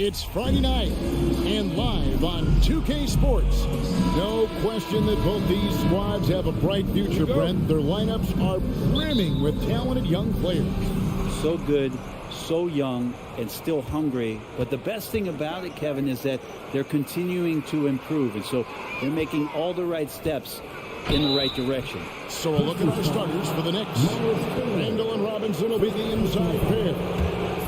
It's Friday night and live on 2K Sports. No question that both these squads have a bright future, Brent. Their lineups are brimming with talented young players. So good, so young, and still hungry. But the best thing about it, Kevin, is that they're continuing to improve. And so they're making all the right steps in the right direction. So a look at our starters for the Knicks. Randall and Robinson will be the inside pair.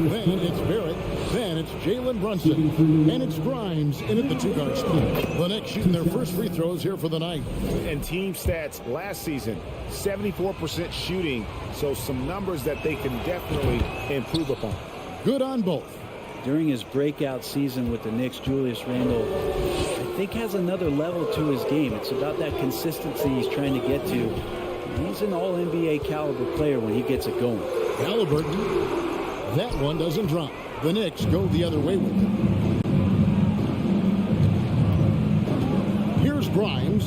Then it's Barrett. Then it's Jalen Brunson. And it's Grimes in at the two-guard spot. The Knicks shooting their first free throws here for the night. And team stats last season, 74% shooting. So some numbers that they can definitely improve upon. Good on both. During his breakout season with the Knicks, Julius Randle, I think, has another level to his game. It's about that consistency he's trying to get to. He's an all-NBA caliber player when he gets it going. Halliburton. That one doesn't drop. The Knicks go the other way with it. Here's Grimes.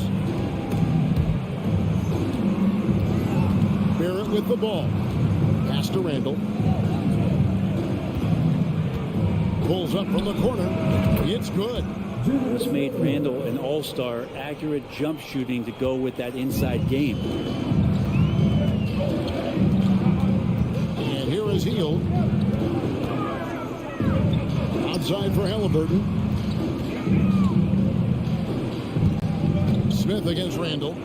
Barrett with the ball. Pass to Randall. Pulls up from the corner. It's good. This made Randall an all-star, accurate jump shooting to go with that inside game. And here is Hield. Outside for Halliburton. Smith against Randall.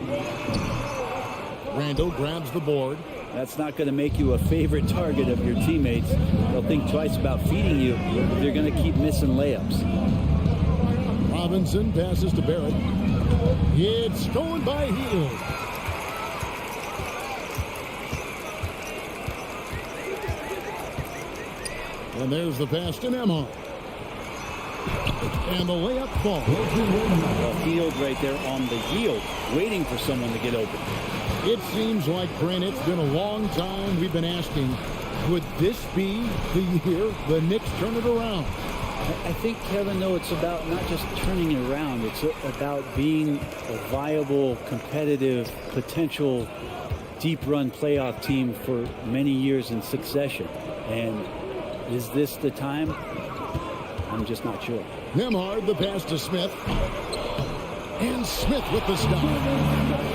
Randall grabs the board. That's not going to make you a favorite target of your teammates. They'll think twice about feeding you if you're going to keep missing layups. Robinson passes to Barrett. It's stolen by Hield. And there's the pass to Nemhard. And the layup falls. Well, Hield right there on the yield, waiting for someone to get open. It seems like, Brent, it's been a long time we've been asking, would this be the year the Knicks turn it around? I think, Kevin, though, it's about not just turning it around. It's about being a viable, competitive, potential deep-run playoff team for many years in succession. And is this the time? I'm just not sure. Nemhard, the pass to Smith. And Smith with the stop.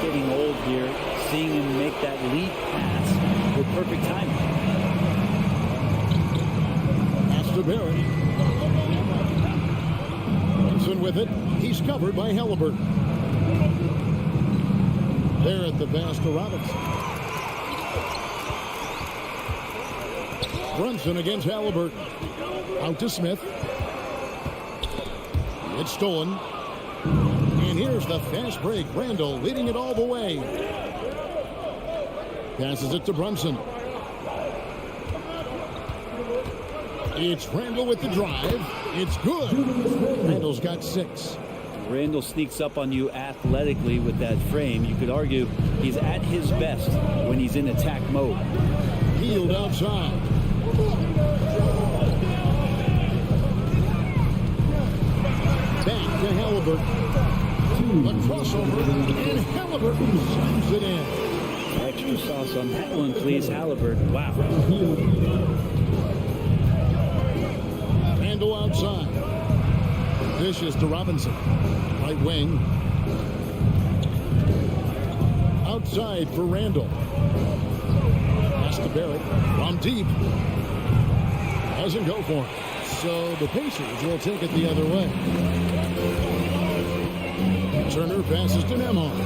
Getting old here, seeing him make that lead pass with perfect timing. Pass to Barrett. Brunson with it. He's covered by Halliburton. There at the pass to Robinson. Brunson against Halliburton. Out to Smith. It's stolen. And here's the fast break. Randall leading it all the way. Passes it to Brunson. It's Randall with the drive. It's good. Randall's got 6. Randall sneaks up on you athletically with that frame. You could argue he's at his best when he's in attack mode. Hield outside. Back to Halliburton. The crossover, and Halliburton slams it in. Extra sauce on that one, please, Halliburton. Wow. Randall outside. Dishes to Robinson. Right wing. Outside for Randall. Pass to Barrett. From deep. Doesn't go for it. So the Pacers will take it the other way. Turner passes to Nemhard.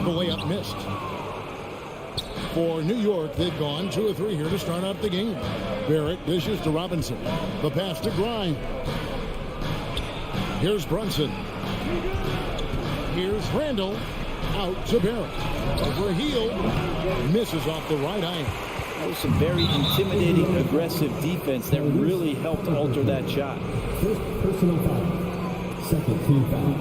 The layup missed. For New York, they've gone 2 of 3 here to start out the game. Barrett dishes to Robinson. The pass to Grimes. Here's Brunson. Here's Randall. Out to Barrett. Over Hield. Misses off the right iron. That was some very intimidating, aggressive defense that really helped alter that shot. First personal foul. Second team foul.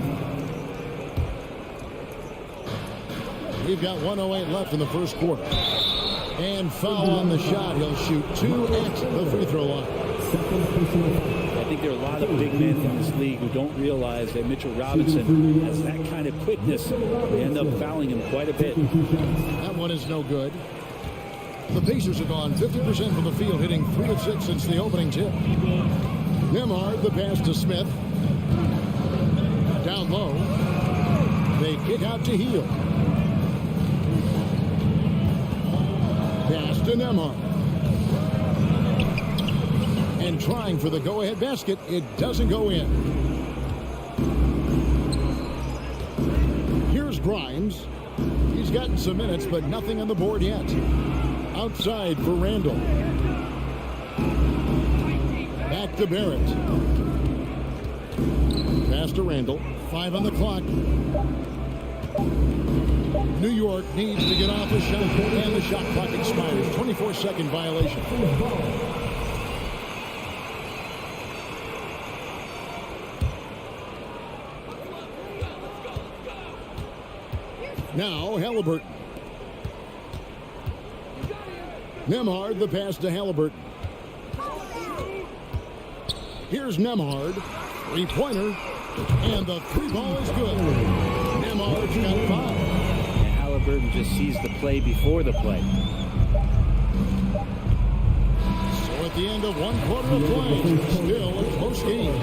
We've got 1:08 left in the first quarter. And foul on the shot. He'll shoot 2 at the free throw line. I think there are a lot of big men in this league who don't realize that Mitchell Robinson has that kind of quickness. They end up fouling him quite a bit. That one is no good. The Pacers have gone 50% from the field, hitting 3 of 6 since the opening tip. Nemhard, the pass to Smith. Down low. They kick out to Heel. Pass to Nemhard. And trying for the go-ahead basket. It doesn't go in. Here's Grimes. He's gotten some minutes, but nothing on the board yet. Outside for Randall. Back to Barrett. Pass to Randall. 5 on the clock. New York needs to get off a shot, and the shot clock expires. 24-second violation. Now Halliburton. Nemhard, the pass to Halliburton. Here's Nemhard. Three-pointer. And the three ball is good. Nemhard's got 5. And Halliburton just sees the play before the play. So at the end of 1 quarter of play, still a close game.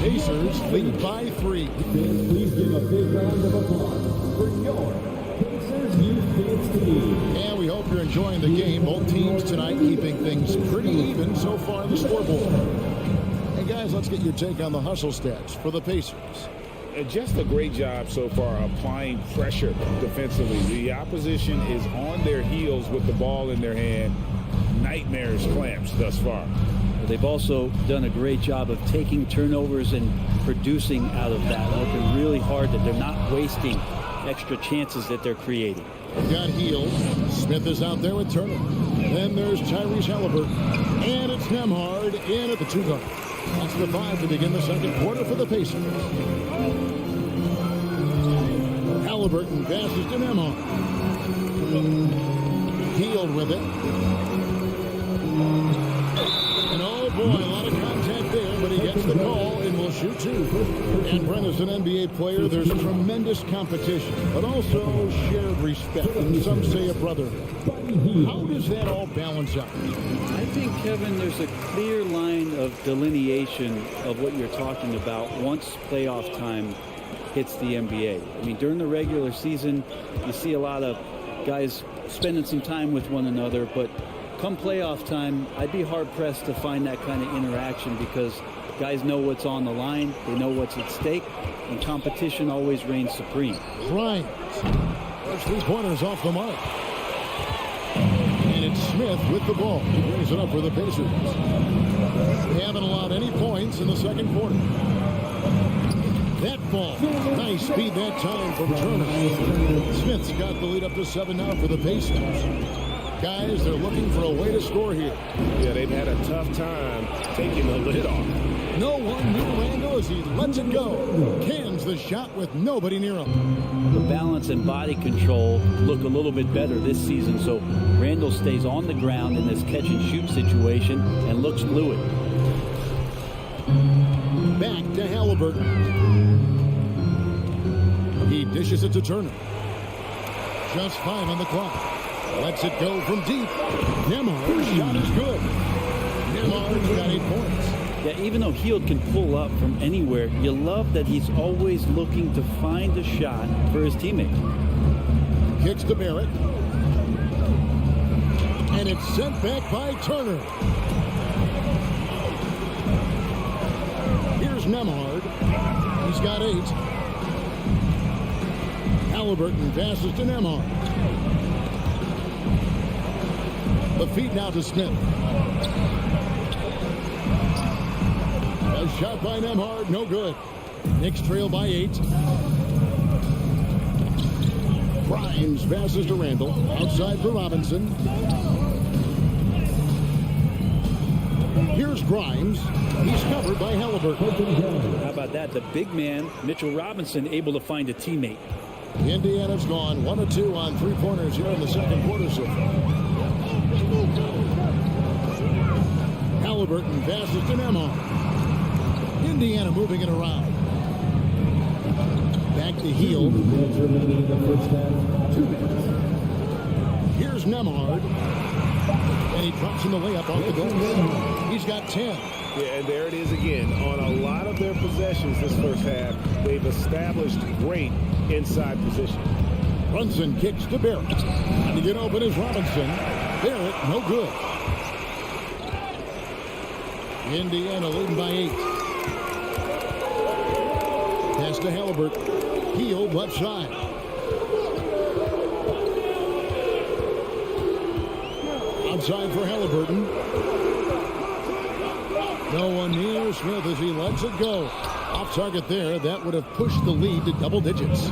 Pacers lead by 3. Please give a big round of applause for your Pacers Youth Dance Team. And we hope you're enjoying the game. Both teams tonight keeping things pretty even so far on the scoreboard. Hey guys, let's get your take on the hustle stats for the Pacers. Just a great job so far applying pressure defensively. The opposition is on their heels with the ball in their hand. Nightmares clamps thus far. They've also done a great job of taking turnovers and producing out of that. Working really hard that they're not wasting extra chances that they're creating. They've got Heel. Smith is out there with Turner. Then there's Tyrese Halliburton. And it's Nemhard in at the 2 guard. That's the 5 to begin the second quarter for the Pacers. Halliburton passes to Nemhard. Heel with it. And oh boy, a lot of contact there, but he gets the call and will shoot 2. And Brent, as an NBA player, there's tremendous competition, but also shared respect, and some say a brotherhood. How does that all balance out? I think, Kevin, there's a clear line of delineation of what you're talking about once playoff time hits the NBA. I mean, during the regular season, you see a lot of guys spending some time with one another, but come playoff time, I'd be hard-pressed to find that kind of interaction because guys know what's on the line, they know what's at stake, and competition always reigns supreme. Grimes. Those 3-pointers off the mark. And it's Smith with the ball. He brings it up for the Pacers. They haven't allowed any points in the second quarter. That ball. Nice speed that time from Turner. Smith's got the lead up to 7 now for the Pacers. Guys, they're looking for a way to score here. Yeah, they've had a tough time taking the lid off. No one near Randall as he lets it go. Cans the shot with nobody near him. The balance and body control look a little bit better this season, so Randall stays on the ground in this catch-and-shoot situation and looks fluid. Back to Halliburton. He dishes it to Turner. Just 5 on the clock. Lets it go from deep. Nemhard's shot is good. Nemhard's got 8 points. Yeah, even though Hield can pull up from anywhere, you love that he's always looking to find a shot for his teammate. Kicks to Barrett. And it's sent back by Turner. Here's Nemhard. He's got 8. Halliburton passes to Nemhard. The feed now to Smith. A shot by Nemhard, no good. Knicks trail by 8. Grimes passes to Randall. Outside for Robinson. Here's Grimes. He's covered by Halliburton. How about that? The big man, Mitchell Robinson, able to find a teammate. Indiana's gone 1 of 2 on 3-pointers here in the second quarter so far. Halliburton passes to Nemhard. Indiana moving it around. Back to Heel. Here's Nemhard. And he drops in the layup off the goal. He's got 10. Yeah, and there it is again. On a lot of their possessions this first half, they've established great inside position. Brunson kicks to Barrett. And to get open is Robinson. Barrett, no good. Indiana leading by 8. Pass to Halliburton. Healed left side. Outside for Halliburton. No one near Smith as he lets it go. Off target there. That would have pushed the lead to double digits.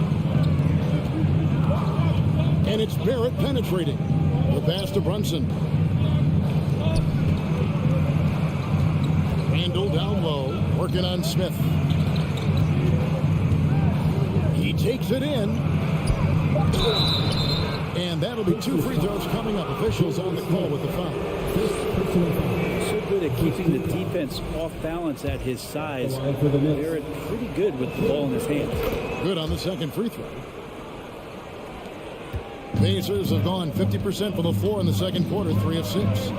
And it's Barrett penetrating. The pass to Brunson. Randall down low, working on Smith. He takes it in. And that'll be 2 free throws coming up. Officials on the call with the foul. So good at keeping the defense off balance at his size. Barrett pretty good with the ball in his hands. Good on the second free throw. Pacers have gone 50% from the floor in the second quarter, 3 of 6.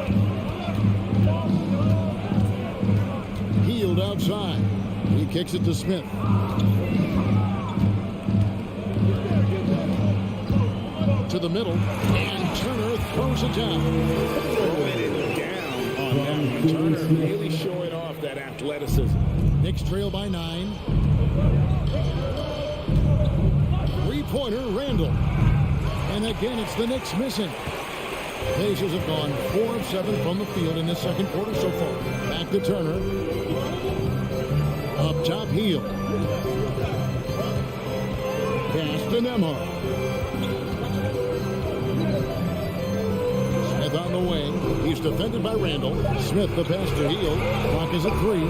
Healed outside. He kicks it to Smith. To the middle, and Turner throws it down. Throwing it down on that one. Turner really showing off that athleticism. Knicks trail by 9. 3-pointer, Randall. And again, it's the Knicks missing. Pacers have gone 4 of 7 from the field in this second quarter so far. Back to Turner. Up top, Heel. Pass to Nembhard. Smith on the wing. He's defended by Randall. Smith the pass to Heel. Clock is at 3.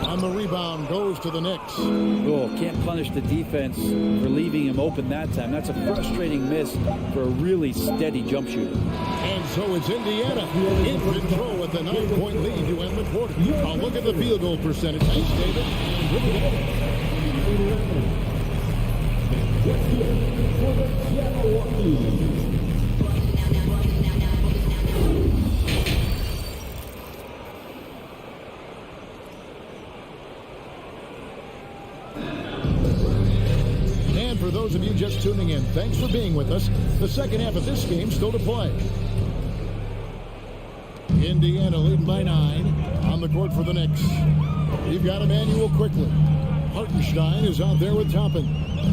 On the rebound, goes to the Knicks. Oh, can't punish the defense for leaving him open that time. That's a frustrating miss for a really steady jump shooter. And so it's Indiana in control with a 9-point lead to end the quarter. I'll look at the field goal percentage. Thanks, David. And for those of you just tuning in, thanks for being with us. The second half of this game still to play. Indiana leading by 9 on the court for the Knicks. You've got Emmanuel quickly. Hartenstein is out there with Toppin.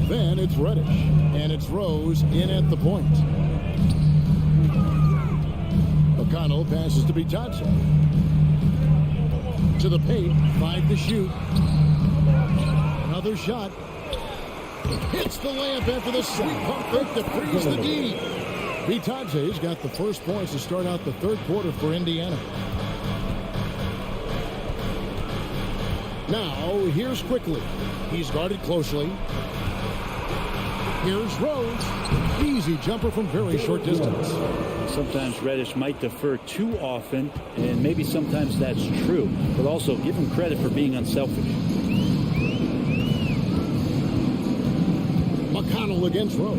Then it's Reddish. And it's Rose in at the point. McConnell passes to Bitadze. To the paint. 5 to shoot. Another shot. Hits the layup after the sweet pump fake to freeze the D. Bitadze's got the first points to start out the third quarter for Indiana. Now, here's Quickly. He's guarded closely. Here's Rose. Easy jumper from very short distance. Sometimes Reddish might defer too often, and maybe sometimes that's true. But also, give him credit for being unselfish. McConnell against Rose.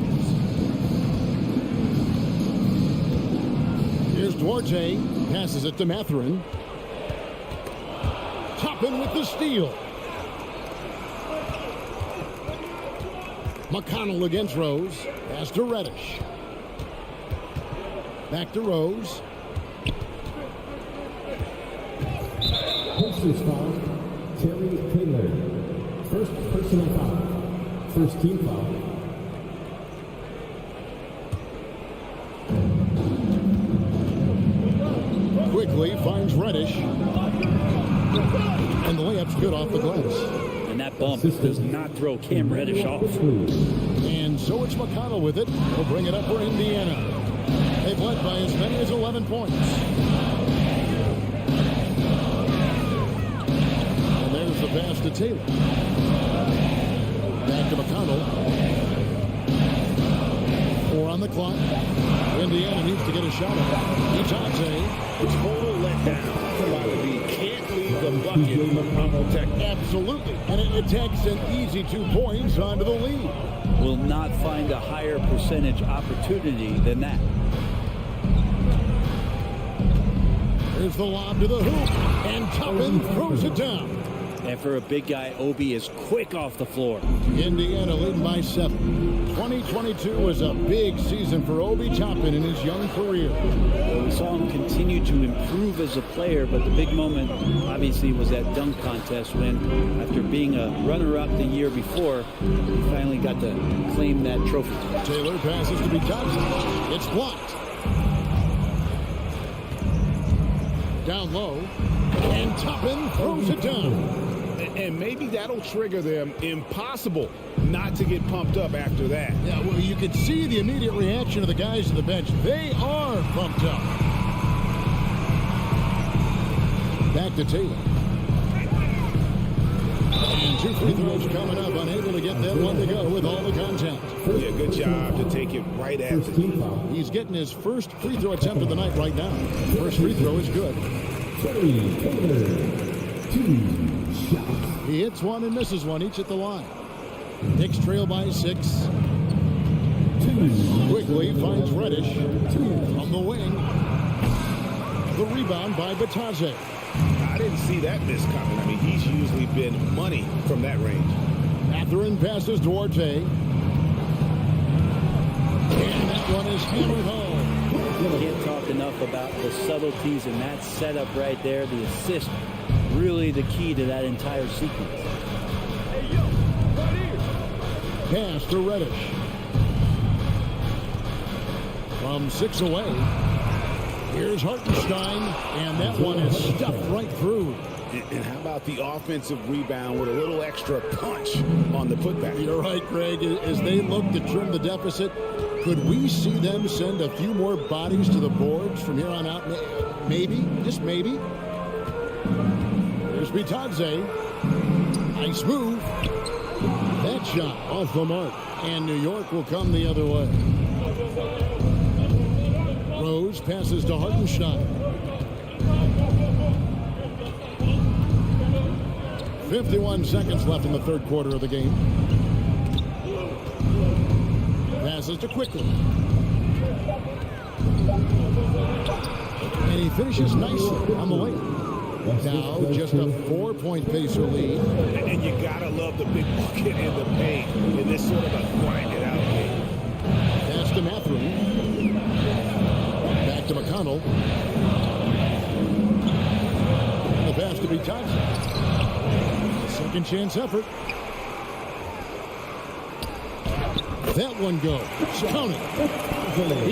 Here's Duarte. Passes it to Mathurin. Toppin with the steal. McConnell against Rose. Pass to Reddish. Back to Rose. Pacers foul, Terry Taylor. First personal foul. First team foul. Quickly finds Reddish. And the layup's good off the glass. And that bump does not throw Cam Reddish off. And so it's McConnell with it. He'll bring it up for Indiana. They've led by as many as 11 points. And there's the pass to Taylor. Back to McConnell. 4 on the clock. Indiana needs to get a shot at it. Bitadze. Total letdown by the lead. Can't leave the bucket on Tech. Absolutely. And it takes an easy 2 points onto the lead. Will not find a higher percentage opportunity than that. Here's the lob to the hoop, and Toppin throws it down. And for a big guy, Obi is quick off the floor. Indiana leading by 7. 2022 was a big season for Obi Toppin in his young career. We saw him continue to improve as a player, but the big moment obviously was that dunk contest when, after being a runner-up the year before, he finally got to claim that trophy. Taylor passes to Thompson. It's blocked. Down low, and Toppin throws it down. And maybe that'll trigger them. Impossible not to get pumped up after that. Yeah, well, you could see the immediate reaction of the guys on the bench. They are pumped up. Back to Taylor. And 2 free throws coming up. Unable to get that one to go with all the contact. Yeah, good job to take it right at the knee. He's getting his first free throw attempt of the night right now. First free throw is good. He hits one and misses one, each at the line. Knicks trail by 6. Quickly finds Reddish on the wing. The rebound by Batadze. I didn't see that miss coming. I mean, he's usually been money from that range. Mathurin passes Duarte. And that one is hammered home. You can't talk enough about the subtleties in that setup right there. The assist, really the key to that entire sequence. Pass to Reddish. From 6 away. Here's Hartenstein, and that one is stuffed right through. And how about the offensive rebound with a little extra punch on the putback? You're right, Greg. As they look to trim the deficit, could we see them send a few more bodies to the boards from here on out? Maybe, just maybe. Here's Batadze. Nice move. That shot off the mark, and New York will come the other way. Rose passes to Hartenstein. 51 seconds left in the third quarter of the game. Passes to Quickly. And he finishes nicely on the way. Now just a 4-point Pacer lead. And you gotta love the big bucket and the paint in this sort of a grind-it out game. Pass to Mathurin. Back to McConnell. And the pass to Thompson. Second chance effort. That one goes. Count it.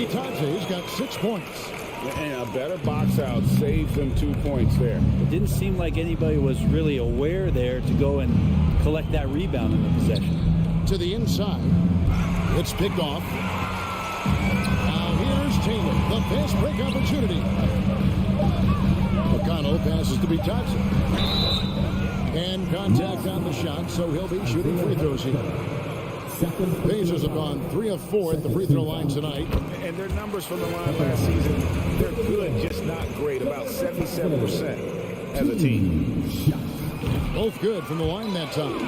Batadze's got 6 points. And a better box out saves them 2 points there. It didn't seem like anybody was really aware there to go and collect that rebound in the possession. To the inside. It's picked off. Now here's Taylor. The fast break opportunity. McConnell passes to Batadze. And contact on the shot, so he'll be shooting free throws here. Pacers have gone 3 of 4 at the free throw line tonight. And their numbers from the line last season, they're good, just not great. About 77% as a team. Both good from the line that time.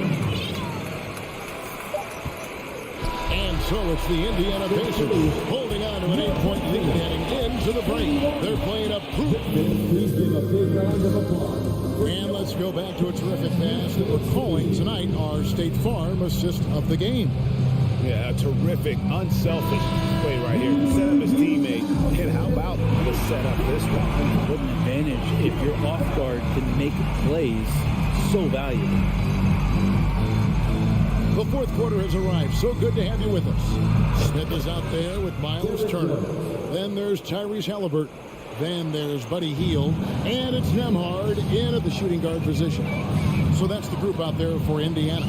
And so it's the Indiana Pacers holding on to an 8-point lead heading into the break. They're playing a proof. Please give a big round of applause. And let's go back to a terrific pass that we're calling tonight our State Farm assist of the game. Yeah, a terrific, unselfish play right here. Set up his teammate. And how about the setup this one? What an advantage if your off guard can make plays so valuable. The fourth quarter has arrived. So good to have you with us. Smith is out there with Miles Turner. Then there's Tyrese Halliburton. Then there's Buddy Hield. And it's Nembhard in at the shooting guard position. So that's the group out there for Indiana.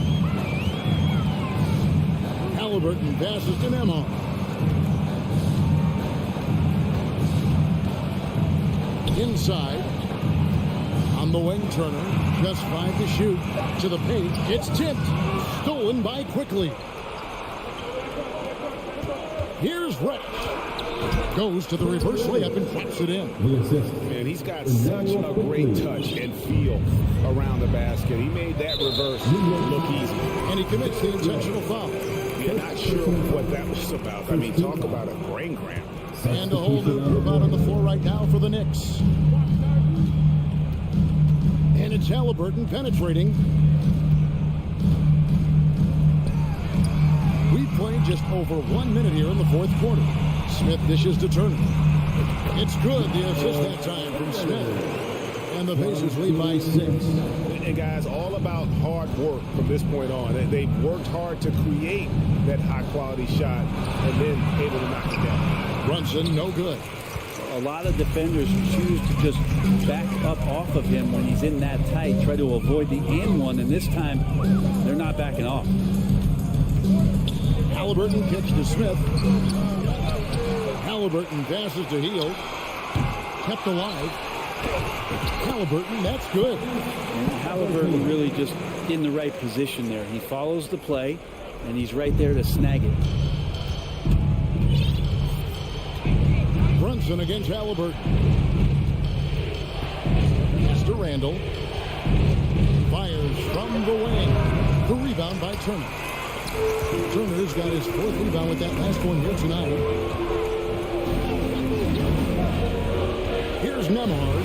Halliburton passes to Nembhard. Inside. On the wing, Turner. Just 5 to shoot. To the paint. It's tipped. Stolen by Quickly. Here's Reddish. Goes to the reverse layup and drops it in. Man, he's got such a great touch and feel around the basket. He made that reverse look easy. And he commits the intentional foul. You're not sure what that was about. I mean, talk about a brain cramp. And a whole new group out on the floor right now for the Knicks. And it's Halliburton penetrating. We've played just over 1 minute here in the fourth quarter. Smith dishes to Turner. It's good. The assist that time from Smith. And the Pacers lead by 6. And guys, all about hard work from this point on. They've worked hard to create that high-quality shot and then able to knock it down. Brunson, no good. A lot of defenders choose to just back up off of him when he's in that tight, try to avoid the and one, and this time they're not backing off. Halliburton kicks to Smith. Halliburton passes to Hield. Kept alive. Halliburton, that's good. And Halliburton really just in the right position there. He follows the play, and he's right there to snag it. Brunson against Xellark. Pass to Randall. Fires from the wing. The rebound by Turner. Turner's got his 4th rebound with that last one here tonight. Here's Nemhard.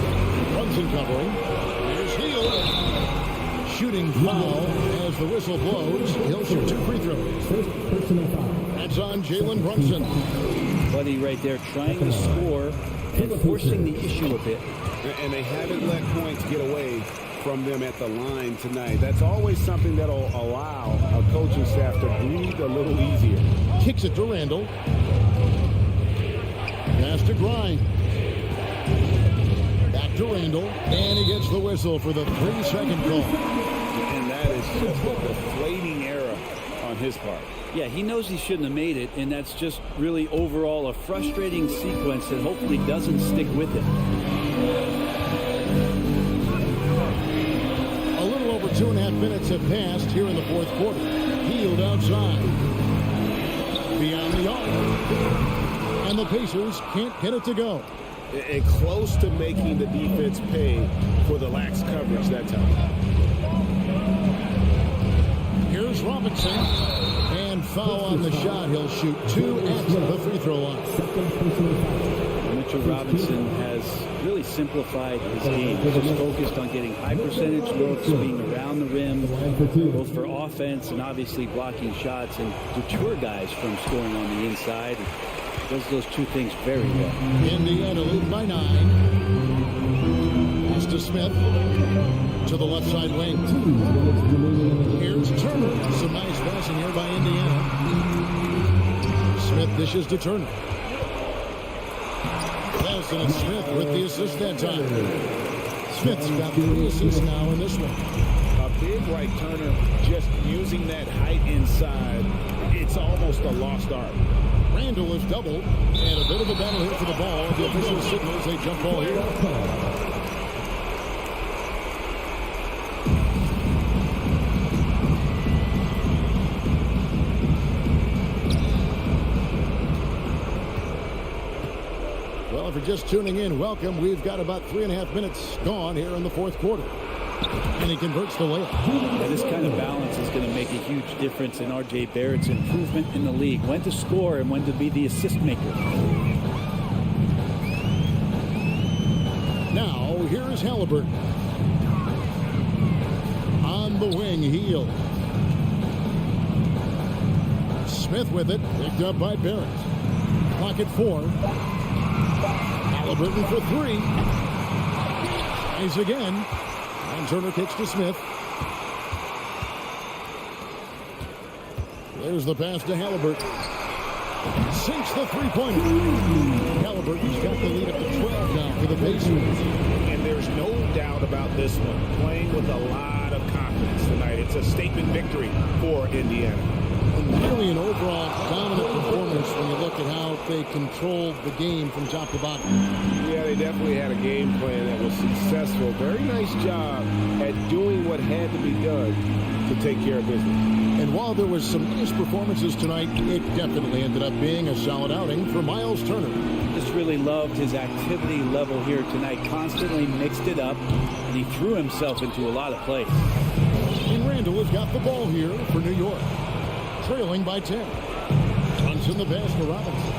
Brunson covering. Here's Hield. Shooting foul as the whistle blows. He'll shoot 2 free throws. That's on Jalen Brunson. Buddy right there trying to score and forcing the issue a bit. And they haven't let points get away from them at the line tonight. That's always something that'll allow a coaching staff to breathe a little easier. Kicks it to Randall. Pass to Grind. Back to Randall. And he gets the whistle for the 3-second call. And that is just a deflating error on his part. Yeah, he knows he shouldn't have made it, and that's just really overall a frustrating sequence that hopefully doesn't stick with him. A little over 2.5 minutes have passed here in the fourth quarter. Hield outside. Beyond the arc. And the Pacers can't get it to go. And close to making the defense pay for the lax coverage that time. Here's Robinson. And foul on the shot. He'll shoot 2 at the free throw line. Mitchell Robinson has really simplified his game. He's just focused on getting high percentage looks, being around the rim, both for offense and obviously blocking shots, and deter guys from scoring on the inside. Does those 2 things very well. Indiana lead by 9. Pass to Smith. To the left side wing. Here's Turner. Some nice passing here by Indiana. Smith dishes to Turner. Nelson and Smith with the assist that time. Smith's got 3 assists now in this one. A big right Turner just using that height inside. It's almost a lost art. Randall is doubled. And a bit of a battle here for the ball. The official signals a jump ball here. Well, if you're just tuning in, welcome. We've got about 3.5 minutes gone here in the fourth quarter. And he converts the layup. Yeah, this kind of balance is going to make a huge difference in R.J. Barrett's improvement in the league. When to score and when to be the assist maker. Now, here is Halliburton. On the wing, Hield. Smith with it. Picked up by Barrett. Clock at 4. Halliburton for 3. Nice again. And Turner kicks to Smith. There's the pass to Halliburton. Sinks the 3-pointer. Halliburton's got the lead up to 12 now for the Pacers. And there's no doubt about this one. Playing with a lot of confidence tonight. It's a statement victory for Indiana. Really an overall dominant performance when you look at how they controlled the game from top to bottom. Yeah, they definitely had a game plan that was successful. Very nice job at doing what had to be done to take care of business. And while there was some nice performances tonight, it definitely ended up being a solid outing for Miles Turner. Just really loved his activity level here tonight. Constantly mixed it up, and he threw himself into a lot of plays. And Randall has got the ball here for New York. Trailing by 10. Runs in the pass to Robinson.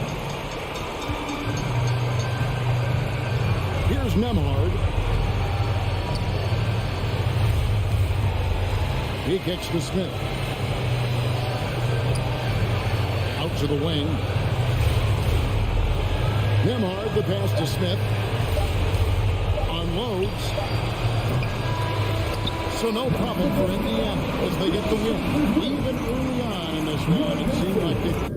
Here's Nemhard. He kicks to Smith. Out to the wing. Nemhard, the pass to Smith. Unloads. So no problem for Indiana as they get the win. Even early on in this one, it seemed like it.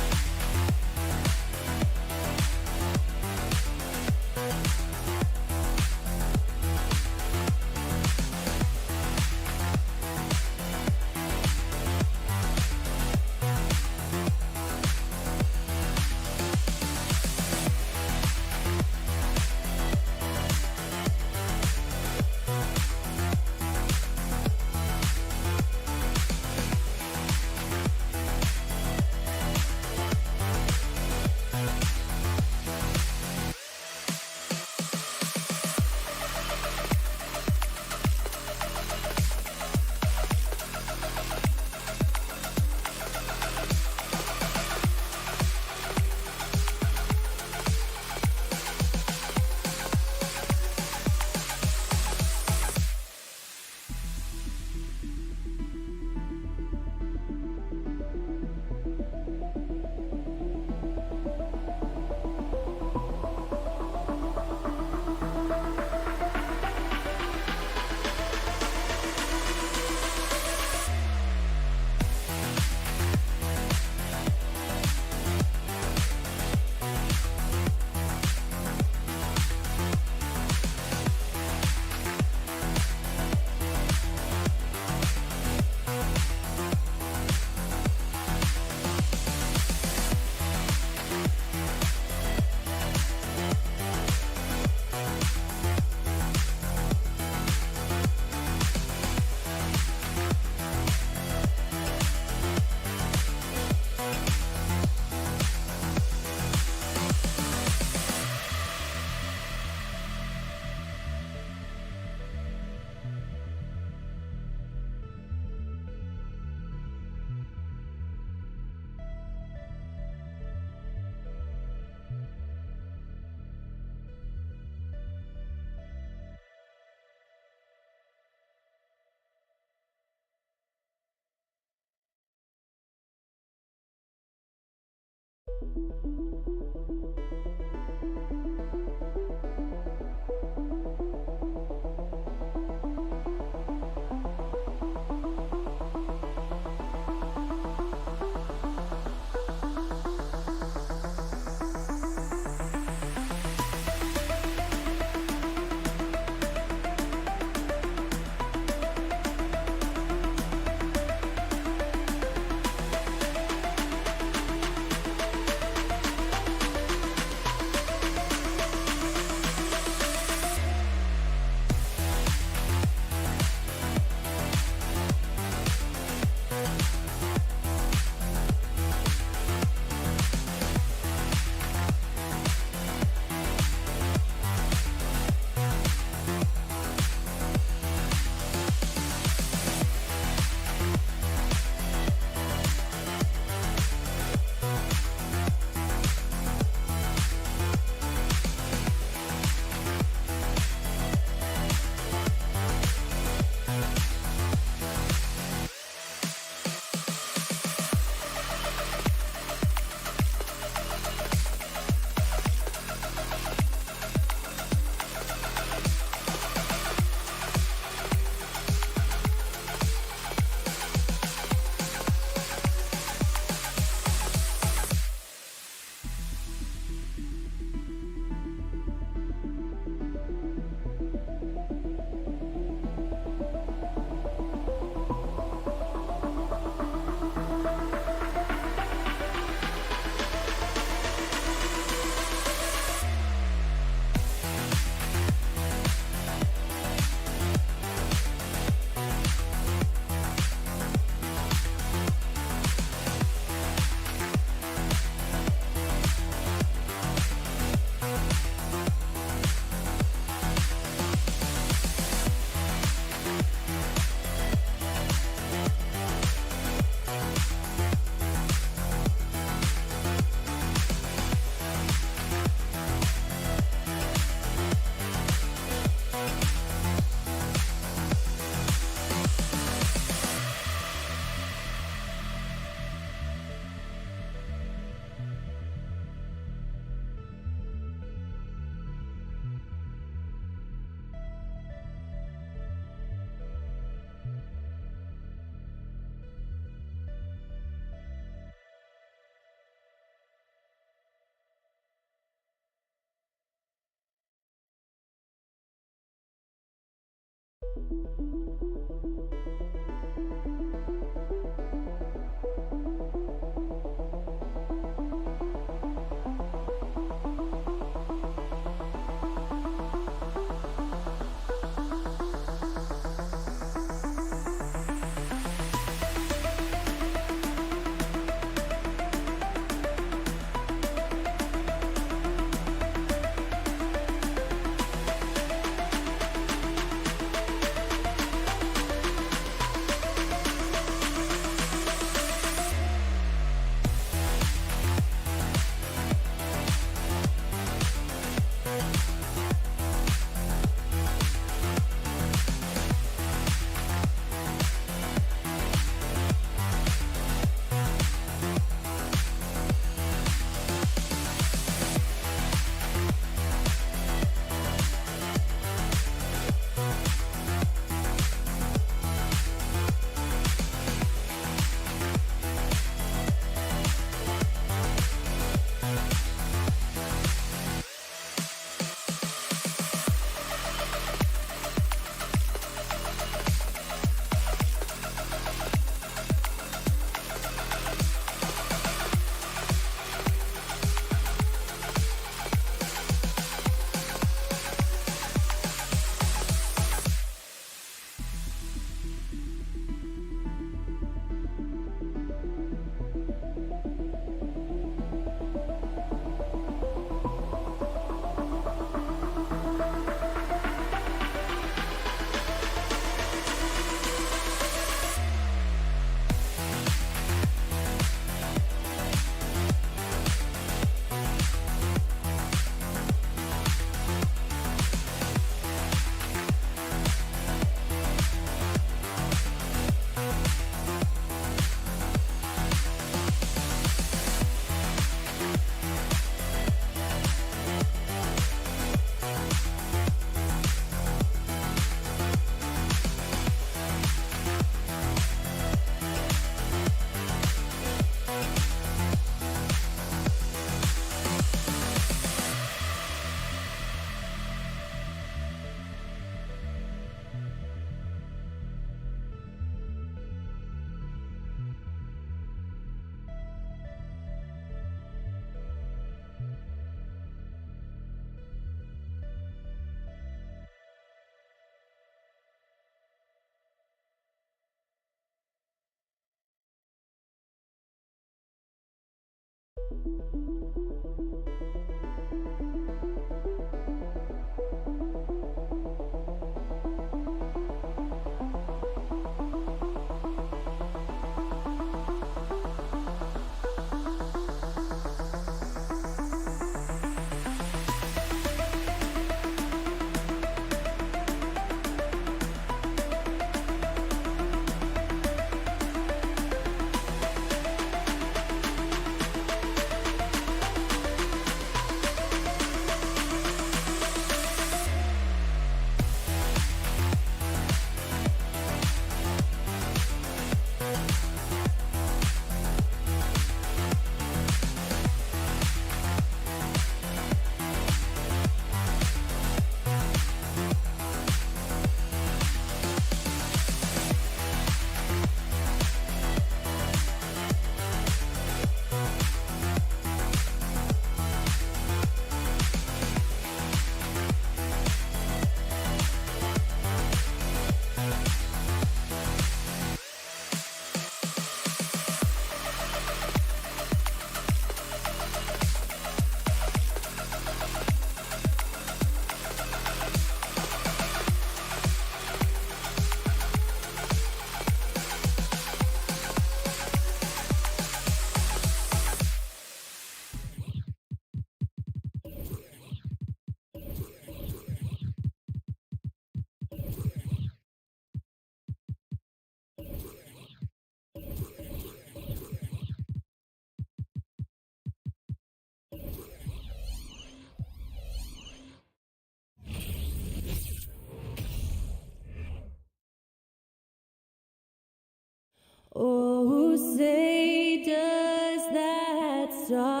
Oh, say does that song.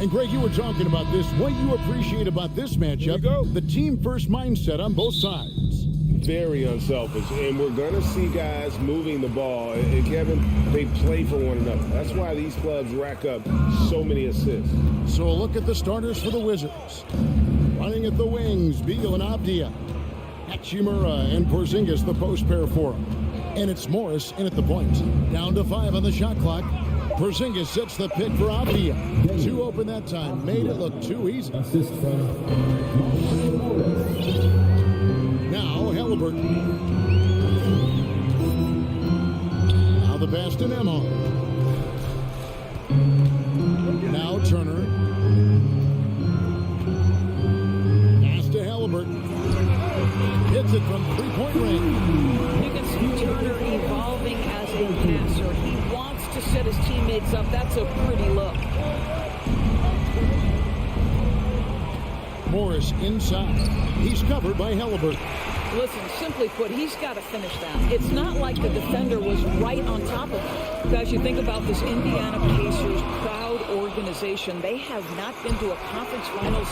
And Greg, you were talking about this. What you appreciate about this matchup, the team first mindset on both sides. Very unselfish, and we're going to see guys moving the ball. And Kevin, they play for one another. That's why these clubs rack up so many assists. So a look at the starters for the Wizards. Running at the wings, Beal and Abdia. Hachimura and Porzingis, the post pair for him. And it's Morris in at the point. Down to 5 on the shot clock. Porzingis sets the pick for Abdia. 2 open that time. Made it look too easy. Assist from Now Halliburton. Now the pass to Nemo. Now Turner. Pass to Halliburton. Hits it from three-point range. You can see Turner evolving as a passer. He wants to set his teammates up. That's a pretty look. Morris inside. He's covered by Halliburton. Listen, simply put, he's got to finish that. It's not like the defender was right on top of him. Guys, you think about this Indiana Pacers proud organization. They have not been to a conference finals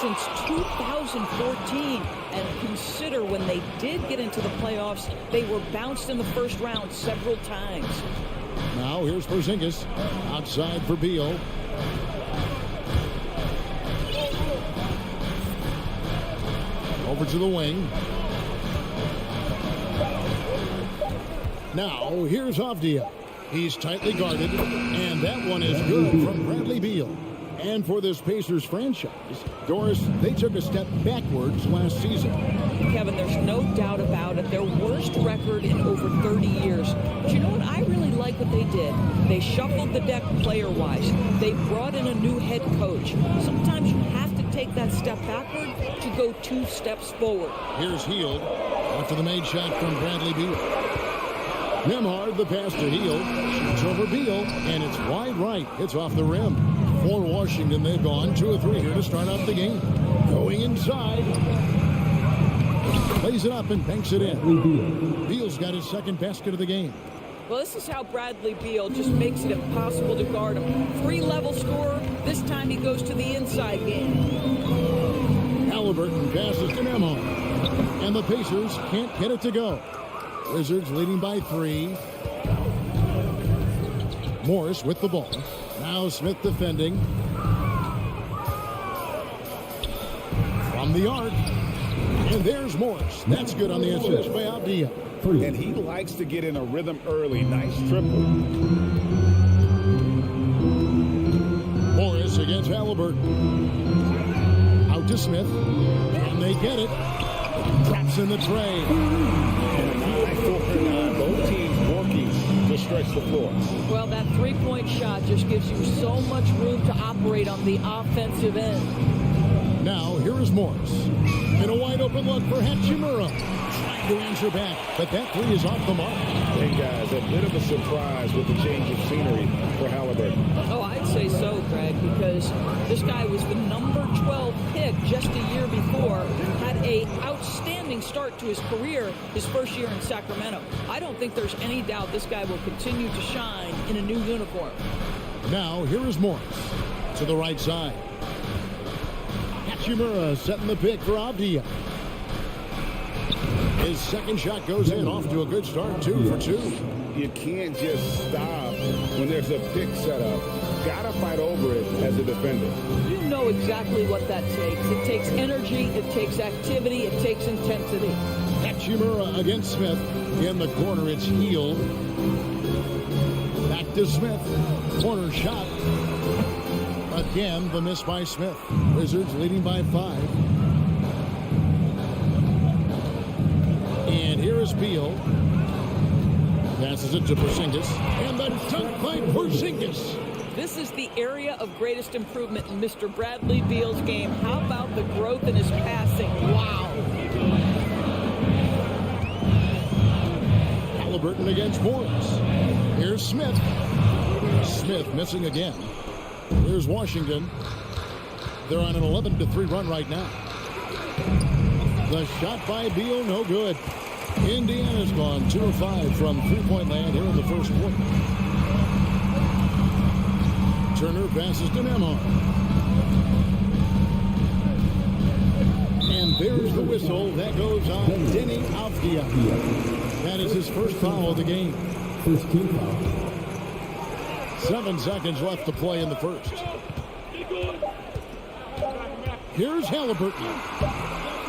since 2014. And consider when they did get into the playoffs, they were bounced in the first round several times. Now here's Porzingis. Outside for Beal. Over to the wing. Now, here's Avdia. He's tightly guarded, and that one is good from Bradley Beal. And for this Pacers franchise, Doris, they took a step backwards last season. Kevin, there's no doubt about it. Their worst record in over 30 years. But you know what? I really like what they did. They shuffled the deck player-wise. They brought in a new head coach. Sometimes you have to take that step backward to go 2 steps forward. Here's Hield after the made shot from Bradley Beal. Nembhard, the pass to Hield. Shoots over Beal, and it's wide right. It's off the rim. For Washington, they've gone 2 of 3 here to start off the game. Going inside. Plays it up and banks it in. Beal's got his second basket of the game. Well, this is how Bradley Beal just makes it impossible to guard him. 3-level scorer. This time he goes to the inside game. Halliburton passes to Nembhard. And the Pacers can't get it to go. Wizards leading by 3. Morris with the ball. Now Smith defending. From the arc. And there's Morris. That's good on the assist by Abdia. 3. And he likes to get in a rhythm early. Nice triple. Morris against Halliburton. Out to Smith. And they get it. Drops in the tray. And a 9-4-9. Both teams working to stretch the floor. Well, that three-point shot just gives you so much room to operate on the offensive end. Now, here is Morris. In a wide-open look for Hachimura. Trying to answer back, but that three is off the mark. Hey, guys, a bit of a surprise with the change of scenery for Halliburton. Oh, I'd say so, Greg, because this guy was the number 12 pick just a year before, had a outstanding start to his career his first year in Sacramento. I don't think there's any doubt this guy will continue to shine in a new uniform. Now, here is Morris to the right side. Hachimura setting the pick for Avdia. His second shot goes in, off to a good start, 2 for 2. You can't just stop when there's a pick set up. Gotta fight over it as a defender. You know exactly what that takes. It takes energy, it takes activity, it takes intensity. Hachimura against Smith. In the corner, it's Heel. Back to Smith. Corner shot. Again, the miss by Smith. Wizards leading by 5. And here is Beal. Passes it to Porzingis. And the dunk by Porzingis. This is the area of greatest improvement in Mr. Bradley Beal's game. How about the growth in his passing? Wow. Halliburton against Morris. Here's Smith. Smith missing again. Here's Washington. They're on an 11-3 run right now. The shot by Beal, no good. Indiana's gone 2 of 5 from three-point land here in the first quarter. Turner passes to Nembhard. And there's the whistle. That goes on Denny Avdia. That is his first foul of the game. First team foul. 7 seconds left to play in the first. Here's Halliburton.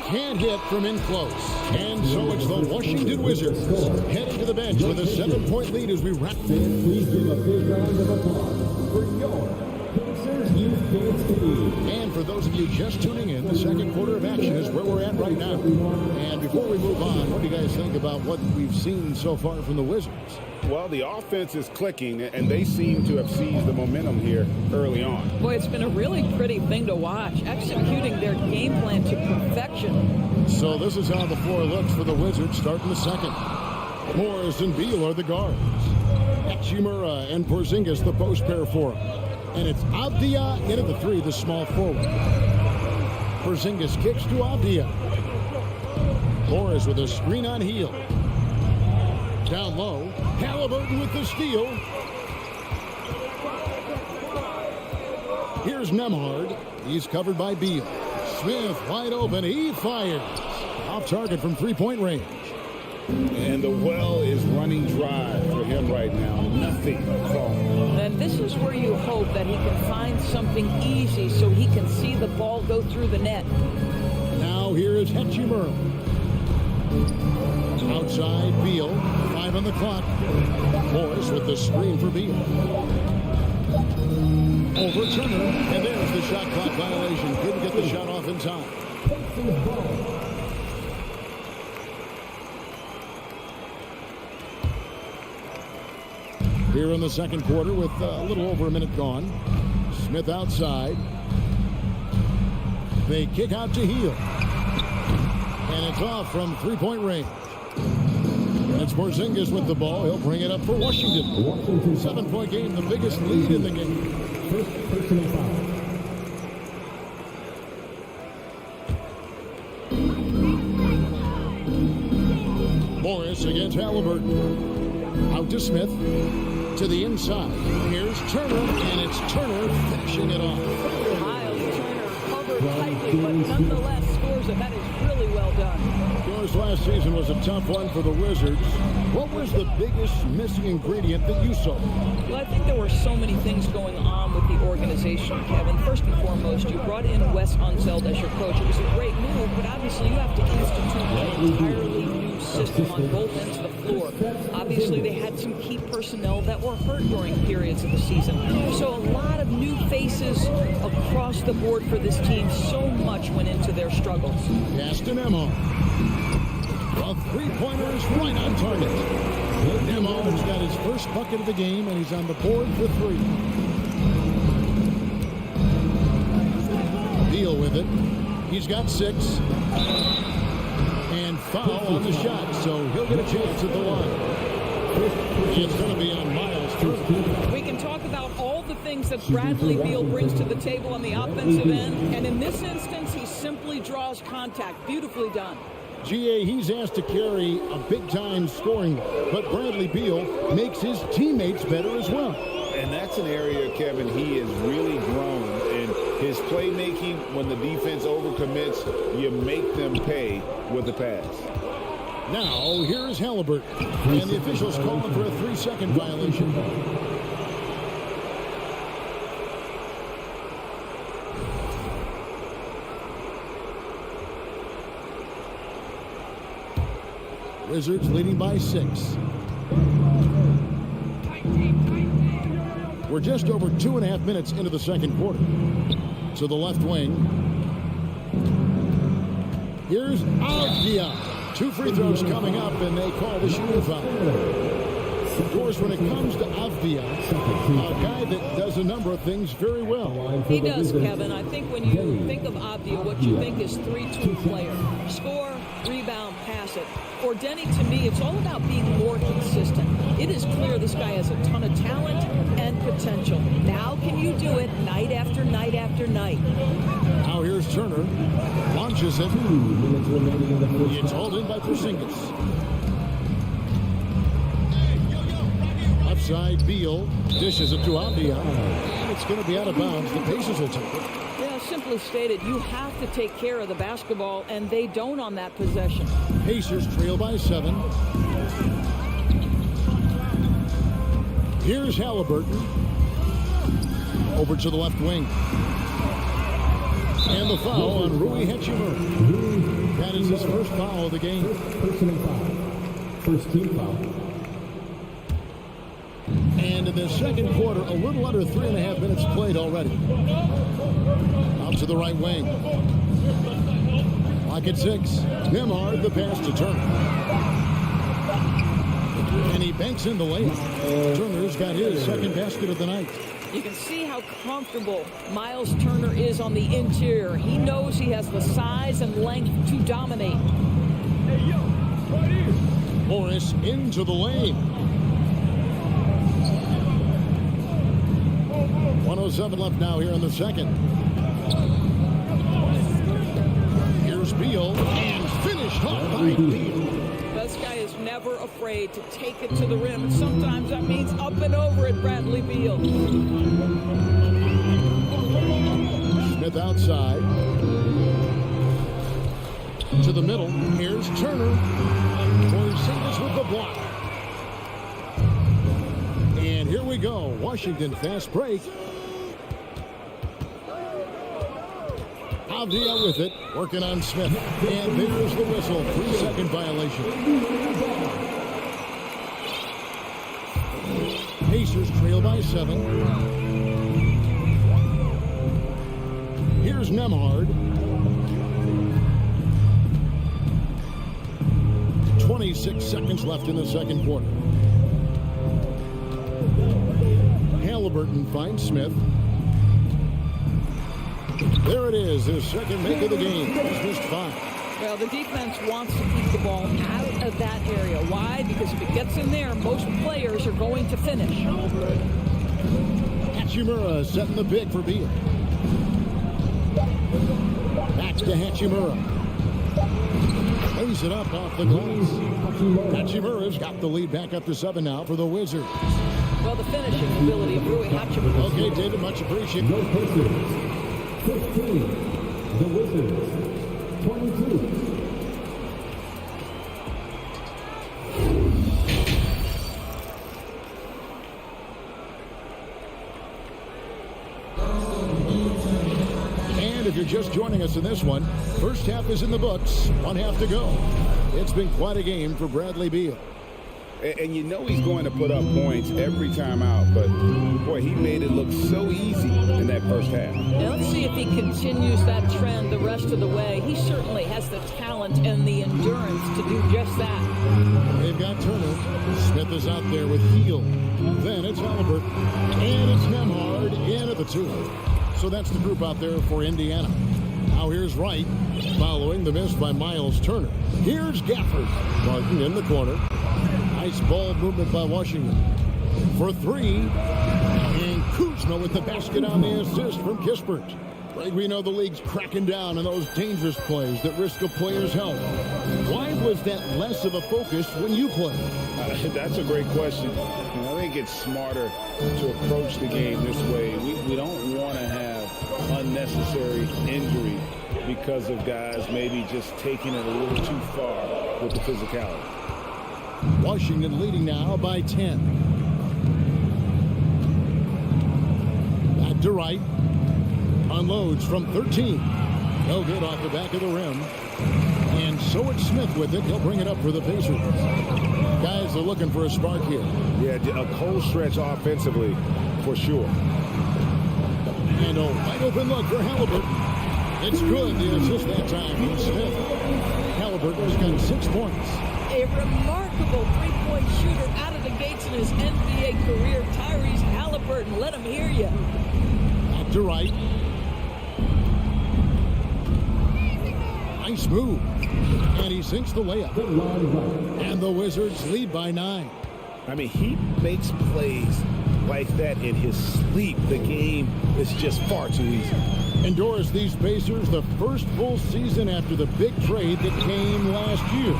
Can't hit from in close. And so it's the Washington Wizards heading to the bench with a 7-point lead as we wrap. Please give a big round of applause for your Pacers Youth Dance Team. And for those of you just tuning in, the second quarter of action is where we're at right now. And before we move on, what do you guys think about what we've seen so far from the Wizards? Well, the offense is clicking, and they seem to have seized the momentum here early on. Boy, it's been a really pretty thing to watch, executing their game plan to perfection. So this is how the floor looks for the Wizards starting the second. Morris and Beal are the guards. Hachimura and Porzingis the post pair for him. And it's Avdia into the three, the small forward. Porzingis kicks to Avdia. Morris with a screen on Heel. Down low, Halliburton with the steal. Here's Nembhard. He's covered by Beal. Smith wide open. He fires. Off target from three-point range. And the well is running dry for him right now. Nothing falling. And this is where you hope that he can find something easy so he can see the ball go through the net. Now here is Hachimura. Outside, Beal. 5 on the clock. Morris with the screen for Beal. Over Turner. And there's the shot clock violation. Couldn't get the shot off in time. Here in the second quarter with a little over a minute gone. Smith outside. They kick out to Heel. And it's off from three-point range. It's Porzingis with the ball. He'll bring it up for Washington. 7-point game, the biggest lead in the game. First personal foul. Morris against Halliburton. Out to Smith. To the inside. Here's Turner, and it's Turner finishing it off. Miles Turner covered tightly, but nonetheless scores it. That is really well done. Yours last season was a tough one for the Wizards. What was the biggest missing ingredient that you saw? Well, I think there were so many things going on with the organization, Kevin. First and foremost, you brought in Wes Unseld as your coach. It was a great move, but obviously you have to institute an entirely new system on both ends of the floor. Obviously, they had some key personnel that were hurt during periods of the season. So a lot of new faces across the board for this team. So much went into their struggles. Gaston Emma. A three-pointer's right on target. Emma's got his first bucket of the game, and he's on the board for three. Deal with it. He's got 6. And foul on the shot, so he'll get a chance at the line. It's going to be on Miles Turner. We can talk about all the things that Bradley Beal brings to the table on the offensive end, and in this instance, he simply draws contact. Beautifully done. GA, he's asked to carry a big-time scoring, but Bradley Beal makes his teammates better as well. And that's an area, Kevin, he has really grown in his playmaking. When the defense overcommits, you make them pay with the pass. Now, here's Halliburton, and the officials call him for a 3-second violation. Wizards leading by 6. We're just over 2.5 minutes into the second quarter. To the left wing. Here's Avdia. 2 free throws coming up, and they call the shooting foul. Of course, when it comes to Avdia, a guy that does a number of things very well. He does, Kevin. I think when you think of Avdia, what you think is 3-2 player. Score, rebound, pass it. For Denny, to me, it's all about being more consistent. It is clear this guy has a ton of talent and potential. Now can you do it night after night after night? Now here's Turner. Launches it. It's hauled in by Porzingis. Upside, Beal dishes it to Avdia. And it's going to be out of bounds. The Pacers will take it. Yeah, simply stated, you have to take care of the basketball, and they don't on that possession. Pacers trail by 7. Here's Halliburton. Over to the left wing. And the foul on Rui Hachimura. That is his first foul of the game. Personal foul. First team foul. And in the second quarter, a little under 3.5 minutes played already. Out to the right wing. Lock at 6. Nemhard, the pass to Turner. And he banks in the layup. Turner's got his second basket of the night. You can see how comfortable Miles Turner is on the interior. He knows he has the size and length to dominate. Morris into the lane. 1:07 left now here in the second. Here's Beal, and finished off by Beal. This guy is never afraid to take it to the rim, and sometimes that means up and over at Bradley Beal. Smith outside. To the middle. Here's Turner. Porzingis with the block. And here we go. Washington fast break. Avdia with it, working on Smith. And there's the whistle. 3-second violation. Pacers trail by 7. Here's Nemhard. 26 seconds left in the second quarter. Halliburton finds Smith. There it is, his second make of the game. He's missed 5. Well, the defense wants to keep the ball out of that area. Why? Because if it gets in there, most players are going to finish. Hachimura setting the pick for Beal. Back to Hachimura. Lays it up off the glass. Hachimura's got the lead back up to 7 now for the Wizards. Well, the finishing ability of Rui Hachimura. Okay, David, much appreciated. No Pacers. 15. The Wizards. 22. And And if you're just joining us in this one, first half is in the books, 1 half to go. It's been quite a game for Bradley Beal. And you know he's going to put up points every time out, but boy, he made it look so easy in that first half. Now let's see if he continues that trend the rest of the way. He certainly has the talent and the endurance to do just that. They've got Turner. Smith is out there with Heel. Then it's Halliburton. And it's Nemhard in at the 2. So that's the group out there for Indiana. Now here's Wright, following the miss by Miles Turner. Here's Gafford. Martin in the corner. Nice ball movement by Washington. For 3. And Kuzma with the basket on the assist from Kispert. Like we know the league's cracking down on those dangerous plays that risk a player's health. Why was that less of a focus when you played? That's a great question. And I think it's smarter to approach the game this way. We don't want to have unnecessary injury because of guys maybe just taking it a little too far with the physicality. Washington leading now by 10. Back to Wright. Unloads from 13. No good off the back of the rim. And so it's Smith with it. He'll bring it up for the Pacers. Guys are looking for a spark here. Yeah, a cold stretch offensively, for sure. And a wide open look for Halliburton. It's good. The assist that time from Smith. Halliburton's got 6 points. A remarkable three-point shooter out of the gates in his NBA career. Tyrese Halliburton, let him hear you. Back to Wright. Nice move. And he sinks the layup. And the Wizards lead by 9. I mean, he makes plays like that in his sleep. The game is just far too easy. Endorse these Pacers the first full season after the big trade that came last year.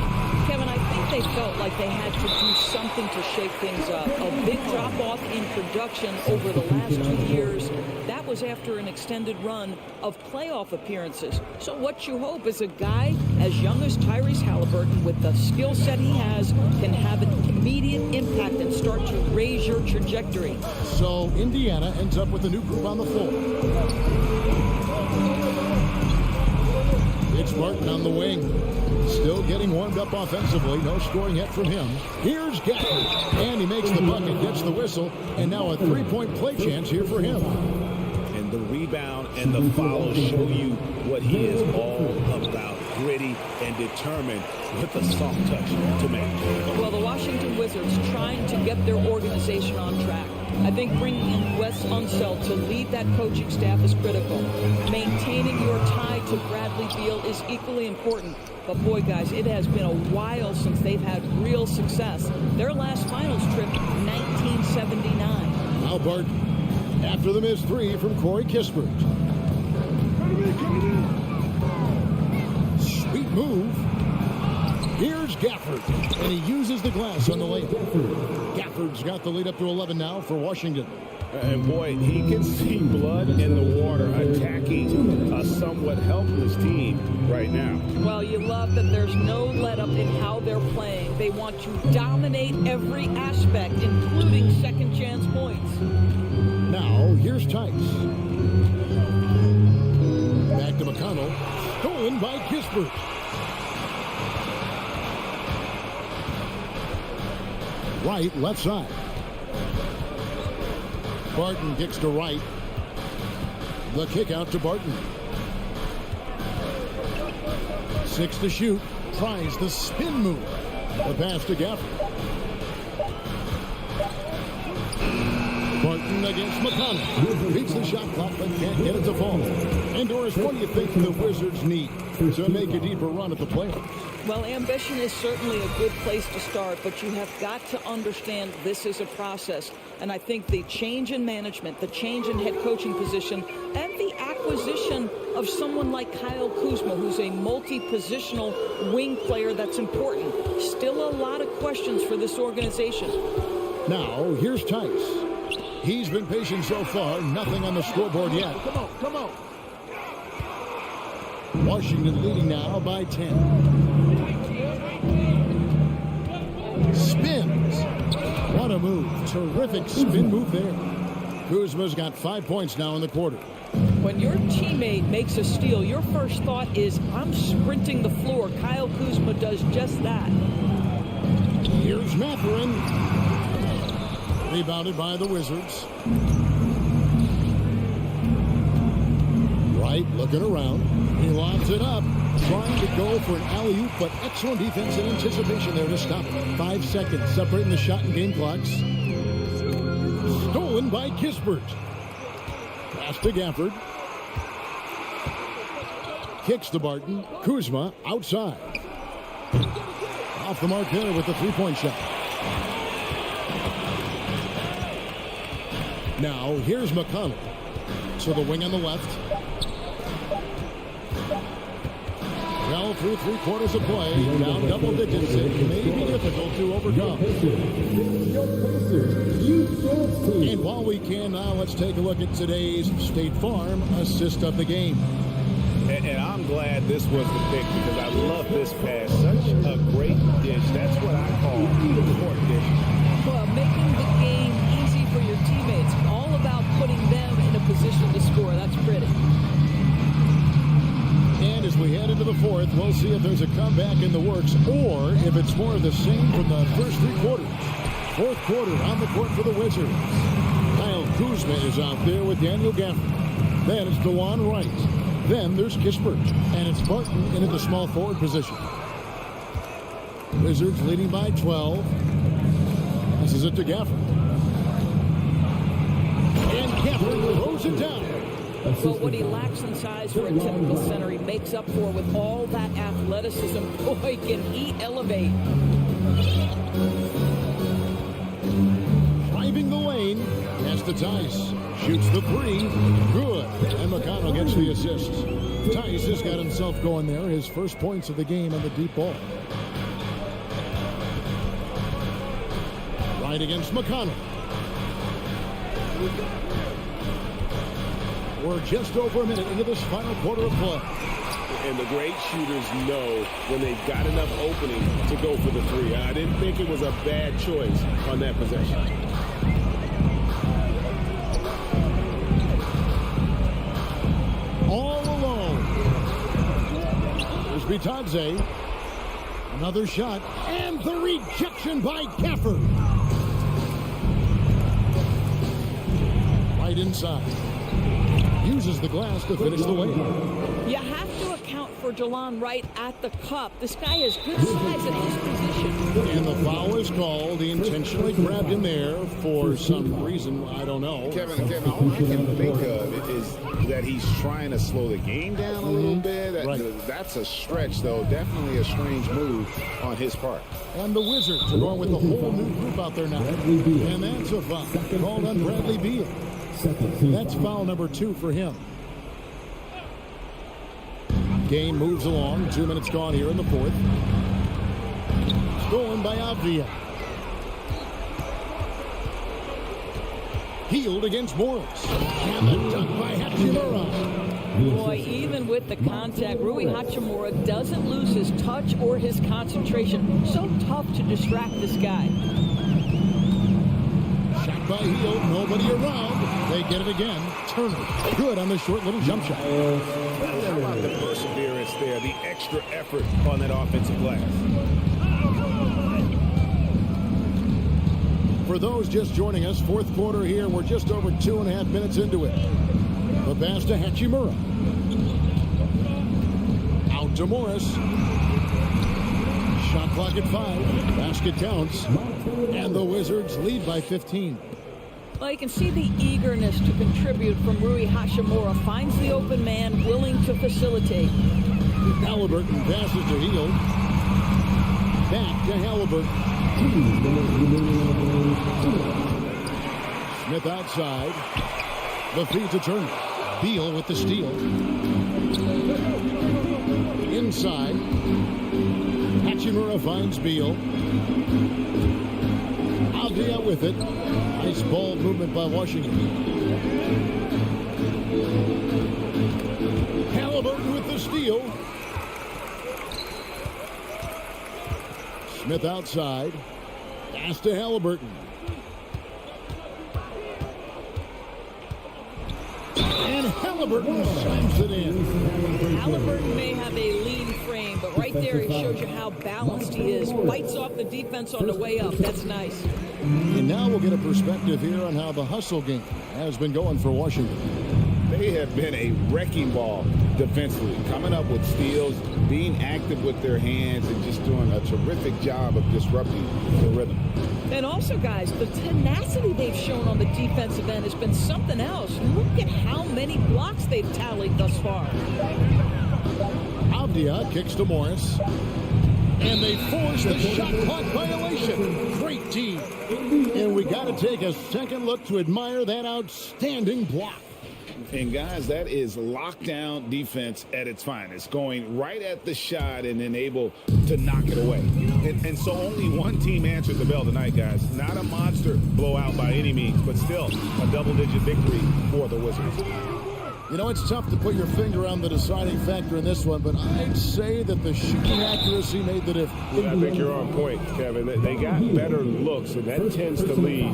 Kevin, I think they felt like they had to do something to shake things up. A big drop-off in production over the last 2 years. That was after an extended run of playoff appearances. So what you hope is a guy as young as Tyrese Halliburton with the skill set he has can have an immediate impact and start to raise your trajectory. So Indiana ends up with a new group on the floor. It's Martin on the wing. Still getting warmed up offensively. No scoring yet from him. Here's Gafford. And he makes the bucket, gets the whistle, and now a three-point play chance here for him. And the rebound and the follow show you what he is all about. Gritty and determined with the soft touch to make. Well, the Washington Wizards trying to get their organization on track. I think bringing in Wes Unseld to lead that coaching staff is critical. Maintaining your tie to Bradley Beal is equally important. But boy, guys, it has been a while since they've had real success. Their last finals trip, 1979. Now Barton, after the missed 3 from Corey Kispert. Sweet move. Here's Gafford, and he uses the glass on the layup. Gafford's got the lead up to 11 now for Washington. And boy, he can see blood in the water attacking a somewhat helpless team right now. Well, you love that there's no let-up in how they're playing. They want to dominate every aspect, including second-chance points. Now, here's Tice. Back to McConnell. Stolen by Kispert. Wright, left side. Barton kicks to Wright. The kick out to Barton. 6 to shoot. Tries the spin move. The pass to Gafford. Barton against McConnell. Beats the shot clock but can't get it to fall. And Doris, what do you think the Wizards need to make a deeper run at the playoffs? Well, ambition is certainly a good place to start, but you have got to understand this is a process. And I think the change in management, the change in head coaching position, and the acquisition of someone like Kyle Kuzma, who's a multi-positional wing player that's important. Still a lot of questions for this organization. Now, here's Tice. He's been patient so far. Nothing on the scoreboard yet. Come on. Washington leading now by 10. Spins. What a move. Terrific spin move there. Kuzma's got 5 points now in the quarter. When your teammate makes a steal, your first thought is, I'm sprinting the floor. Kyle Kuzma does just that. Here's Mathurin. Rebounded by the Wizards. Wright looking around. He lobs it up. Trying to go for an alley-oop, but excellent defense and anticipation there to stop it. 5 seconds separating the shot and game clocks. Stolen by Kispert. Pass to Gafford. Kicks to Barton. Kuzma outside. Off the mark there with the three-point shot. Now here's McConnell. To the wing on the left. Well, through 3/4 of play, down double digits, it may be difficult to overcome. And while we can now, let's take a look at today's State Farm assist of the game. And I'm glad this was the pick because I love this pass. Such a great dish. That's what I call the court dish. Well, making the game easy for your teammates. All about putting them in a position to score. That's pretty. And as we head into the fourth, we'll see if there's a comeback in the works or if it's more of the same from the first 3 quarters. Fourth quarter on the court for the Wizards. Kyle Kuzma is out there with Daniel Gafford. Then it's DeJuan Wright. Then there's Kispert. And it's Barton in at the small forward position. Wizards leading by 12. This is it to Gafford. And Gafford throws it down. Well, what he lacks in size for a typical center, he makes up for with all that athleticism. Boy, can he elevate. Driving the lane. Pass to Tice. Shoots the three. Good. And McConnell gets the assist. Tice has got himself going there. His first points of the game on the deep ball. Right against McConnell. We're just over a minute into this final quarter of play. And the great shooters know when they've got enough opening to go for the three. I didn't think it was a bad choice on that possession. All alone. Here's Bitadze. Another shot. And the rejection by Gafford. Right inside. Uses the glass to finish the layup. You have to account for DeJuan Wright at the cup. This guy has good size at his position. And the foul is called. He intentionally grabbed him there for some reason. I don't know. Kevin, all I can think of is that he's trying to slow the game down a little bit. That's a stretch, though. Definitely a strange move on his part. And the Wizards are going with the whole new group out there now. And that's a foul called on Bradley Beal. That's foul number 2 for him. Game moves along. 2 minutes gone here in the fourth. Stolen by Avdia. Healed against Morris. And the dunk by Hachimura. Boy, even with the contact, Rui Hachimura doesn't lose his touch or his concentration. So tough to distract this guy. Shot by Hield. Nobody around. They get it again. Turner. Good on the short little jump shot. How about the perseverance there, the extra effort on that offensive glass? For those just joining us, fourth quarter here. We're just over 2.5 minutes into it. The pass to Hachimura. Out to Morris. Shot clock at 5. Basket counts. And the Wizards lead by 15. Well, you can see the eagerness to contribute from Rui Hachimura. Finds the open man, willing to facilitate. Halliburton passes to Hield. Back to Halliburton. Smith outside. The feed to Turner. Beal with the steal. Inside. Hachimura finds Beal. Avdia with it. Nice ball movement by Washington. Halliburton with the steal. Smith outside. Pass to Halliburton. And Halliburton Halliburton slams it in. Halliburton may have a lean frame, but right there he shows you how balanced he is. Fights off the defense on the way up. That's nice. And now we'll get a perspective here on how the hustle game has been going for Washington. They have been a wrecking ball defensively, coming up with steals, being active with their hands, and just doing a terrific job of disrupting the rhythm. And also, guys, the tenacity they've shown on the defensive end has been something else. Look at how many blocks they've tallied thus far. Avdia kicks to Morris. And they force the shot clock violation. Great team. And we got to take a second look to admire that outstanding block. And guys, that is lockdown defense at its finest, going right at the shot and then able to knock it away. And so only one team answered the bell tonight, guys. Not a monster blowout by any means, but still a double-digit victory for the Wizards. You know, it's tough to put your finger on the deciding factor in this one, but I'd say that the shooting accuracy made the difference. I think you're on point, Kevin. They got better looks, and that tends to lead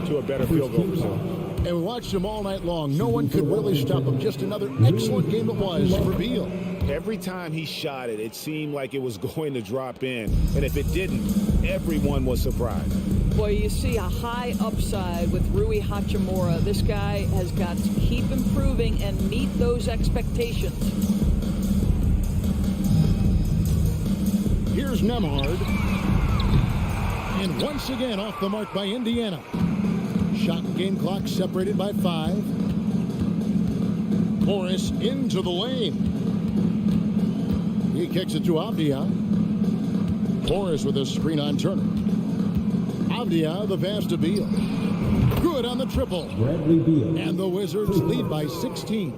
to a better field goal percentage. And we watched him all night long. No one could really stop him. Just another excellent game it was for Beal. Every time he shot it, it seemed like it was going to drop in. And if it didn't, everyone was surprised. Boy, you see a high upside with Rui Hachimura. This guy has got to keep improving and meet those expectations. Here's Nemhard. And once again off the mark by Indiana. Shot and game clock separated by 5. Morris into the lane. He kicks it to Avdia. Morris with a screen on Turner. Avdia, the pass to Beal. Good on the triple. Bradley Beal. And the Wizards lead by 16.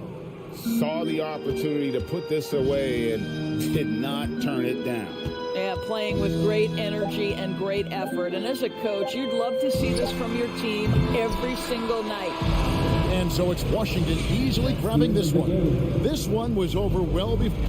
Saw the opportunity to put this away and did not turn it down. Yeah, playing with great energy and great effort. And as a coach, you'd love to see this from your team every single night. And so it's Washington easily grabbing this one. This one was over well before.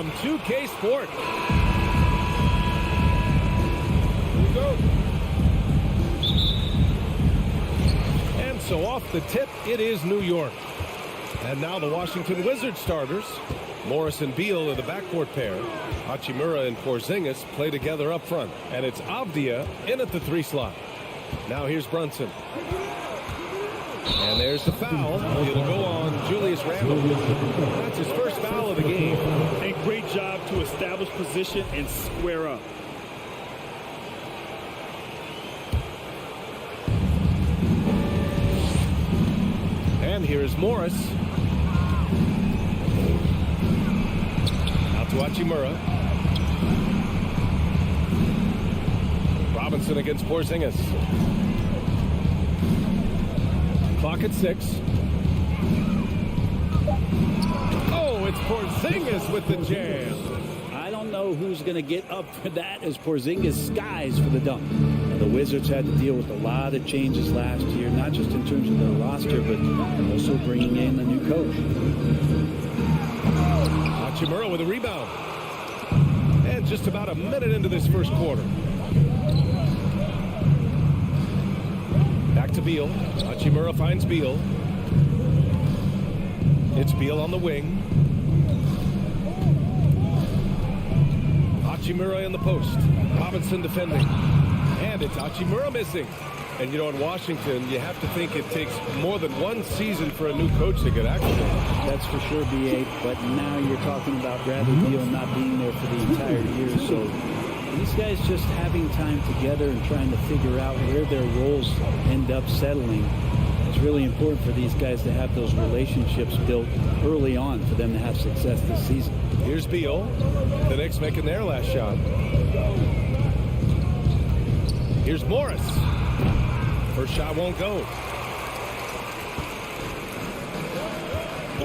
from 2K Sports. Here we go. And so off the tip, it is New York. And now the Washington Wizards starters. Morris and Beal are the backcourt pair. Hachimura and Porzingis play together up front. And it's Avdia in at the 3 slot. Now here's Brunson. And there's the foul. It'll go on Julius Randle. That's his first foul of the game. A great job to establish position and square up. And here's Morris. Out to Hachimura. Robinson against Porzingis. Clock at 6. Oh, it's Porzingis with the jam. I don't know who's going to get up for that as Porzingis skies for the dunk. The Wizards had to deal with a lot of changes last year, not just in terms of their roster, but also bringing in a new coach. Hachimura with a rebound. And just about a minute into this first quarter. Back to Beal. Hachimura finds Beal. It's Beal on the wing. Hachimura in the post. Robinson defending. And it's Hachimura missing. And, you know, in Washington, you have to think it takes more than one season for a new coach to get acclimated. That's for sure, B.A. But now you're talking about Bradley Beal not being there for the entire year. So these guys just having time together and trying to figure out where their roles end up settling. It's really important for these guys to have those relationships built early on for them to have success this season. Here's Beal. The Knicks making their last shot. Here's Morris. First shot won't go.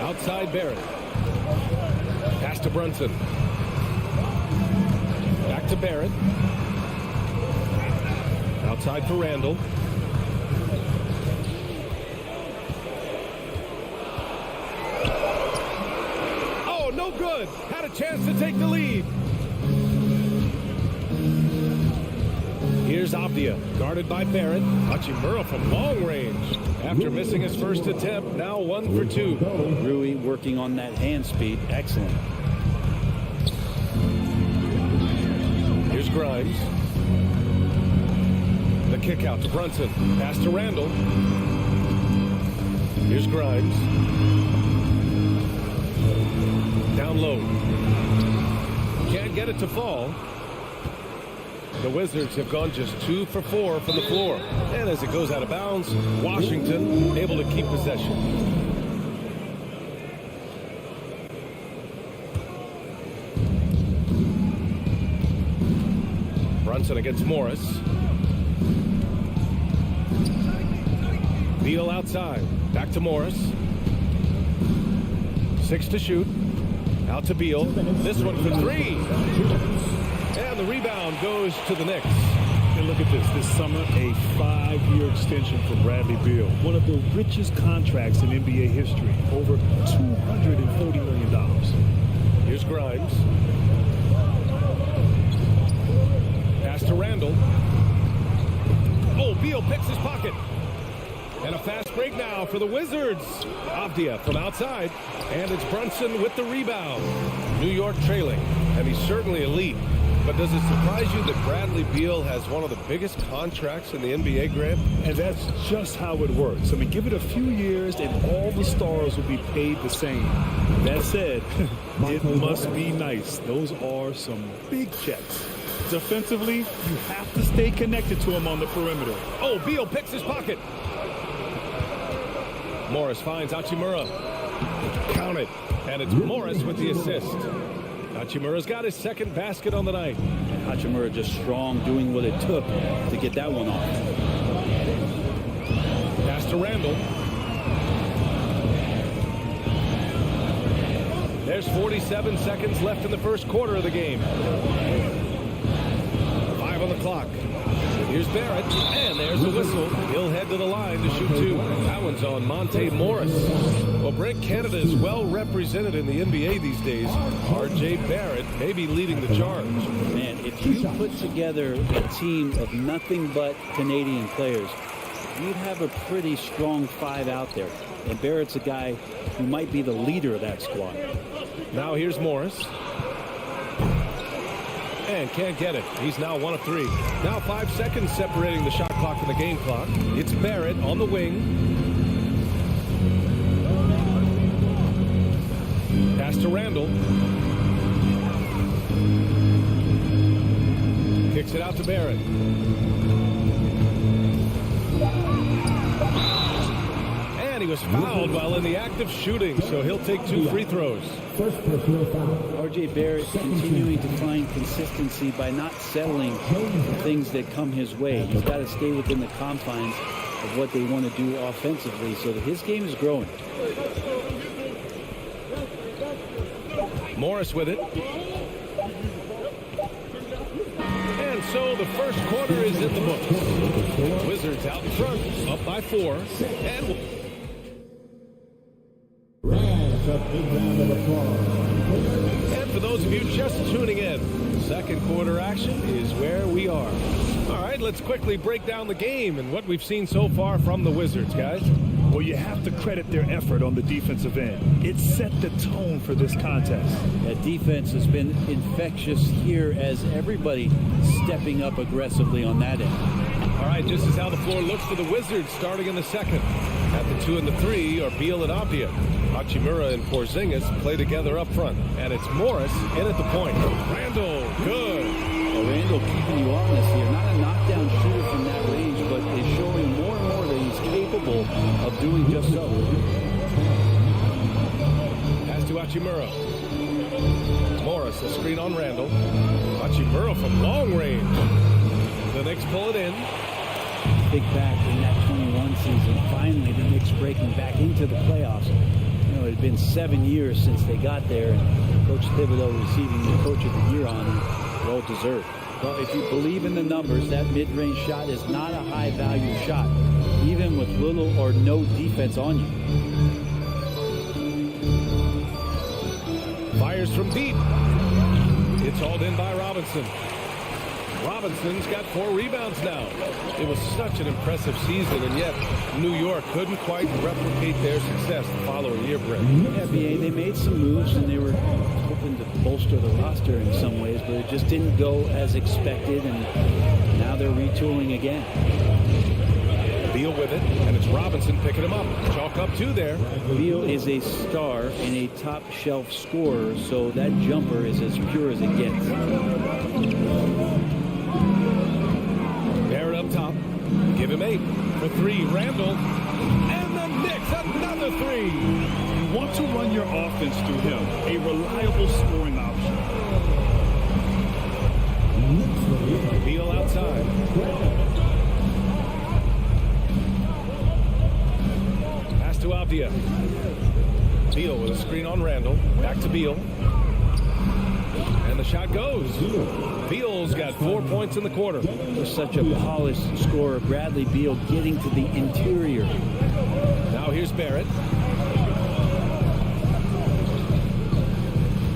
Outside Barrett. Pass to Brunson. Back to Barrett. Outside for Randle. Oh, no good. Had a chance to take the lead. Here's Avdia, guarded by Barrett. Hachimura from long range. After missing his first attempt, now 1 for 2. Rui working on that hand speed. Excellent. Here's Grimes. The kick out to Brunson. Pass to Randle. Here's Grimes. Down low. Can't get it to fall. The Wizards have gone just 2 for 4 from the floor. And as it goes out of bounds, Washington able to keep possession. Brunson against Morris. Beal outside. Back to Morris. 6 to shoot. Out to Beal. This one for 3. And the rebound goes to the Knicks. And look at this summer, a 5-year extension for Bradley Beal. One of the richest contracts in NBA history, over $240 million. Here's Grimes. Pass to Randle. Oh, Beal picks his pocket. And a fast break now for the Wizards. Avdia from outside. And it's Brunson with the rebound. New York trailing. And he's certainly elite. But does it surprise you that Bradley Beal has one of the biggest contracts in the NBA, Grant? And that's just how it works. I mean, give it a few years and all the stars will be paid the same. That said, it must be nice. Those are some big checks. Defensively, you have to stay connected to him on the perimeter. Oh, Beal picks his pocket. Morris finds Hachimura. Count it. And it's Morris with the assist. Hachimura's got his second basket on the night. And Hachimura just strong, doing what it took to get that one off. Pass to Randle. There's 47 seconds left in the first quarter of the game. 5 on the clock. Here's Barrett, and there's the whistle. He'll head to the line to shoot two. That one's on Monte Morris. Well, Brent, Canada is well represented in the NBA these days. R.J. Barrett may be leading the charge. Man, if you put together a team of nothing but Canadian players, you'd have a pretty strong five out there. And Barrett's a guy who might be the leader of that squad. Now here's Morris. And can't get it. He's now 1 of 3. Now 5 seconds separating the shot clock and the game clock. It's Barrett on the wing. Pass to Randall. Kicks it out to Barrett. And he was fouled while in the act of shooting, so he'll take 2 free throws. First personal foul. R.J. Barrett continuing to find consistency by not settling for things that come his way. He's got to stay within the confines of what they want to do offensively so that his game is growing. Morris with it. And so the first quarter is in the books. Wizards out in front, up by 4. And And for those of you just tuning in, second quarter action is where we are. All right, let's quickly break down the game and what we've seen so far from the Wizards, guys. Well, you have to credit their effort on the defensive end. It set the tone for this contest. That defense has been infectious here as everybody stepping up aggressively on that end. All right, just as how the floor looks for the Wizards starting in the second. At the 2 and the 3 are Beal and Avdia. Hachimura and Porzingis play together up front. And it's Morris in at the point. Randall, good. Well, Randall keeping you honest here. Not a knockdown shooter from that range, but is showing more and more that he's capable of doing just so. Pass to Hachimura. Morris, a screen on Randall. Hachimura from long range. The Knicks pull it in. Big back in that 21 season. Finally, the Knicks breaking back into the playoffs. You know, it had been 7 years since they got there, and Coach Thibodeau receiving the Coach of the Year honor. Well deserved. Well, if you believe in the numbers, that mid-range shot is not a high-value shot, even with little or no defense on you. Fires from deep. It's hauled in by Robinson. Robinson's got 4 rebounds now. It was such an impressive season, and yet New York couldn't quite replicate their success the following year, Brent. Yeah, BA, they made some moves, and they were hoping to bolster the roster in some ways, but it just didn't go as expected, and now they're retooling again. Beal with it, and it's Robinson picking him up. Chalk up 2 there. Beal is a star and a top-shelf scorer, so that jumper is as pure as it gets. Barrett up top. Give him 8 for 3. Randall. And the Knicks, another 3. You want to run your offense through him, a reliable scoring option. Beal outside. Pass to Avdia. Beal with a screen on Randall. Back to Beal. And the shot goes. Beal's got 4 points in the quarter. Such a polished scorer. Bradley Beal getting to the interior. Now here's Barrett.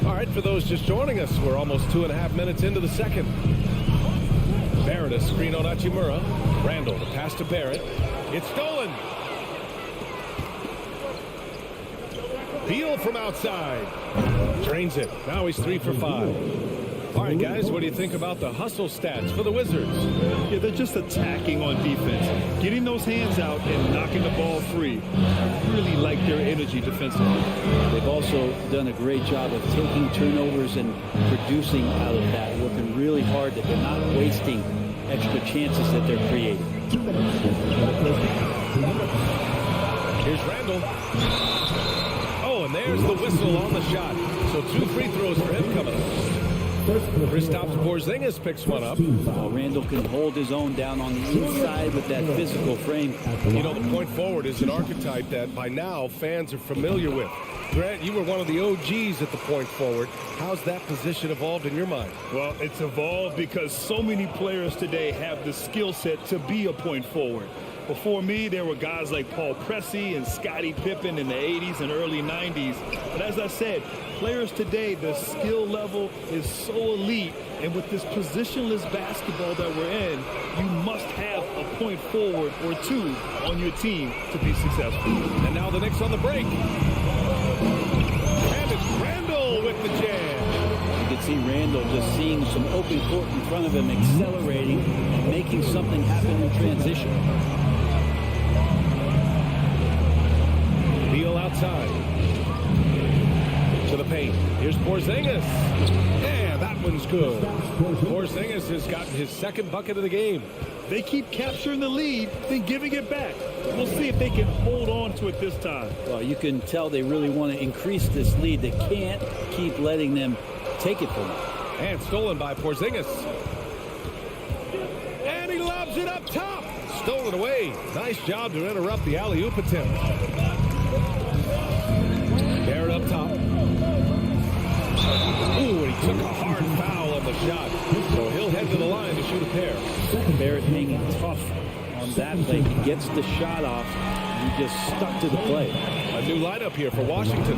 All right, for those just joining us, we're almost 2.5 minutes into the second. Barrett, a screen on Hachimura. Randall, the pass to Barrett. It's stolen. Beal from outside. Drains it. Now he's 3 for 5. All right, guys, what do you think about the hustle stats for the Wizards? Yeah, they're just attacking on defense. Getting those hands out and knocking the ball free. I really like their energy defensively. They've also done a great job of taking turnovers and producing out of that, working really hard that they're not wasting extra chances that they're creating. Here's Randall. Oh, and there's the whistle on the shot. So 2 free throws for him coming up. Kristaps Porzingis picks one up. Well, Randall can hold his own down on the inside with that physical frame. You know, the point forward is an archetype that by now fans are familiar with. Grant, you were one of the OGs at the point forward. How's that position evolved in your mind? Well, it's evolved because so many players today have the skill set to be a point forward. Before me, there were guys like Paul Pressey and Scottie Pippen in the 80s and early 90s. But as I said, players today, the skill level is so elite. And with this positionless basketball that we're in, you must have a point forward or two on your team to be successful. And now the Knicks on the break. And it's Randall with the jam. You can see Randall just seeing some open court in front of him, accelerating and making something happen in transition. Beal outside. To the paint. Here's Porzingis. Yeah, that one's good. Porzingis has gotten his second bucket of the game. They keep capturing the lead, then giving it back. We'll see if they can hold on to it this time. Well, you can tell they really want to increase this lead. They can't keep letting them take it from them. And stolen by Porzingis. And he lobs it up top. Stolen away. Nice job to interrupt the alley-oop attempt. Barrett up top. Ooh, and he took a hard foul on the shot. So he'll head to the line to shoot a pair. Barrett hanging tough on that play. He gets the shot off. He just stuck to the play. A new lineup here for Washington.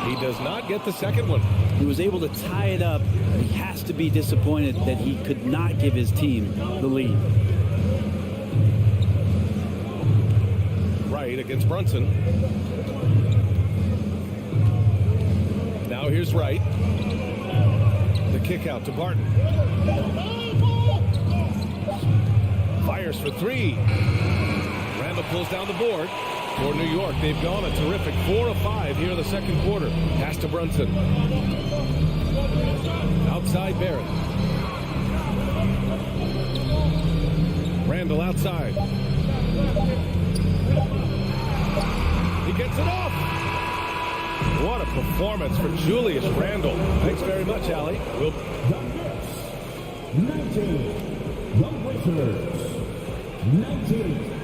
He does not get the second one. He was able to tie it up. He has to be disappointed that he could not give his team the lead. Right against Brunson. Now here's Wright. The kick out to Barton. Fires for three. Randall pulls down the board. For New York, they've gone a terrific 4 of 5 here in the second quarter. Pass to Brunson. Outside Barrett. Randall outside. He gets it off. What a performance for Julius Randle. Thanks very much, Allie. We'll... 19. The Wizards. 19.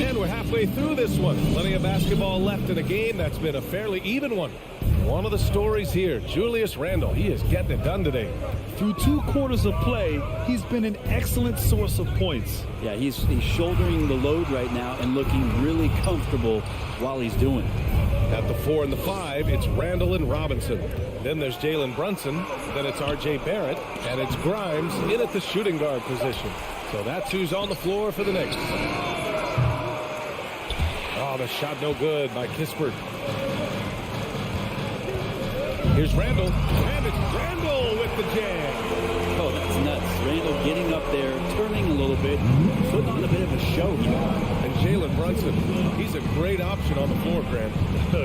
And we're halfway through this one. Plenty of basketball left in a game that's been a fairly even one. One of the stories here, Julius Randle. He is getting it done today. Through 2 quarters of play, he's been an excellent source of points. Yeah, he's shouldering the load right now and looking really comfortable while he's doing it. At the 4 and the 5, it's Randall and Robinson. Then there's Jalen Brunson. Then it's R.J. Barrett. And it's Grimes in at the shooting guard position. So that's who's on the floor for the Knicks. Oh, the shot no good by Kispert. Here's Randall. And it's Randall with the jam. Oh, that's nuts. Randall getting up there, turning a little bit, putting on a bit of a show here. And Jalen Brunson, he's a great option on the floor, Grant.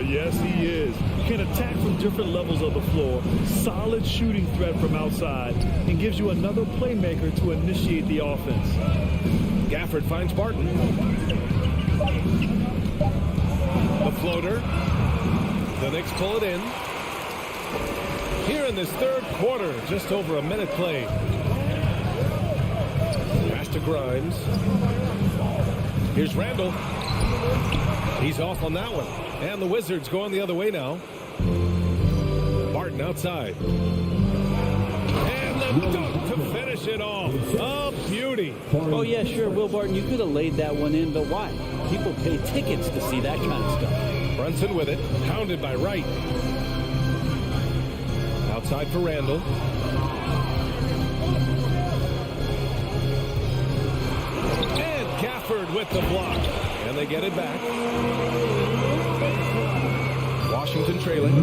Yes, he is. You can attack from different levels of the floor. Solid shooting threat from outside. And gives you another playmaker to initiate the offense. Gafford finds Barton. The floater. The Knicks pull it in. Here in this third quarter, just over a minute played. Pass to Grimes. Here's Randall. He's off on that one. And the Wizards going the other way now. Barton outside. And the dunk to finish it off. A beauty. Oh, yeah, sure, Will Barton, you could have laid that one in, but why? People pay tickets to see that kind of stuff. Brunson with it. Pounded by Wright. Outside for Randall. And Gafford with the block. And they get it back. Washington trailing.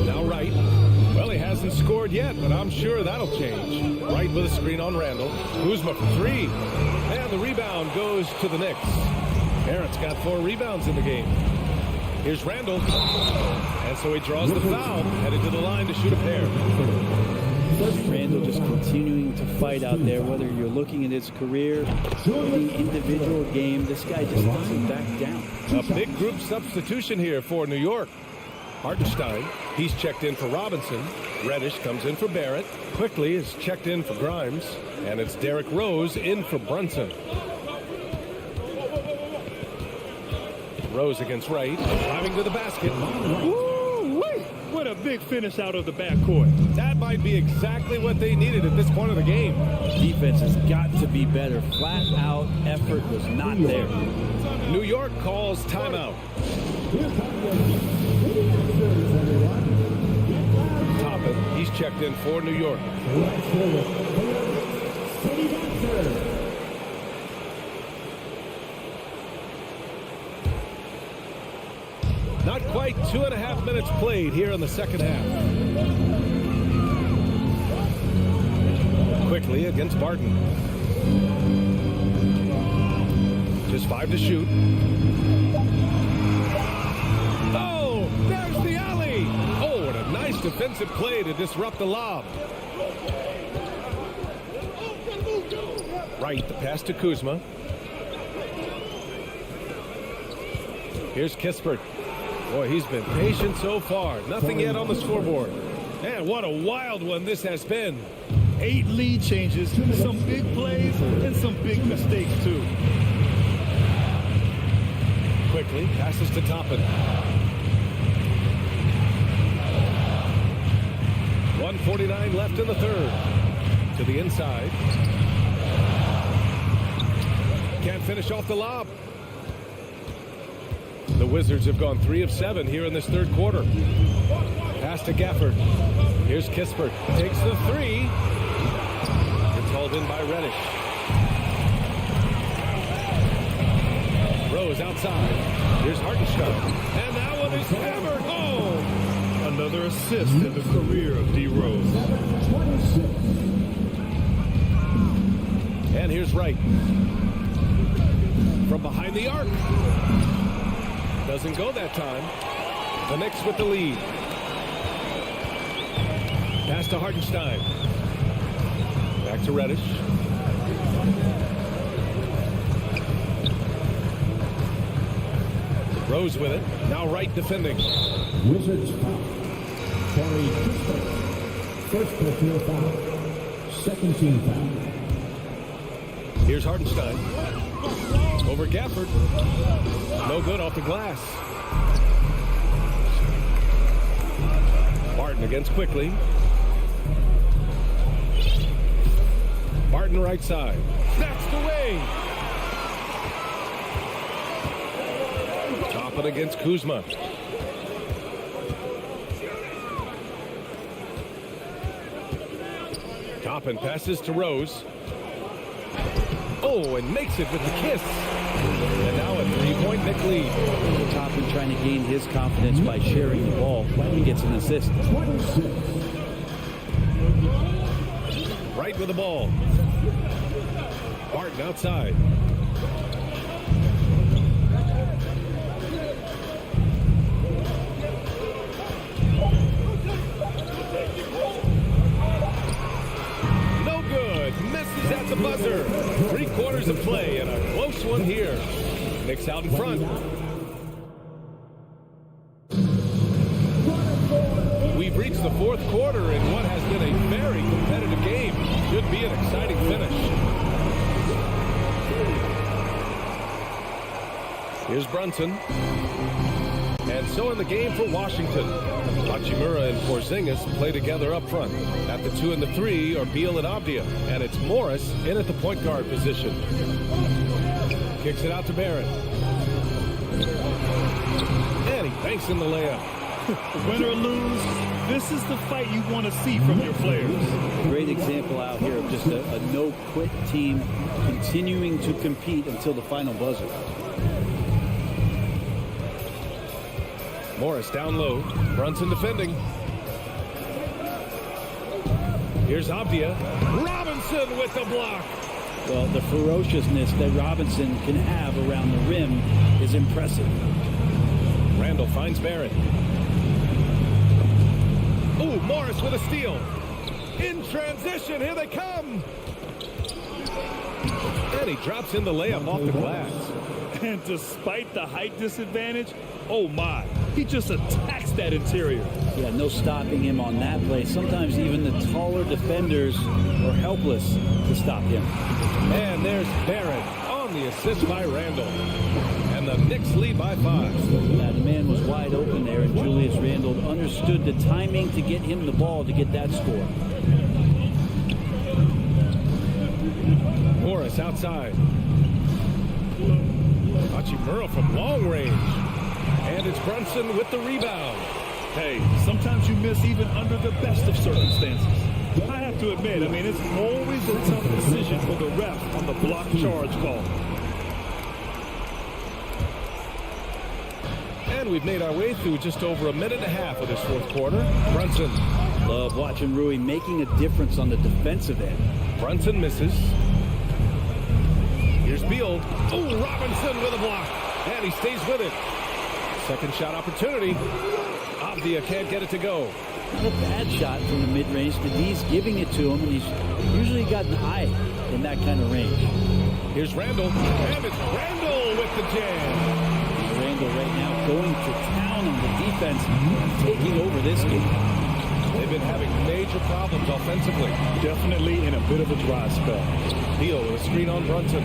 Now Wright. Well, he hasn't scored yet, but I'm sure that'll change. Wright with a screen on Randall. Kuzma for 3. And the rebound goes to the Knicks. Barrett's got 4 rebounds in the game. Here's Randall. And so he draws the foul, headed to the line to shoot a pair. Randall just continuing to fight out there, whether you're looking at his career or the individual game. This guy just doesn't back down. A big group substitution here for New York. Hartenstein, he's checked in for Robinson. Reddish comes in for Barrett. Quickly is checked in for Grimes. And it's Derrick Rose in for Brunson. Rose against Wright, driving to the basket. Woo-wee! What a big finish out of the backcourt. That might be exactly what they needed at this point of the game. Defense has got to be better. Flat out effort was not there. New York calls timeout. Toppin, he's checked in for New York. Not quite 2.5 minutes played here in the second half. Quickly against Barton. Just 5 to shoot. Oh, there's the alley. Oh, and a nice defensive play to disrupt the lob. Right, the pass to Kuzma. Here's Kispert. Boy, he's been patient so far. Nothing yet on the scoreboard. Man, what a wild one this has been. 8 lead changes, some big plays, and some big mistakes, too. Quickly, passes to Toppin. 1:49 left in the third. To the inside. Can't finish off the lob. The Wizards have gone 3 of 7 here in this third quarter. Pass to Gafford. Here's Kispert. Takes the 3. It's hauled in by Reddish. Rose outside. Here's Hartenstein. And that one is hammered home. Another assist in the career of D. Rose. And here's Wright. From behind the arc. Doesn't go that time. The Knicks with the lead. Pass to Hartenstein. Back to Reddish. Rose with it. Now Wright defending. Wizards foul. Corey Kispert. First personal foul. Second team foul. Here's Hartenstein. Over Gafford. No good off the glass. Barton against Quickly. Barton right side. That's the way. Toppin against Kuzma. Toppin passes to Rose. Oh, and makes it with the kiss. And now a 3-point Knick lead. Toppin trying to gain his confidence by sharing the ball. He gets an assist. Right with the ball. Barton outside. No good. Misses at the buzzer. 3 quarters of play and a close one here. Knicks out in front. We've reached the 4th quarter in what has been a very competitive game. Should be an exciting finish. Here's Brunson. And so in the game for Washington. Hachimura and Porzingis play together up front. At the 2 and the 3 are Beal and Avdia. And it's Morris in at the point guard position. Kicks it out to Barrett. And he banks in the layup. Win or lose, this is the fight you want to see from your players. Great example out here of just a no-quit team continuing to compete until the final buzzer. Morris down low. Brunson defending. Here's Avdia. Robinson with the block. Well, the ferociousness that Robinson can have around the rim is impressive. Randall finds Barrett. Ooh, Morris with a steal. In transition, here they come. And he drops in the layup off the glass. And despite the height disadvantage, oh my, he just attacks that interior. Yeah, no stopping him on that play. Sometimes even the taller defenders are helpless to stop him. And there's Barrett on the assist by Randall. And the Knicks lead by 5. Yeah, the man was wide open there, and Julius Randle understood the timing to get him the ball to get that score. Morris outside. Hachimura from long range. And it's Brunson with the rebound. Hey, sometimes you miss even under the best of circumstances. I have to admit, I mean, it's always a tough decision for the ref on the block charge call. And we've made our way through just over a minute and a half of this fourth quarter. Brunson. Love watching Rui making a difference on the defensive end. Brunson misses. Here's Beal. Oh, Robinson with a block. And he stays with it. Second shot opportunity. Avdia can't get it to go. Not a bad shot from the mid-range, but he's giving it to him, and he's usually got an eye in that kind of range. Here's Randall. And it's Randall with the jam. Randall right now going to town on the defense, taking over this game. They've been having major problems offensively. Definitely in a bit of a dry spell. Beal with a screen on Brunson.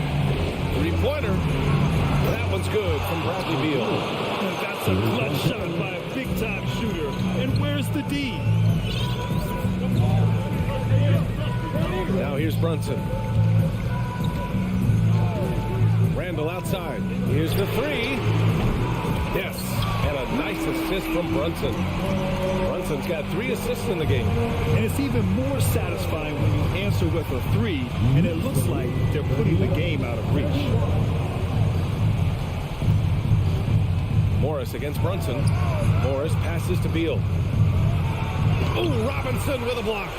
Three-pointer. That one's good from Bradley Beal. And that's a clutch shot by a big-time shooter. And where's the D? Now here's Brunson. Randall outside. Here's the three. Yes, and a nice assist from Brunson. Brunson's got 3 assists in the game. And it's even more satisfying when you answer with a 3, and it looks like they're putting the game out of reach. Morris against Brunson. Morris passes to Beal. Oh, Robinson with a block.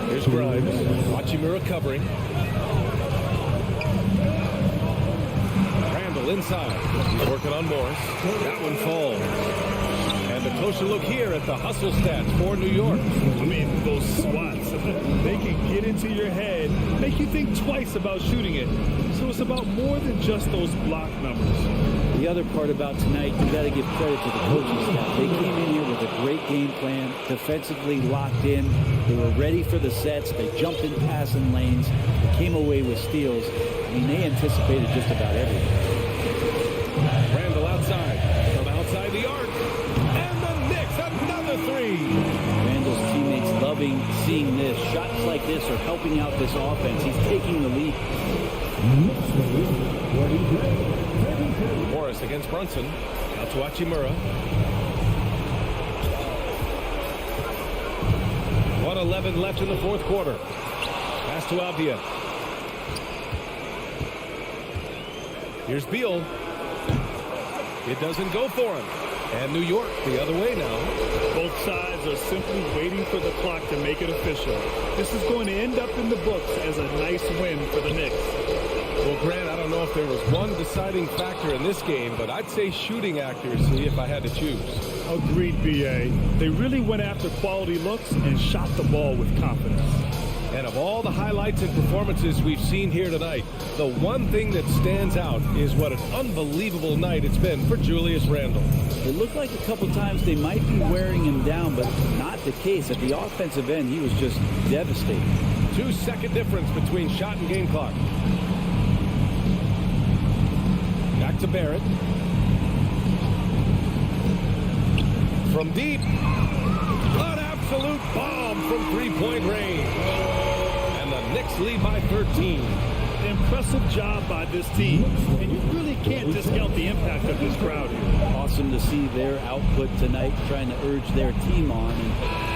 Here's Grimes. Hachimura covering. Randall inside. He's working on Morris. That one falls. And a closer look here at the hustle stats for New York. I mean, those swats, they can get into your head, make you think twice about shooting it. So it's about more than just those block numbers. The other part about tonight, you got to give credit to the coaching staff. They came in here with a great game plan, defensively locked in. They were ready for the sets. They jumped in passing lanes. They came away with steals. I mean, they anticipated just about everything. Randall outside. From outside the arc. And the Knicks, another 3. Randall's teammates loving seeing this. Shots like this are helping out this offense. He's taking the lead. Morris against Brunson. Out to Hachimura. 1:11 left in the fourth quarter. Pass to Avdia. Here's Beal. It doesn't go for him. And New York the other way now. Both sides are simply waiting for the clock to make it official. This is going to end up in the books as a nice win for the Knicks. Well, Grant, I don't know if there was one deciding factor in this game, but I'd say shooting accuracy if I had to choose. Agreed, B.A. They really went after quality looks and shot the ball with confidence. And of all the highlights and performances we've seen here tonight, the one thing that stands out is what an unbelievable night it's been for Julius Randle. It looked like a couple times they might be wearing him down, but not the case. At the offensive end, he was just devastating. 2-second difference between shot and game clock. Back to Barrett. From deep. An absolute bomb from three-point range. And the Knicks lead by 13. Impressive job by this team. And you really can't discount the impact of this crowd here. Awesome to see their output tonight, trying to urge their team on. And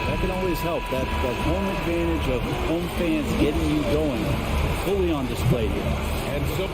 that can always help. That home advantage of home fans getting you going, fully on display here. And so...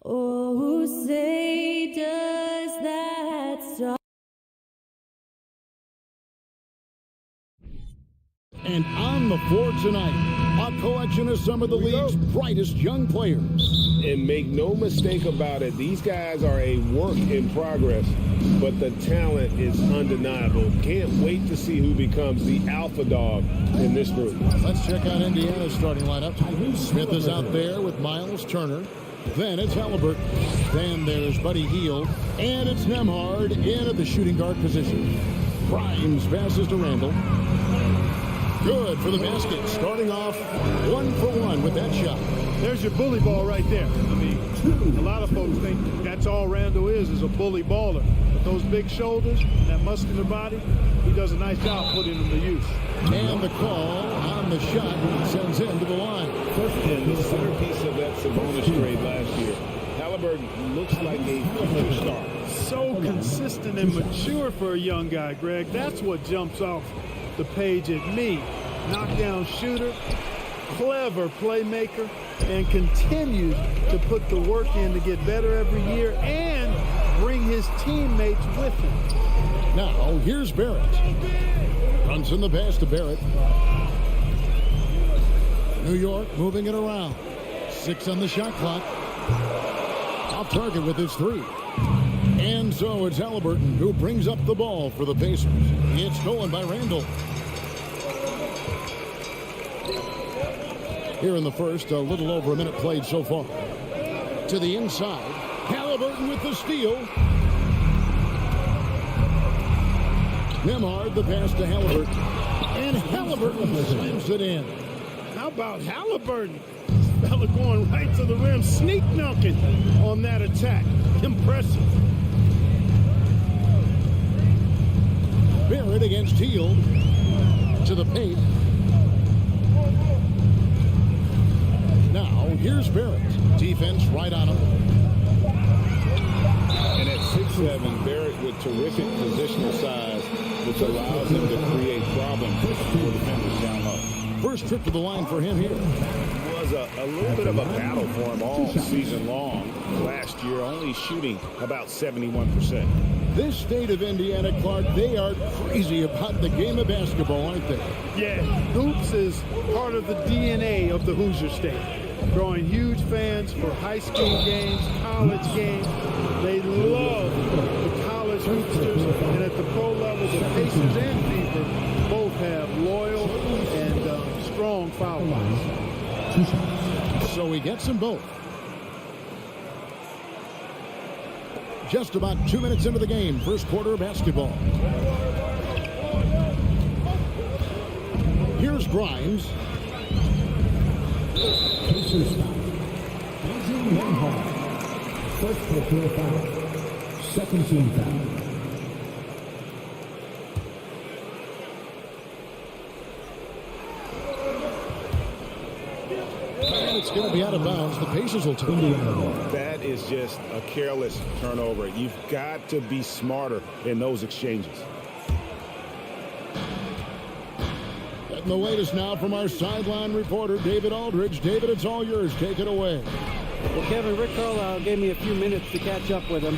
Oh, say does that song. And on the floor tonight, a collection of some of the league's brightest young players. And make no mistake about it, these guys are a work in progress, but the talent is undeniable. Can't wait to see who becomes the alpha dog in this group. Let's check out Indiana's starting lineup. Smith is out there with Miles Turner. Then it's Halliburton. Then there's Buddy Hield. And it's Nembhard in at the shooting guard position. Grimes passes to Randall. Good for the basket. Starting off 1 for 1 with that shot. There's your bully ball right there. I mean, a lot of folks think that's all Randall is a bully baller. But those big shoulders and that muscular body, he does a nice job putting them to use. And the call on the shot sends him to the line. And the centerpiece of that Sabonis trade last year, Halliburton looks like a future star. So consistent and mature for a young guy, Greg. That's what jumps off the page at me. Knockdown shooter, clever playmaker, and continues to put the work in to get better every year and bring his teammates with him. Now, here's Barrett. Runs in the pass to Barrett. New York moving it around. 6 on the shot clock. Off target with his 3. And so it's Halliburton who brings up the ball for the Pacers. It's stolen by Randall. Here in the first, a little over a minute played so far. To the inside. Halliburton with the steal. Nembhard the pass to Halliburton. And Halliburton slams it in. How about Halliburton? This fella going right to the rim, sneak dunking on that attack. Impressive. Barrett against Hield. To the paint. Now, here's Barrett. Defense right on him. And at 6'7", Barrett with terrific positional size, which allows him to create problems for defenders down low. First trip to the line for him here. Was a little bit of a battle for him all season long. Last year, only shooting about 71%. This state of Indiana, Clark, they are crazy about the game of basketball, aren't they? Yeah, hoops is part of the DNA of the Hoosier State. Drawing huge fans for high school games, college games. They love the college hoopsters. And at the pro level, the Pacers and Fever both have loyal and strong foul lines. So he gets them both. Just about 2 minutes into the game, first quarter of basketball. Here's Grimes. Pacers foul. Andrew Nembhard. First personal foul. Second team foul. And it's going to be out of bounds. The Pacers will take it. That is just a careless turnover. You've got to be smarter in those exchanges. And the latest now from our sideline reporter, David Aldridge. David, it's all yours. Take it away. Well, Kevin, Rick Carlisle gave me a few minutes to catch up with him.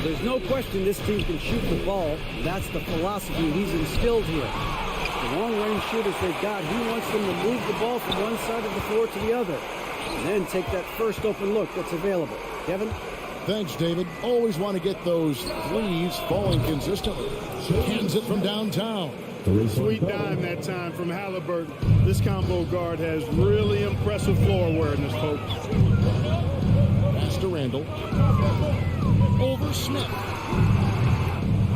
There's no question this team can shoot the ball. That's the philosophy he's instilled here. The long-range shooters they've got, he wants them to move the ball from one side of the floor to the other. And then take that first open look that's available. Kevin? Thanks, David. Always want to get those threes falling consistently. Hands it from downtown. Sweet dime that time from Halliburton. This combo guard has really impressive floor awareness, folks. Pass to Randall. Over Smith.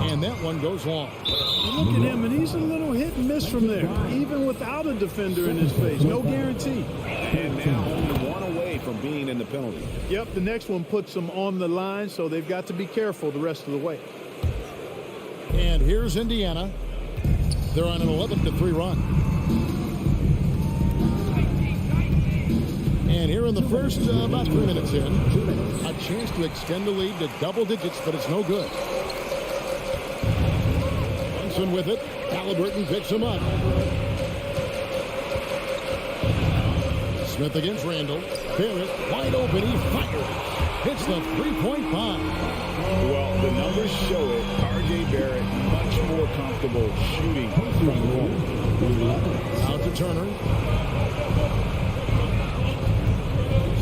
And that one one goes long. Look at him, and he's a little hit and miss from there, even without a defender in his face. No guarantee. And now only one away from being in the penalty. Yep, the next one puts them on the line, so they've got to be careful the rest of the way. And here's Indiana. They're on an 11-3 run. And here in the first, about 3 minutes in, a chance to extend the lead to double digits, but it's no good. Brunson with it. Halliburton picks him up. Smith against Randall. Barrett wide open. He fires. Hits the three-point bomb. Well, the numbers show it. R.J. Barrett much more comfortable shooting from the corner. Out to Turner.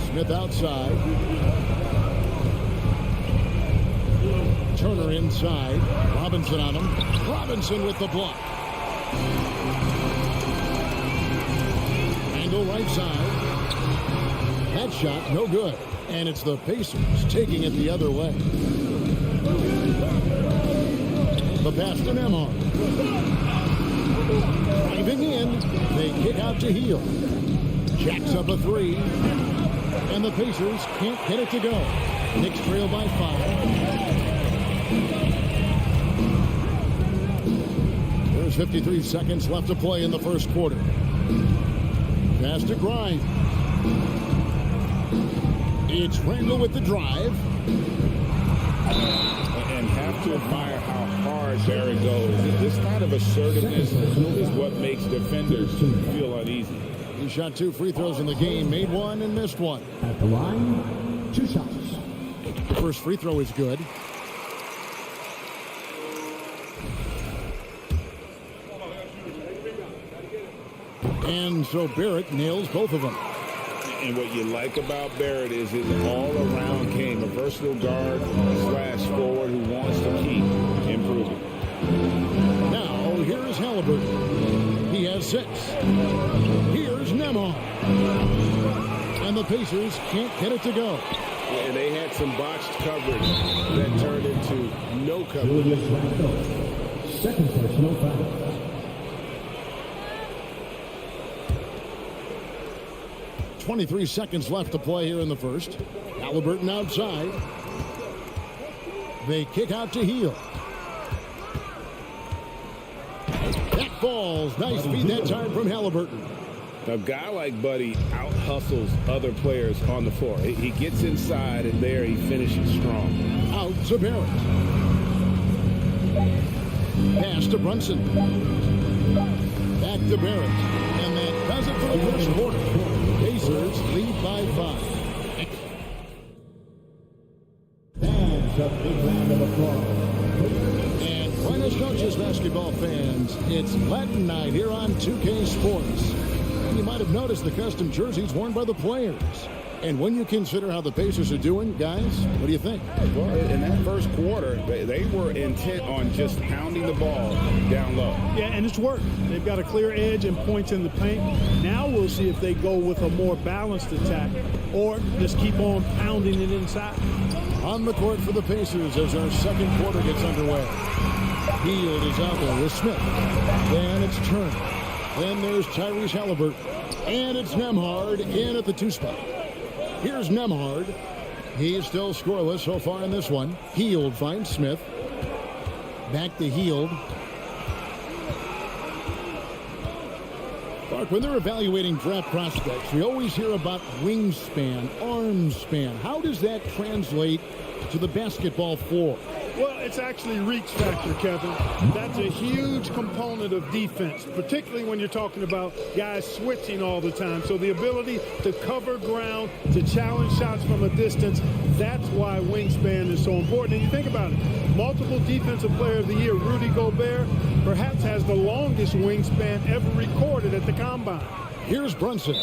Smith outside. Turner inside. Robinson on him. Robinson with the block. Angle right side. That shot no good. And it's the Pacers taking it the other way. The pass to Nemhard. Driving in. They kick out to Heel. Jacks up a three. And the Pacers can't get it to go. Knicks trail by 5. There's 53 seconds left to play in the first quarter. Pass to Grimes. It's Randall with the drive. And have to admire how hard Barrett goes. This kind of assertiveness is what makes defenders feel uneasy. He shot 2 free throws in the game, made one and missed one. At the line, 2 shots. The first free throw is good. And so Barrett nails both of them. And what you like about Barrett is his all-around game, a versatile guard / forward who wants to keep improving. Now, here's Halliburton. He has 6. Here's Nemhard. And the Pacers can't get it to go. And they had some botched coverage that turned into no coverage. Second personal foul. 23 seconds left to play here in the first. Halliburton outside. They kick out to Heel. That falls. Nice feed that time from Halliburton. A guy like Buddy out-hustles other players on the floor. He gets inside, and there he finishes strong. Out to Barrett. Pass to Brunson. Back to Barrett. And that does it for the first quarter. Pacers lead by 5. That's a big round of applause. And buenas noches, basketball fans. It's Latin night here on 2K Sports. And you might have noticed the custom jerseys worn by the players. And when you consider how the Pacers are doing, guys, what do you think? Well, in that first quarter, they were intent on just pounding the ball down low. Yeah, and it's worked. They've got a clear edge and points in the paint. Now we'll see if they go with a more balanced attack or just keep on pounding it inside. On the court for the Pacers as our second quarter gets underway. Hield is out there with Smith. Then it's Turner. Then there's Tyrese Halliburton. And it's Nemhard in at the 2 spot. Here's Nemhard. He's still scoreless so far in this one. Hield finds Smith. Back to Hield. Clark, when they're evaluating draft prospects, we always hear about wingspan, arm span. How does that translate to the basketball floor? Well, it's actually reach factor, Kevin. That's a huge component of defense, particularly when you're talking about guys switching all the time. So the ability to cover ground, to challenge shots from a distance, that's why wingspan is so important. And you think about it, multiple defensive player of the year, Rudy Gobert, perhaps has the longest wingspan ever recorded at the Combine. Here's Brunson.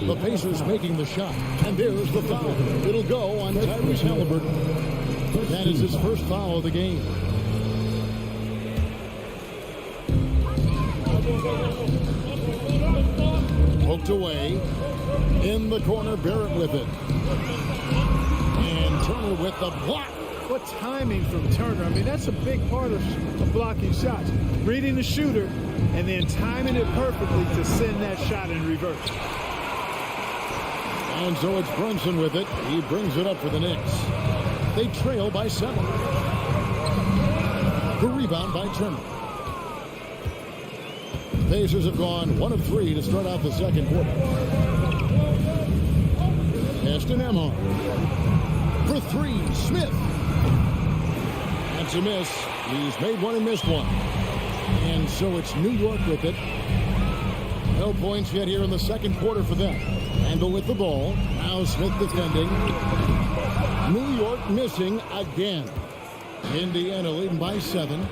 The Pacers making the shot. And there's the foul. It'll go on Tyrese Halliburton. That is his first foul of the game. Poked away. In the corner, Barrett with it. And Turner with the block. What timing from Turner. I mean, that's a big part of blocking shots. Reading the shooter and then timing it perfectly to send that shot in reverse. And so it's Brunson with it. He brings it up for the Knicks. They trail by 7. The rebound by Turner. Pacers have gone 1 of 3 to start out the second quarter. Ashton Emma. For 3, Smith. That's a miss. He's made one and missed one. And so it's New York with it. No points yet here in the second quarter for them. Randall with the ball. Now Smith defending. New York missing again. Indiana leading by 7.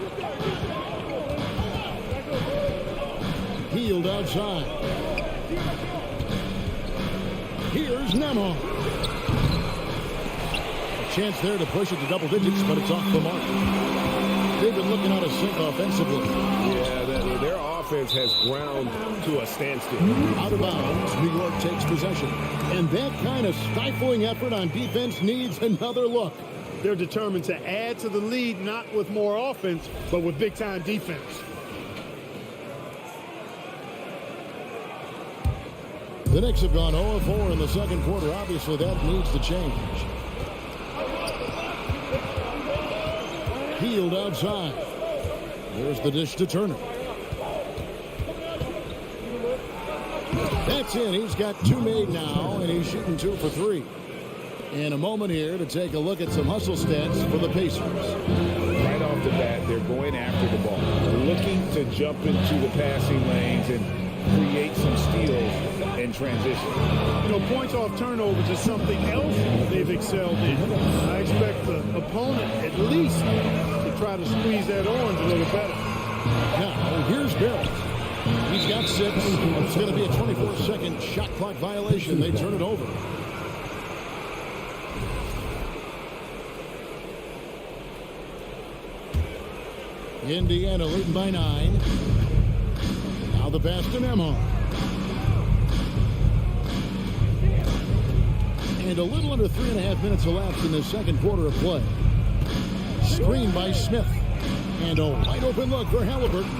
Healed outside. Here's Nemo. A chance there to push it to double digits, but it's off the mark. They've been looking out of sync offensively. Yeah, their offense has ground to a standstill. Out of bounds, New York takes possession. And that kind of stifling effort on defense needs another look. They're determined to add to the lead, not with more offense, but with big-time defense. The Knicks have gone 0-4 in the second quarter. Obviously, that needs to change. Healed outside. There's the dish to Turner. That's in. He's got 2 made now, and he's shooting 2 for 3. In a moment here to take a look at some hustle stats for the Pacers. Right off the bat, they're going after the ball, looking to jump into the passing lanes and create some steals in transition. You know, points off turnovers is something else they've excelled in. I expect the opponent at least to try to squeeze that orange a little better. Now, here's Barrett. He's got 6. It's going to be a 24-second shot clock violation. They turn it over. Indiana leading by 9. Now the pass to Nemo. And a little under 3.5 minutes elapsed in the second quarter of play. Screen by Smith. And a wide open look for Halliburton.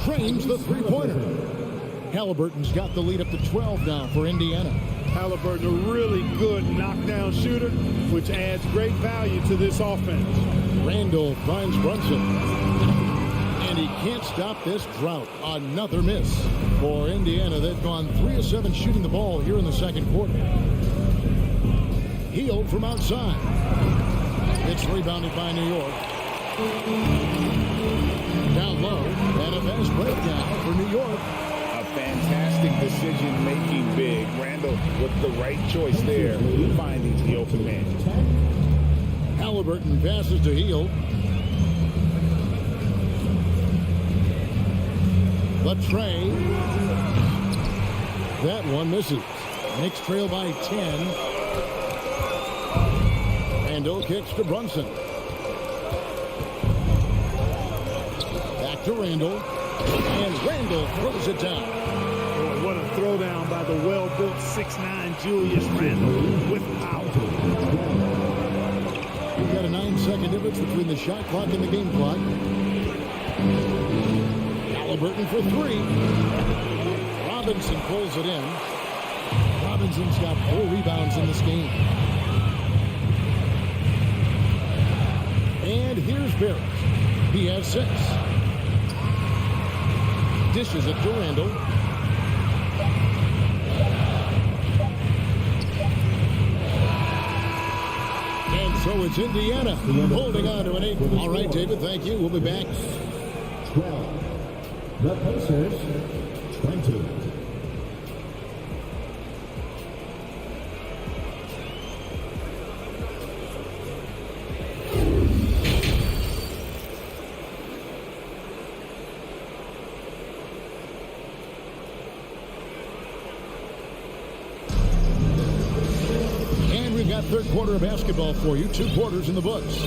Trains the three-pointer. Halliburton's got the lead up to 12 now for Indiana. Halliburton, a really good knockdown shooter, which adds great value to this offense. Randall finds Brunson. And he can't stop this drought. Another miss for Indiana. They've gone 3 of 7 shooting the ball here in the second quarter. Healed from outside. It's rebounded by New York. Down low. And a fast break now for New York. A fantastic decision-making big. Randall with the right choice there, finding the open man. Halliburton passes to Hield. Latrey. That one misses. Knicks trail by 10. Randall kicks to Brunson. Back to Randall. And Randall throws it down. Boy, what a throwdown by the well-built 6'9" Julius Randall with power. We've got a 9-second difference between the shot clock and the game clock. Halliburton for 3. Robinson pulls it in. Robinson's got 4 rebounds in this game. And here's Barrett. He has 6. Dishes it to Randall. And so it's Indiana holding on to an 8. All right, David, thank you. We'll be back. 12. The Pacers, 20. And we've got third quarter of basketball for you. 2 quarters in the books.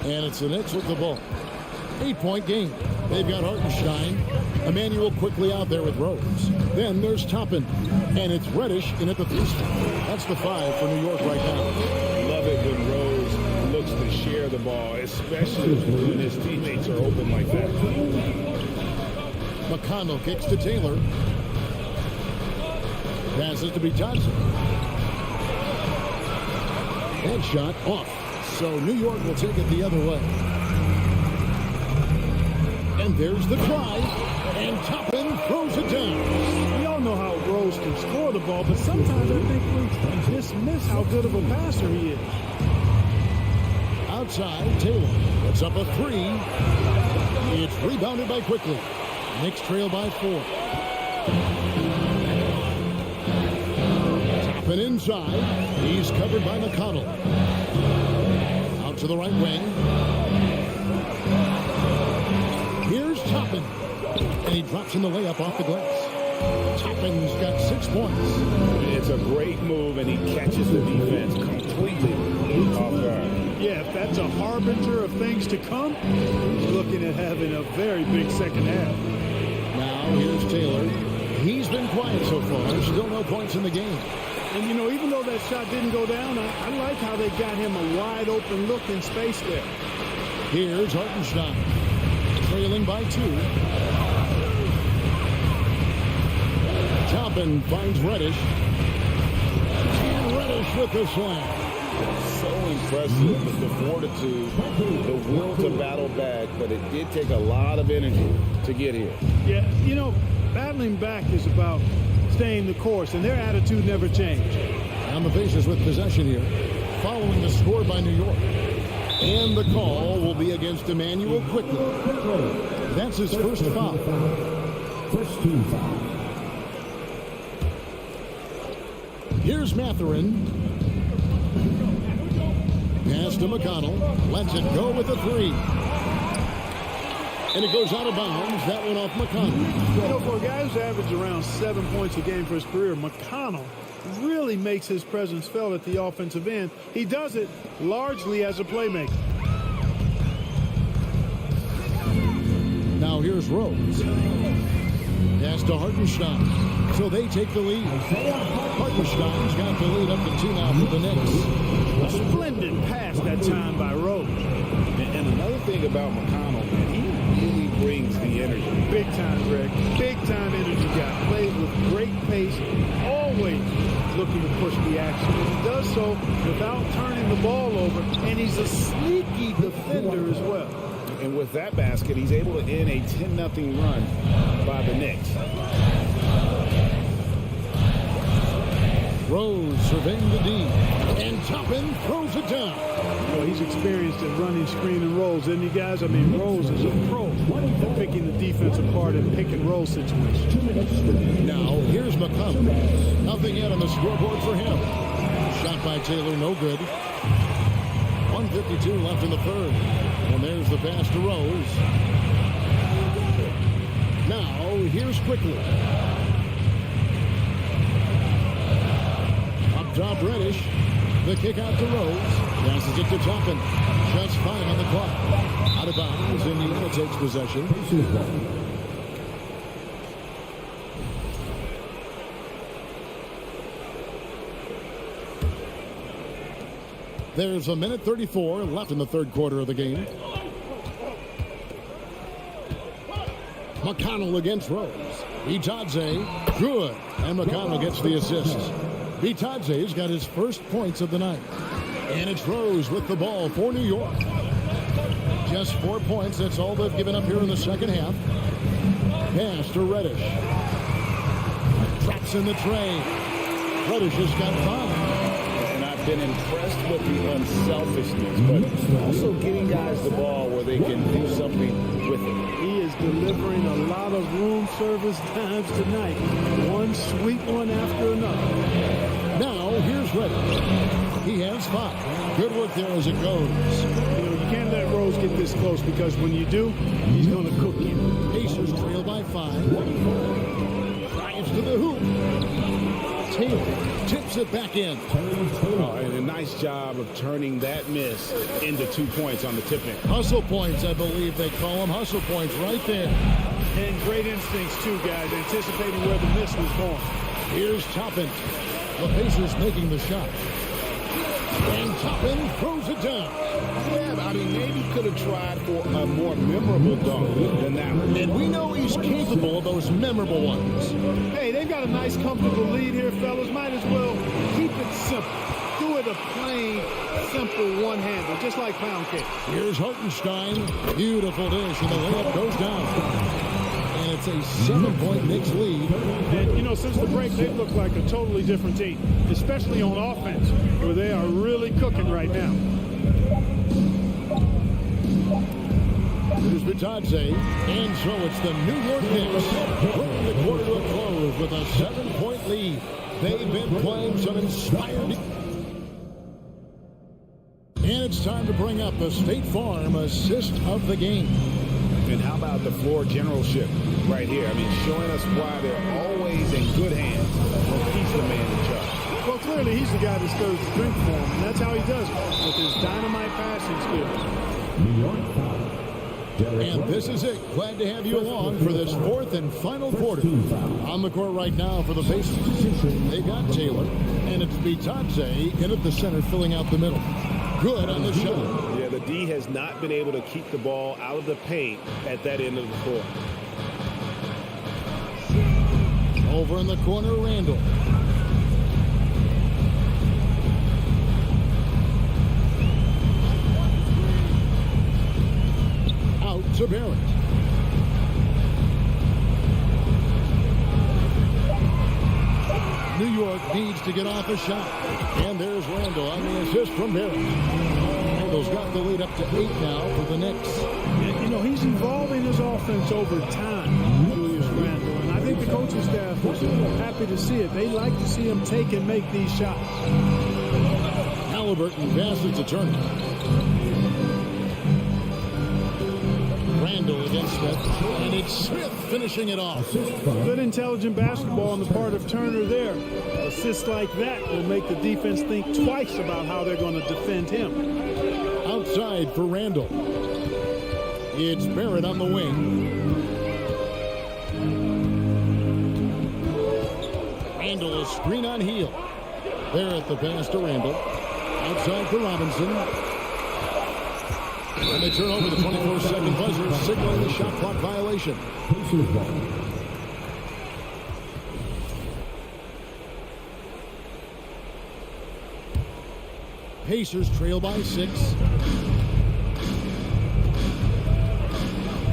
And it's the Knicks with the ball. 8-point game. They've got Hartenstein Emmanuel quickly out there with Rose. Then there's Toppin. And it's Reddish in at the 3 spot. That's the 5 for New York right now. Love it when Rose looks to share the ball, especially when his teammates are open like that. McConnell kicks to Taylor. Passes to Johnson. Headshot off. So New York will take it the other way. And there's the try. And Toppin throws it down. We all know how Rose can score the ball, but sometimes I think we dismiss how good of a passer he is. Outside, Taylor puts up a 3. It's rebounded by Quickly. Knicks trail by 4. Toppin inside. He's covered by McConnell. Out to the right wing. Here's Toppin. And he drops in the layup off the glass. Toppin's got 6 points. It's a great move, and he catches the defense completely off guard. Yeah, if that's a harbinger of things to come, he's looking at having a very big second half. Now here's Taylor. He's been quiet so far. Still no points in the game. And, you know, even though that shot didn't go down, I like how they got him a wide open look in space there. Here's Hartenstein. Trailing by 2. Toppin finds Reddish. And Reddish with the slam. So impressive with the fortitude, the will to battle back, but it did take a lot of energy to get here. Yeah, you know, battling back is about staying the course, and their attitude never changed. On the faces with possession here, following the score by New York. And the call will be against Emmanuel Quickly. That's his first foul. First team foul. Here's Mathurin. Pass to McConnell. Lets it go with a 3. And it goes out of bounds. That one off McConnell. You know, for a guy who's averaged around 7 points a game for his career, McConnell really makes his presence felt at the offensive end. He does it largely as a playmaker. Now here's Rose. Pass to Hartenstein. So they take the lead. Hartenstein's got the lead up to 2 now for the Knicks. A splendid pass that time by Rose. And another thing about McConnell, man, he really brings the energy. Big time, Greg. Big time energy guy. Plays with great pace. Always looking to push the action. And he does so without turning the ball over. And he's a sneaky defender as well. And with that basket, he's able to end a 10-0 run by the Knicks. Rose surveying the D. And Toppin throws it down. Well, he's experienced at running screen and rolls, isn't he, guys? I mean, Rose is a pro at picking the defense apart in pick and roll situations. Now, here's McConnell. Nothing yet on the scoreboard for him. Shot by Taylor, no good. 1:52 left in the third. And there's the pass to Rose. Now, here's Quickly. Up top, Reddish. The kick out to Rose. Passes it to Toppin. Just 5 on the clock. Out of bounds. Indiana takes possession. There's 1:34 left in the third quarter of the game. McConnell against Rose. Bitadze, good. And McConnell gets the assist. Bitadze's got his first points of the night. And it's Rose with the ball for New York. Just 4 points. That's all they've given up here in the second half. Pass to Reddish. Drops in the tray. Reddish has got 5. Been impressed with the unselfishness, but also getting guys the ball where they can do something with it. He is delivering a lot of room service times tonight. One sweet one after another. Now, here's Reddish. He has 5. Good work there as it goes. You know, you can't let Rose get this close because when you do, he's going to cook you. Pacers trail by 5. Drives to the hoop. Taylor tips it back in. Oh, and a nice job of turning that miss into 2 points on the tip in. Hustle points, I believe they call them. Hustle points right there. And great instincts, too, guys, anticipating where the miss was going. Here's Toppin. The Pacers making the shot. And Toppin throws it down. Yeah, I mean, maybe could have tried for a more memorable dunk than that one. And we know he's capable of those memorable ones. Hey, they've got a nice, comfortable lead here, fellas. Might as well keep it simple. Do it a plain, simple one-hander, just like pound cake. Here's Hartenstein. Beautiful dish, and the layup goes down. And it's a 7-point Knicks lead. And, you know, since the break, they've looked like a totally different team, especially on offense, where they are really cooking right now. Here's Vitadze. And so it's the New York Knicks bringing the quarter to a close with a 7-point lead. They've been playing some inspired. And it's time to bring up the State Farm assist of the game. And how about the floor generalship right here? I mean, showing us why they're always in good hands when he's the man in charge. Well, clearly he's the guy that stirs the drink for him, and that's how he does it, with his dynamite passing skills. New York foul. And this is it. Glad to have you along for this fourth and final quarter. On the court right now for the Pacers. They got Taylor, and it's Vitadze in at the center, filling out the middle. Good on the shot. Yeah, the D has not been able to keep the ball out of the paint at that end of the court. Over in the corner, Randall. Out to Barrett. New York needs to get off a shot. And there's Randall on the assist from Barrett. Randall's got the lead up to 8 now for the Knicks. And, you know, he's evolving his offense over time, Julius Randall. And I think the coaching staff was happy to see it. They like to see him take and make these shots. Halliburton passes to Turner. Randall against Smith, and it's Smith finishing it off. Good intelligent basketball on the part of Turner there. Assists like that will make the defense think twice about how they're going to defend him. Outside for Randall. It's Barrett on the wing. Randall, a screen on heel. Barrett the pass to Randall. Outside for Robinson. And they turn over the 24-second buzzer, signaling the shot clock violation. Pacers trail by 6.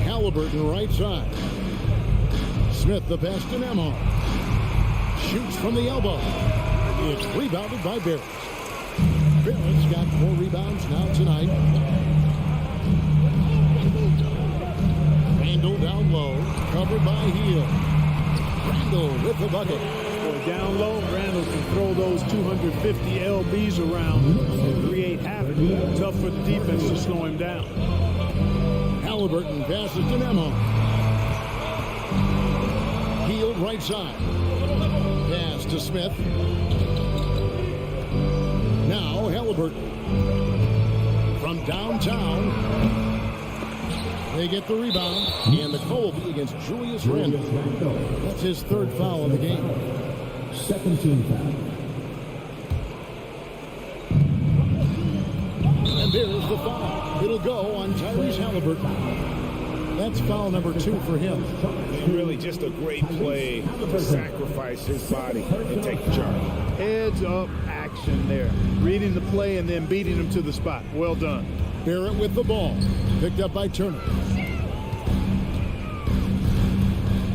Halliburton right side. Smith the pass to Nemhard. Shoots from the elbow. It's rebounded by Barrett. Barrett's got 4 rebounds now tonight. Randall down low, covered by Heel. Randall with the bucket. Boy, down low, Randall can throw those 250 LBs around and create havoc. Tough for the defense to slow him down. Halliburton passes to Nemhard. Heel right side. Pass to Smith. Now Halliburton. From downtown. They get the rebound, and the call will be against Julius Randle. That's his 3rd foul of the game. Second team foul. And there's the foul. It'll go on Tyrese Halliburton. That's foul number 2 for him. And really just a great play to sacrifice his body and take the charge. Heads up action there. Reading the play and then beating him to the spot. Well done. Barrett with the ball. Picked up by Turner.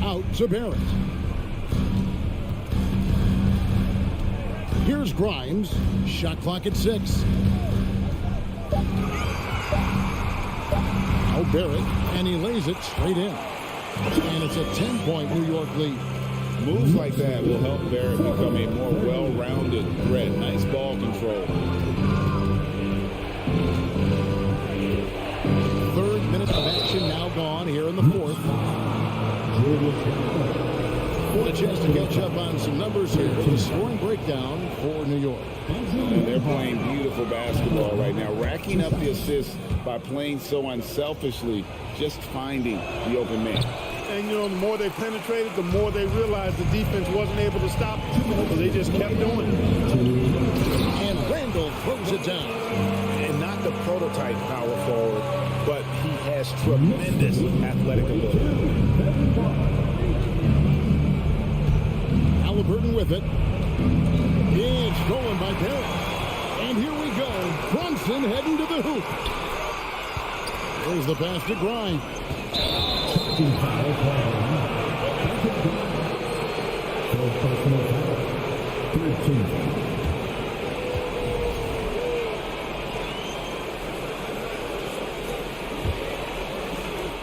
Out to Barrett. Here's Grimes. Shot clock at 6. Now Barrett, and he lays it straight in. And it's a 10-point New York lead. Moves like that will help Barrett become a more well-rounded threat. Nice ball control. 3rd minute of action now gone here in the 4th. A chance to catch up on some numbers here. The scoring breakdown for New York. And they're playing beautiful basketball right now, racking up the assists by playing so unselfishly, just finding the open man. and you know, the more they penetrated, the more they realized the defense wasn't able to stop them, so they just kept doing it. And Randall throws it down. And not the prototype power forward, but he has tremendous athletic ability. Halliburton with it. It's stolen by Barrett. And here we go. Brunson heading to the hoop. There's the pass to Grimes.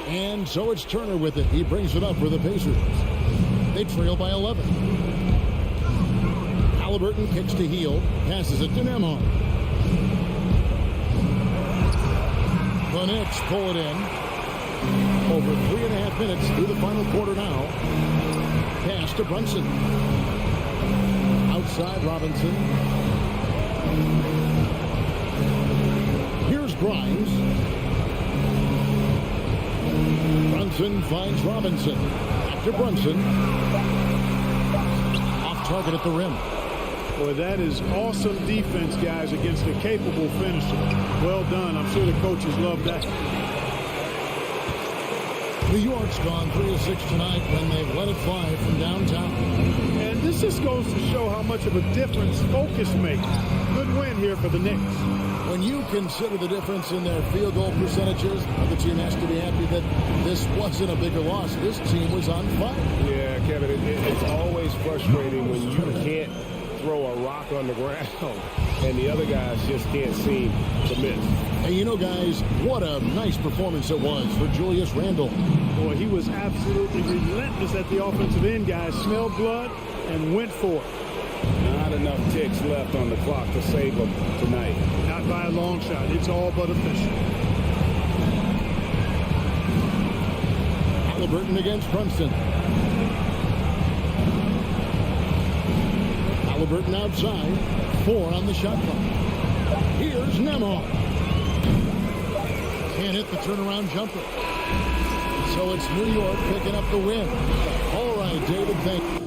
And so it's Turner with it. He brings it up for the Pacers. They trail by 11. Halliburton kicks to Heel. Passes it to Nembhard. The Knicks pull it in. Over 3.5 minutes through the final quarter now. Pass to Brunson. Outside Robinson. Here's Grimes. Brunson finds Robinson. Back to Brunson. Off target at the rim. Boy, that is awesome defense, guys, against a capable finisher. Well done. I'm sure the coaches love that. New York's gone 3 of 6 tonight when they've let it fly from downtown. And this just goes to show how much of a difference focus makes. Good win here for the Knicks. When you consider the difference in their field goal percentages, the team has to be happy that this wasn't a bigger loss. This team was on fire. Yeah, Kevin, it's always frustrating when you can't throw a rock on the ground and the other guys just can't seem to miss. And you know, guys, what a nice performance it was for Julius Randle. Boy, he was absolutely relentless at the offensive end, guys. Smelled blood and went for it. Not enough ticks left on the clock to save them tonight. Not by a long shot. It's all but official. Halliburton against Brunson. Halliburton outside. 4 on the shot clock. Here's Nembhard. Can't hit the turnaround jumper. So it's New York picking up the win. All right, David, thank you.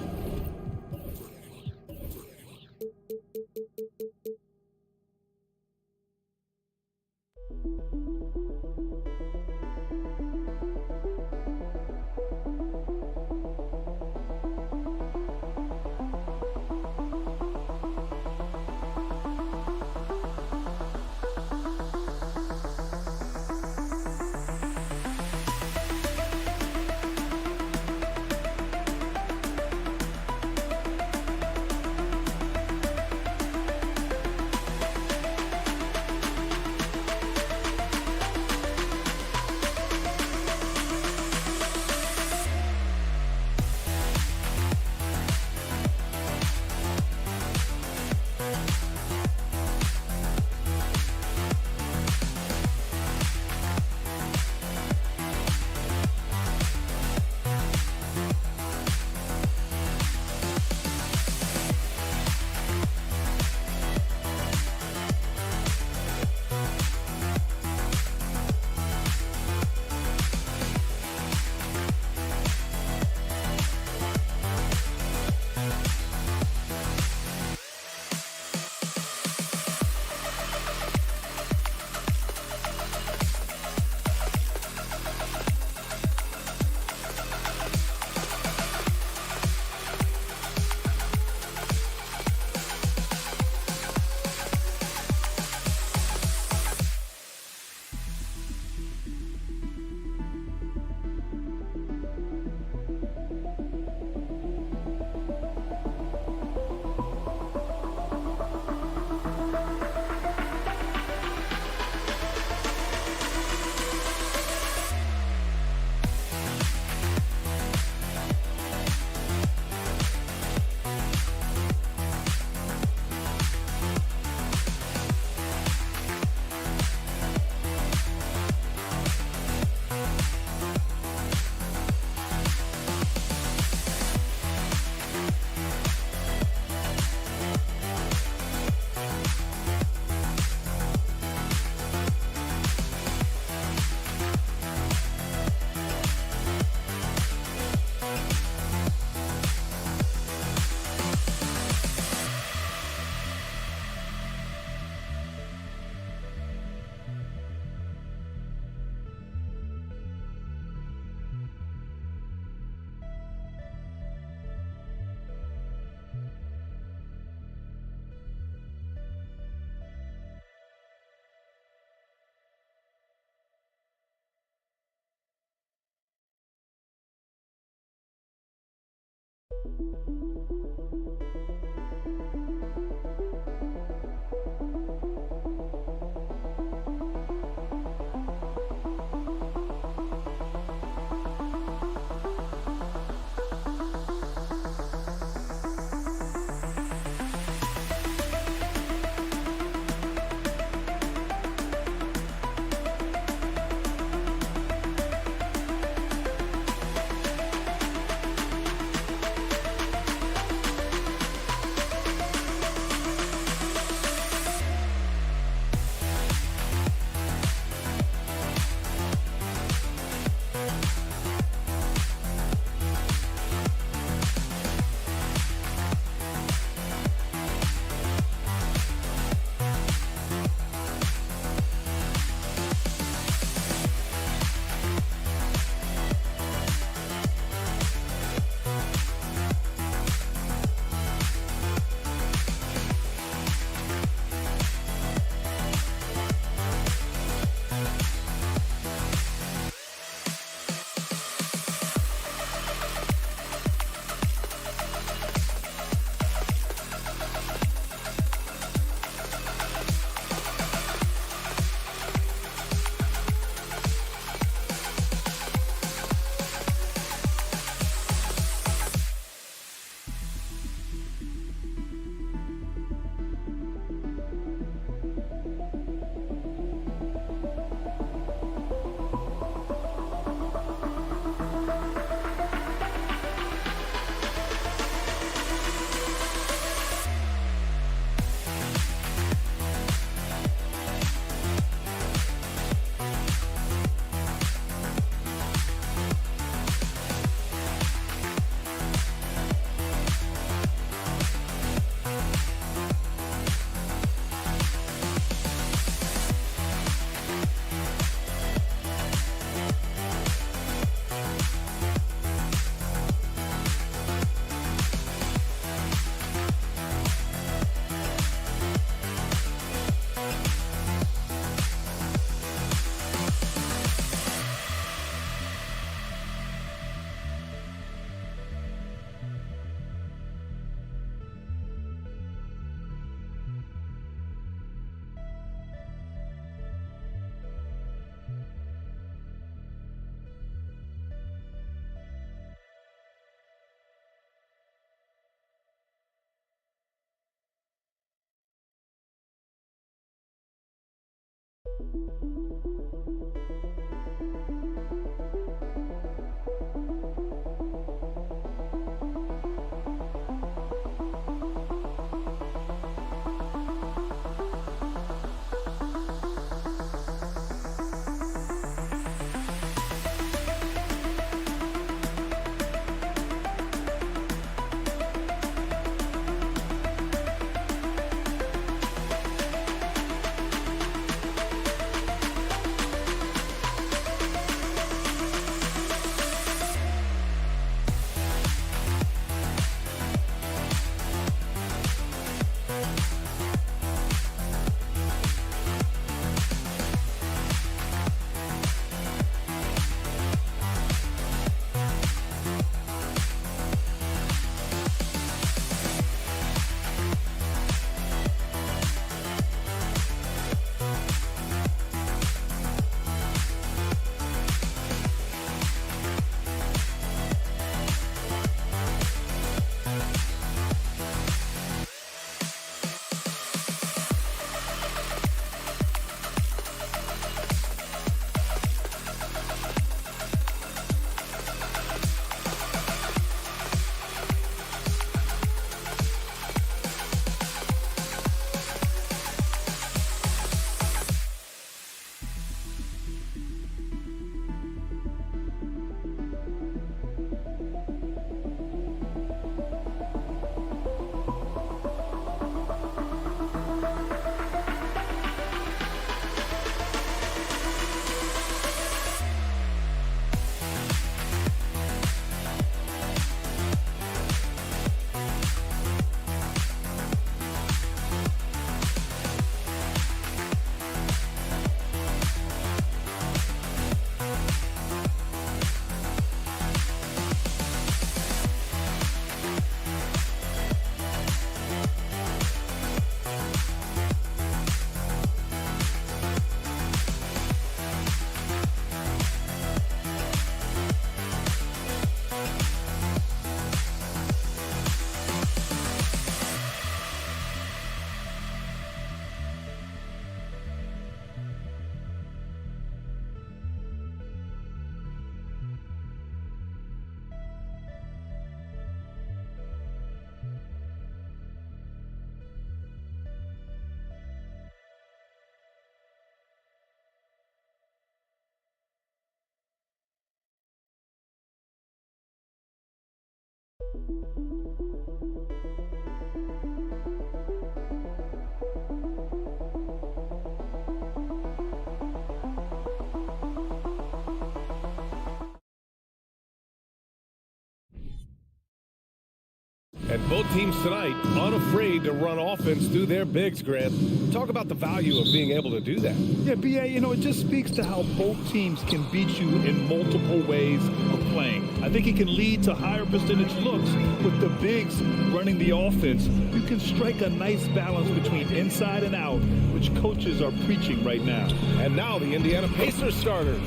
And both teams tonight unafraid to run offense through their bigs, Grant. Talk about the value of being able to do that. Yeah, B.A., it just speaks to how both teams can beat you in multiple ways of playing. I think it can lead to higher percentage looks with the bigs running the offense. You can strike a nice balance between inside and out, which coaches are preaching right now. And now the Indiana Pacers starters.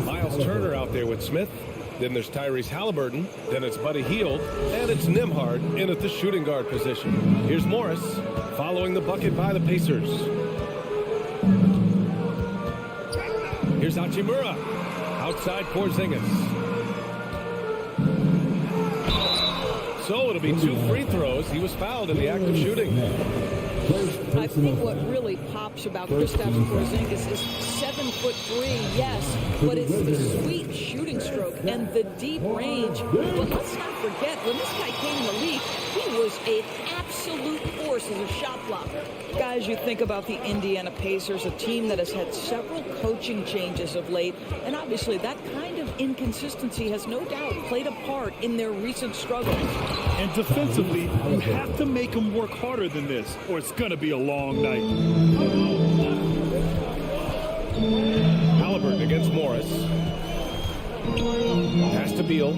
Miles Turner out there with Smith. Then there's Tyrese Halliburton. Then it's Buddy Hield. And it's Nembhard in at the shooting guard position. Here's Morris following the bucket by the Pacers. Here's Hachimura. Outside Porzingis. So it'll be 2 free throws. He was fouled in the act of shooting. I think what really pops about Kristaps Porzingis is 7'3", yes, but it's the sweet shooting stroke and the deep range. But let's not forget, when this guy came in the league, he was an absolute force as a shot blocker. Guys, you think about the Indiana Pacers, a team that has had several coaching changes of late, and obviously that kind of inconsistency has no doubt played a part in their recent struggles. And defensively, you have to make them work harder than this, or it's going to be a long night. Halliburton against Morris. Pass to Beal.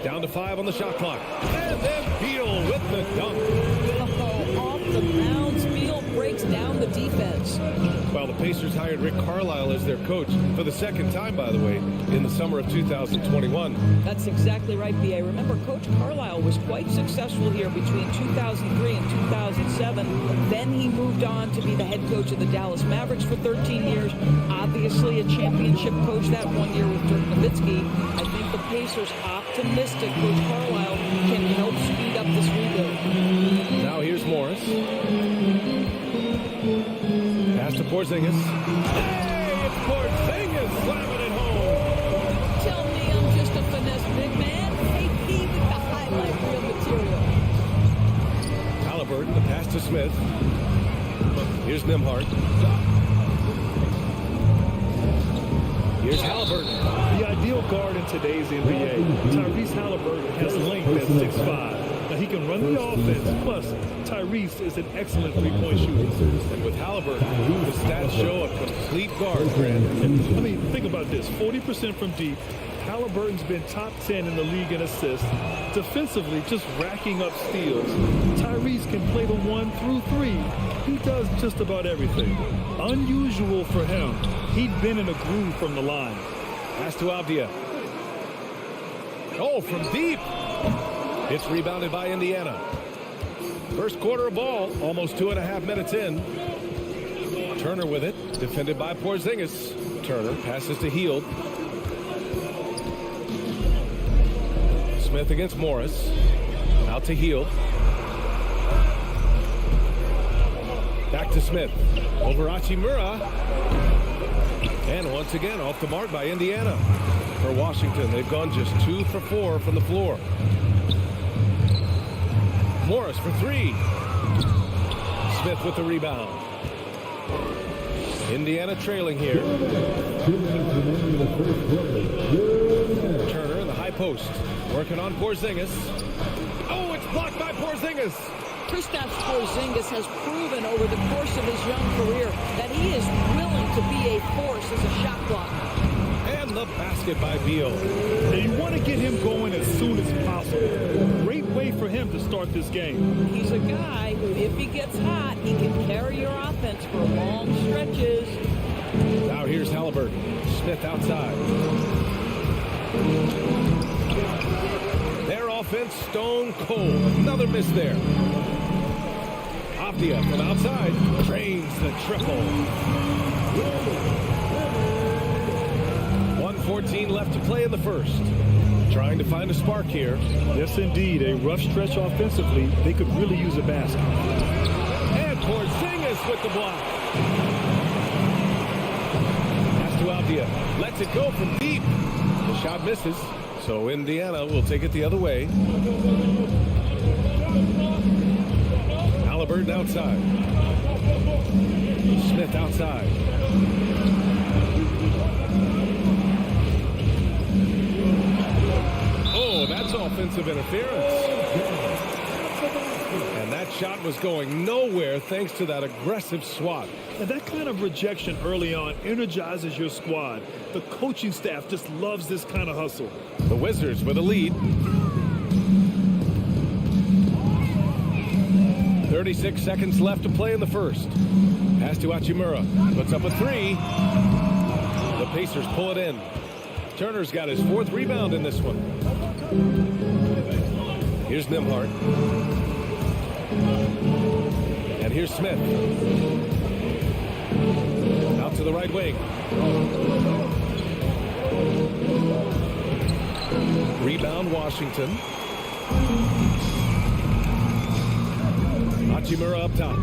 Down to 5 on the shot clock. And then Beal with the dunk. Oh, off the bounds, Beal breaks down the defense. Well, the Pacers hired Rick Carlisle as their coach for the second time, by the way, in the summer of 2021. That's exactly right, B.A. Remember, Coach Carlisle was quite successful here between 2003 and 2007. Then he moved on to be the head coach of the Dallas Mavericks for 13 years. Obviously a championship coach that 1 year with Dirk Nowitzki. I think the Pacers optimistic Coach Carlisle can help speed up this rebuild. Now here's Morris. Pass to Porzingis. Hey, it's Porzingis slamming it home. Tell me I'm just a finesse big man. AP with the highlight reel material. Halliburton, the pass to Smith. Here's Nembhard. Here's Halliburton. The ideal guard in today's NBA, Tyrese Halliburton, has length at 6'5". Now he can run the offense, plus Tyrese is an excellent three-point shooter. And with Halliburton, the stats show a complete guard, Grant. I mean, think about this, 40% from deep. Halliburton's been top 10 in the league in assists. Defensively, just racking up steals. Tyrese can play the 1 through 3. He does just about everything. Unusual for him. He'd been in a groove from the line. Pass to Avdia. Oh, from deep. It's rebounded by Indiana. First quarter of ball, almost 2.5 minutes in. Turner with it, defended by Porzingis. Turner passes to Hield. Smith against Morris. Out to Hield. Back to Smith. Over Hachimura. And once again, off the mark by Indiana. For Washington, they've gone just 2 for 4 from the floor. Morris for 3. Smith with the rebound. Indiana trailing here. Turner in the high post. Working on Porzingis. Oh, it's blocked by Porzingis. Kristaps Porzingis has proven over the course of his young career that he is willing to be a force as a shot blocker. And the basket by Beal. And you want to get him going as soon as possible. Great way for him to start this game. He's a guy who, if he gets hot, he can carry your offense for long stretches. Now here's Halliburton. Smith outside. Their offense stone cold. Another miss there. Avdia from outside drains the triple. 1:14 left to play in the first. Trying to find a spark here. Yes, indeed. A rough stretch offensively. They could really use a basket. And Porzingis with the block. Pass to Avdia. Lets it go from deep. The shot misses. So Indiana will take it the other way. Halliburton outside. Smith outside. offensive interference. And that shot was going nowhere thanks to that aggressive swat. And that kind of rejection early on energizes your squad. The coaching staff just loves this kind of hustle. The Wizards with a lead. 36 seconds left to play in the first. Pass to Hachimura. Puts up a three. The Pacers pull it in. Turner's got his 4th rebound in this one. Here's Nembhard. And here's Smith. Out to the right wing. Rebound Washington. Hachimura up top.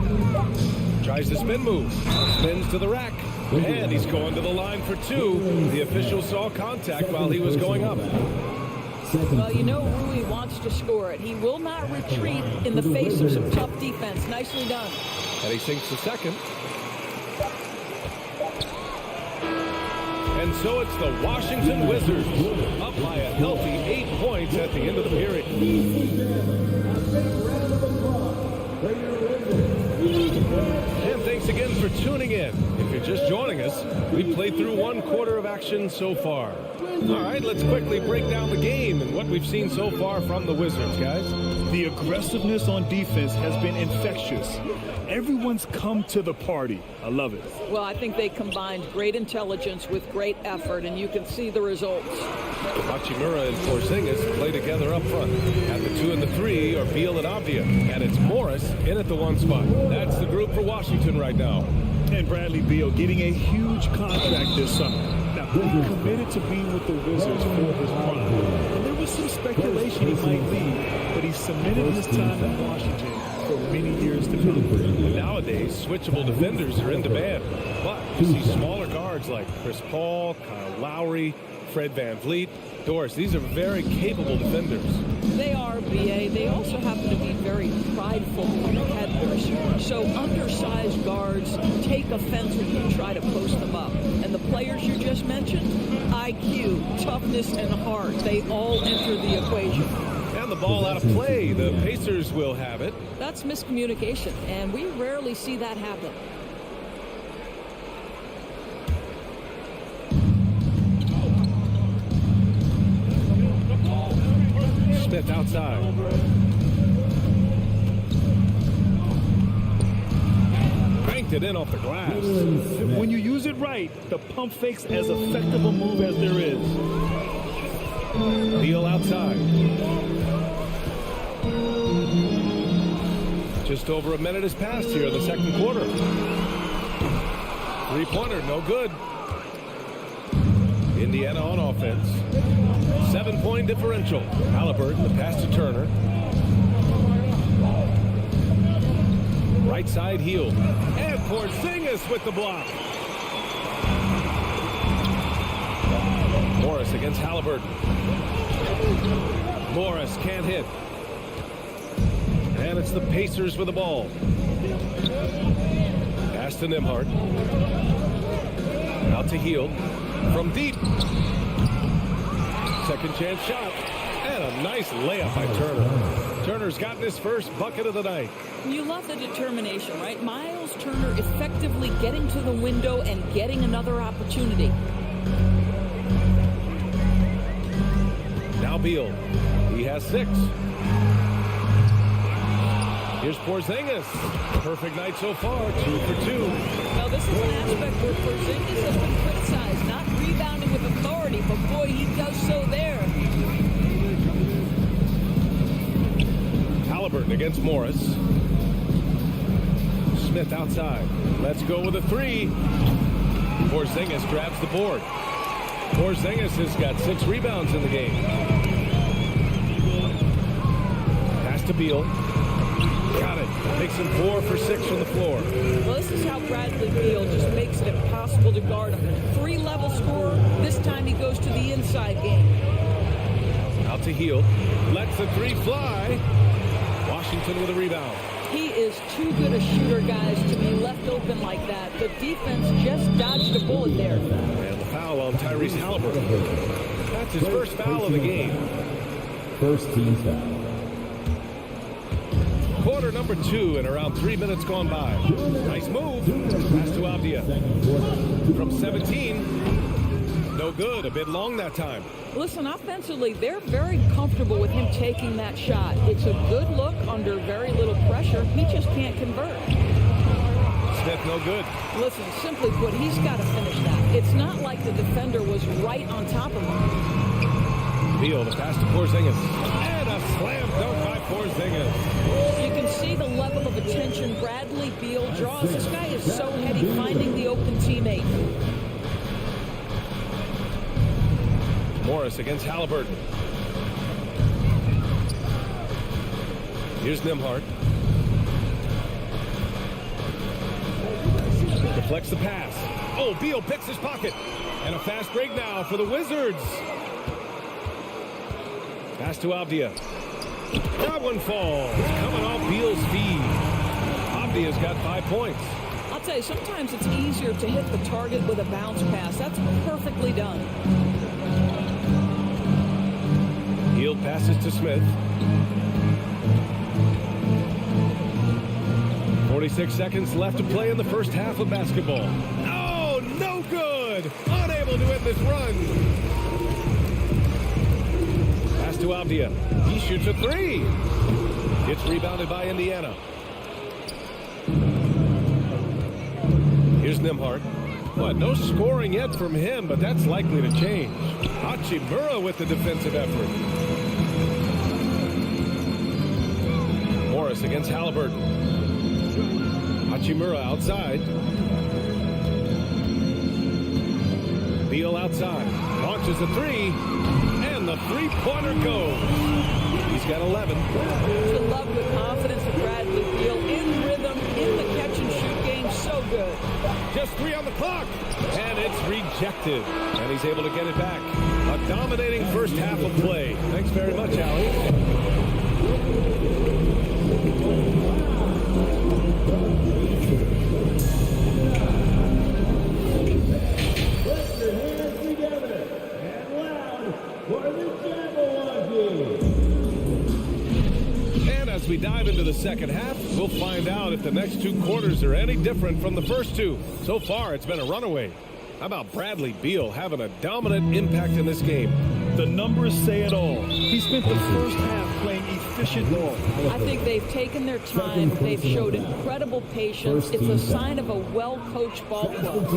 Tries the spin move. Spins to the rack. And he's going to the line for 2. The official saw contact while he was going up. Well, you know Rui wants to score it. He will not retreat in the face of some tough defense. Nicely done. And he sinks the second. And so it's the Washington Wizards up by a healthy 8 points at the end of the period. And thanks again for tuning in. If you're just joining us, we played through 1 quarter of action so far. All right, let's quickly break down the game and what we've seen so far from the Wizards, guys. The aggressiveness on defense has been infectious. Everyone's come to the party. I love it. Well, I think they combined great intelligence with great effort, and you can see the results. Hachimura and Porzingis play together up front. At the 2 and the 3 are Beal and Avdia. And it's Morris in at the 1 spot. That's the group for Washington right now. And Bradley Beal getting a huge contract this summer. Now, he committed to being with the Wizards for his prime. And there was some speculation he might leave, but he cemented his time in Washington for many years to come. Nowadays, switchable defenders are in demand. But you see smaller guards like Chris Paul, Kyle Lowry, Fred VanVleet, Doris. These are very capable defenders. They are, B.A. They also happen to be very prideful competitors. So undersized guards take offense when you try to post them up. And the players you just mentioned, IQ, toughness, and heart, they all enter the equation. And the ball out of play. The Pacers will have it. That's miscommunication, and we rarely see that happen. Smith outside. Banked it in off the glass. When you use it right, the pump fake's as effective a move as there is. Beal outside. Just over a minute has passed here in the second quarter. 3-pointer, no good. Indiana on offense. 7-point differential. Halliburton, the pass to Turner. Right side Hield. And Porzingis with the block. Morris against Halliburton. Morris can't hit. And it's the Pacers with the ball. Pass to Nembhard. Out to Hield. From deep. Second chance shot. And a nice layup by Turner. Turner's gotten his first bucket of the night. You love the determination, right? Miles Turner effectively getting to the window and getting another opportunity. Now Beal. He has 6. Here's Porzingis. Perfect night so far. 2 for 2. Now, this is an aspect where Porzingis has been criticized, not rebounding with authority, but boy, he does so there. Halliburton against Morris. Smith outside. Let's go with a 3. Porzingis grabs the board. Porzingis has got 6 rebounds in the game. Pass to Beal. Got it. Makes him 4 for 6 from the floor. Well, this is how Bradley Beal just makes it impossible to guard him. 3-level scorer. This time he goes to the inside game. Out to Hield. Lets the 3 fly. Washington with a rebound. He is too good a shooter, guys, to be left open like that. The defense just dodged a bullet there. And the foul on Tyrese Halliburton. That's his first foul of the game. First team foul. Quarter number 2 and around 3 minutes gone by. Nice move. Pass to Avdia. From 17. No good. A bit long that time. Listen, offensively, they're very comfortable with him taking that shot. It's a good look under very little pressure. He just can't convert. Smith, no good. Listen, simply put, he's got to finish that. It's not like the defender was right on top of him. Beal, the pass to Porzingis. And a slam dunk by Porzingis. You can see the level of attention Bradley Beal draws. This guy is so heady finding the open teammate. Morris against Halliburton. Here's Nembhard. Deflects the pass. Oh, Beal picks his pocket. And a fast break now for the Wizards. Pass to Avdia. That one falls. Coming off Beal's feed. Avdia's got 5 points. I'll tell you, sometimes it's easier to hit the target with a bounce pass. That's perfectly done. Hield passes to Smith. 46 seconds left to play in the first half of basketball. Oh, no good! Unable to end this run. Pass to Avdia. He shoots a 3. It's rebounded by Indiana. Here's Nembhard. What? No scoring yet from him, but that's likely to change. Hachimura with the defensive effort. Morris against Halliburton. Hachimura outside. Beal outside. Launches a 3. And the three-pointer goes. He's got 11. To love the confidence of Bradley Beal in rhythm, in the catch-and-shoot game. So good. Just 3 on the clock. And it's rejected. And he's able to get it back. A dominating first half of play. Thanks very much, Allie. And as we dive into the second half, we'll find out if the next 2 quarters are any different from the first 2. So far, it's been a runaway. How about Bradley Beal having a dominant impact in this game? The numbers say it all. He spent the first half playing efficient ball. I think they've taken their time. They've showed incredible patience. It's a sign of a well-coached ball club.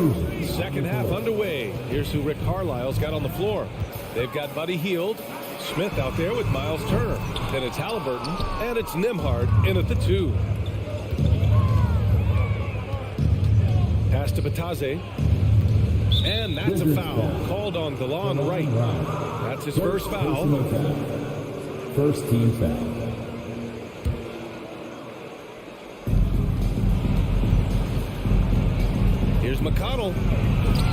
Second half underway. Here's who Rick Carlisle's got on the floor. They've got Buddy Hield, Smith out there with Miles Turner. Then it's Halliburton, and it's Nembhard in at the 2. Pass to Batase. And that's a foul called on Delon Wright. That's his first foul. First team foul. Here's McConnell.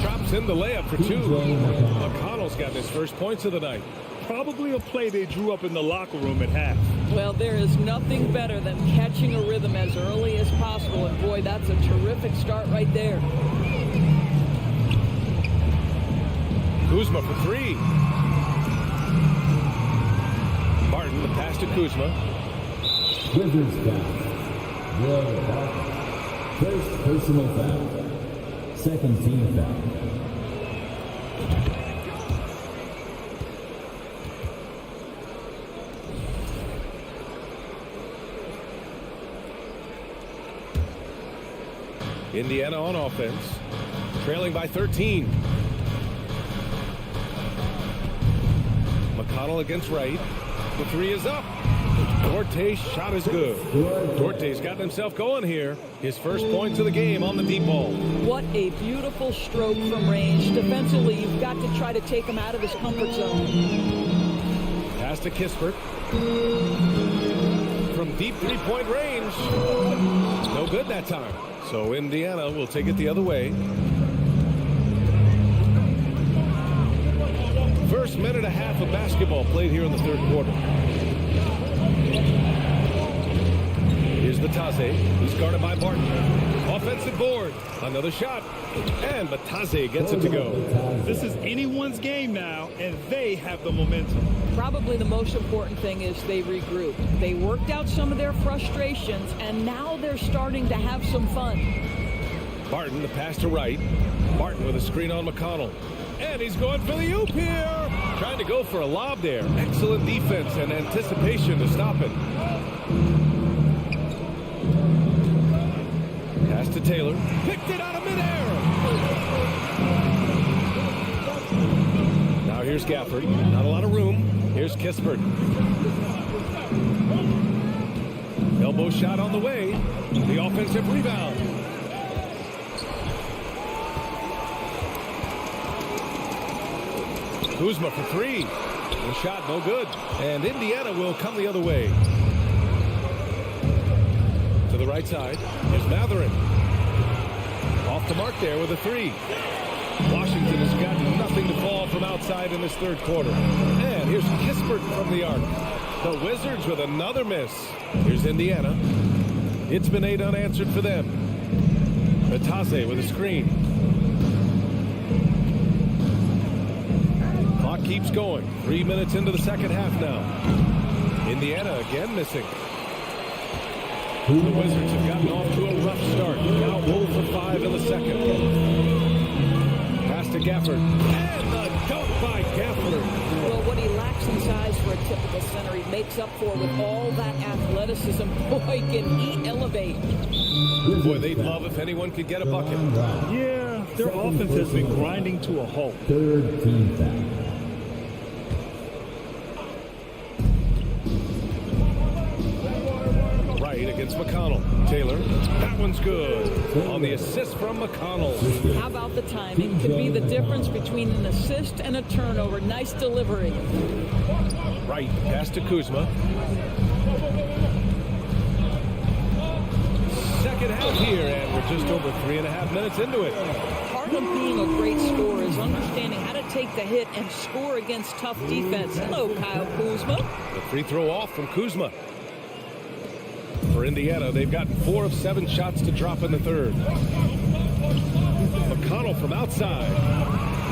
Drops in the layup for 2. McConnell's got his first points of the night. Probably a play they drew up in the locker room at half. Well, there is nothing better than catching a rhythm as early as possible. And boy, that's a terrific start right there. Kuzma for 3. Martin, the pass to Kuzma. Wizards foul. Will Barton. First personal foul. Second team foul. Indiana on offense. Trailing by 13. McConnell against Wright. The 3 is up. Duarte's shot is good. Duarte's gotten himself going here. His first points of the game on the deep ball. What a beautiful stroke from range. Defensively, you've got to try to take him out of his comfort zone. Pass to Kispert. From deep three-point range. No good that time. So Indiana will take it the other way. First minute and a half of basketball played here in the third quarter. Here's the Taze. He's guarded by Barton. Offensive board. Another shot. And Bataze gets it to go. This is anyone's game now, and they have the momentum. Probably the most important thing is they regroup. They worked out some of their frustrations, and now they're starting to have some fun. Barton, the pass to right. Barton with a screen on McConnell. And he's going for the oop here. Trying to go for a lob there. Excellent defense and anticipation to stop it. Pass to Taylor. Picked it out of midair. Now here's Gafford. Not a lot of room. Here's Kispert. Elbow shot on the way. The offensive rebound. Kuzma for three. The shot no good. And Indiana will come the other way. To the right side. Here's Matherin. Off the mark there with a three. Washington has got nothing to fall from outside in this third quarter. And here's Kispert from the arc. The Wizards with another miss. Here's Indiana. It's been 8 unanswered for them. Bataze with a screen. Clock keeps going. 3 minutes into the second half now. Indiana again missing. The Wizards have gotten off to a rough start. Now 0 for 5 in the second. Pass to Gafford. And the dunk by Gafford. Well, what he lacks in size for a typical center, he makes up for with all that athleticism. Boy, can he elevate. Boy, they'd love if anyone could get a bucket. Yeah, their offense has been grinding to a halt. Third team foul. Against McConnell. Taylor. That one's good. On the assist from McConnell. How about the timing? Could be the difference between an assist and a turnover. Nice delivery. Right. Pass to Kuzma. Second half here, and we're just over 3.5 minutes into it. Part of being a great scorer is understanding how to take the hit and score against tough defense. Hello, Kyle Kuzma. The free throw off from Kuzma. For Indiana, they've gotten 4 of 7 shots to drop in the third. McConnell from outside.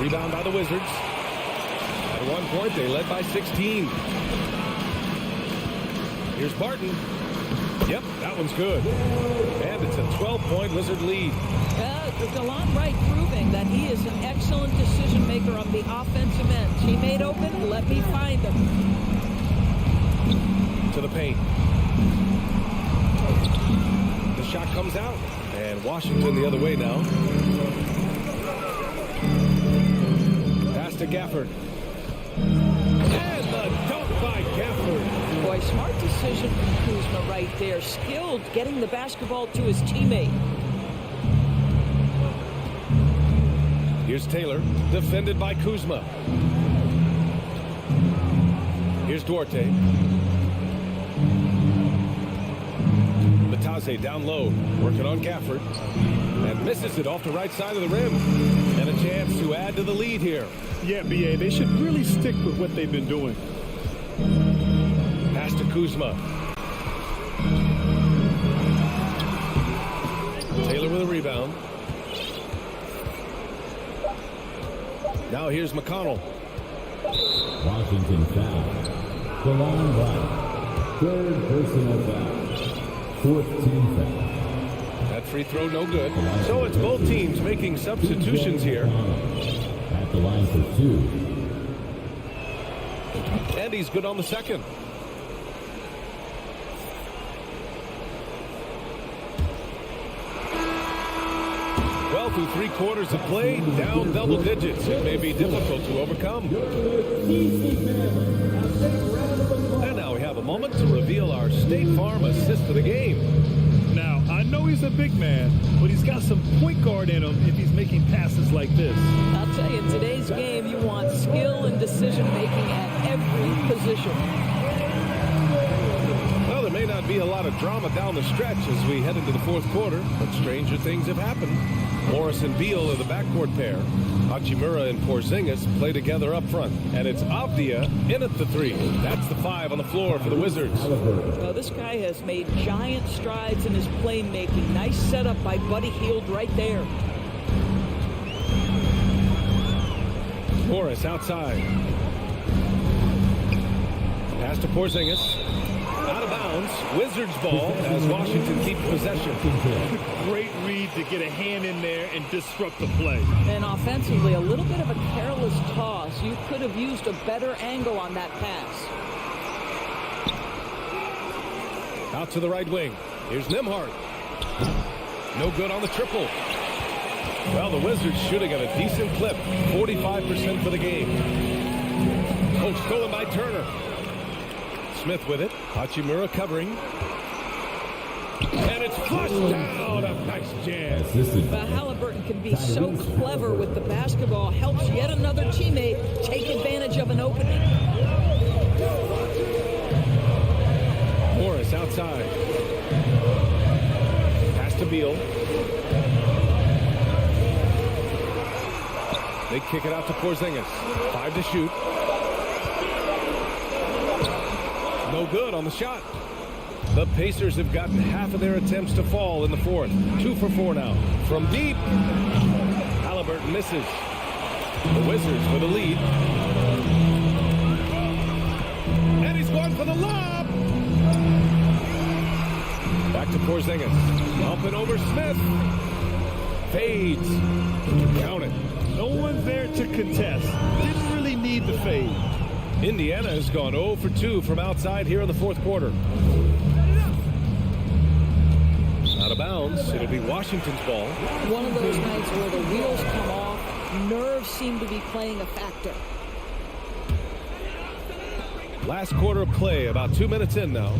Rebound by the Wizards. At one point, they led by 16. Here's Barton. Yep, that one's good. And it's a 12-point Wizard lead. DeLon Wright proving that he is an excellent decision maker on the offensive end. Teammate open, let me find him. To the paint. The shot comes out, and Washington the other way now. Pass to Gafford. And the dunk by Gafford. Boy, smart decision from Kuzma right there. Skilled getting the basketball to his teammate. Here's Taylor, defended by Kuzma. Here's Duarte. Bataze down low, working on Gafford, and misses it off the right side of the rim. And a chance to add to the lead here. Yeah, B.A., they should really stick with what they've been doing. Pass to Kuzma. Taylor with a rebound. Now here's McConnell. Washington foul. DeLon Wright. Third personal foul. Fourth team foul. That free throw no good. So it's both teams making substitutions here. At the line for 2. And he's good on the second. Well, through 3 quarters of play, down double digits. It may be difficult to overcome. And now we have a moment to reveal our State Farm assist of the game. Now, I know he's a big man, but he's got some point guard in him if he's making passes like this. I'll tell you, in today's game, you want skill and decision making at every position. Well, there may not be a lot of drama down the stretch as we head into the fourth quarter, but stranger things have happened. Morris and Beal are the backcourt pair. Hachimura and Porzingis play together up front. And it's Avdia in at the 3. That's the 5 on the floor for the Wizards. Well, this guy has made giant strides in his playmaking. Nice setup by Buddy Hield right there. Morris outside. Pass to Porzingis. Out of bounds. Wizards ball as Washington keeps possession. Great read to get a hand in there and disrupt the play. And offensively, a little bit of a careless toss. You could have used a better angle on that pass. Out to the right wing. Here's Nembhard. No good on the triple. Well, the Wizards shooting at a decent clip. 45% for the game. Oh, stolen by Turner. Smith with it. Hachimura covering. And it's flushed down. A nice jam. But Halliburton can be so clever with the basketball. Helps yet another teammate take advantage of an opening. Morris outside. Pass to Beal. They kick it out to Porzingis. 5 to shoot. No good on the shot. The Pacers have gotten half of their attempts to fall in the fourth. 2 for 4 now. From deep. Halliburton misses. The Wizards with a lead. And he's going for the lob. Back to Porzingis. Up and over Smith. Fades. Count it. No one there to contest. Didn't really need the fade. Indiana has gone 0 for 2 from outside here in the fourth quarter. Out of bounds. It'll be Washington's ball. One of those nights where the wheels come off. Nerves seem to be playing a factor. Last quarter of play, about 2 minutes in now.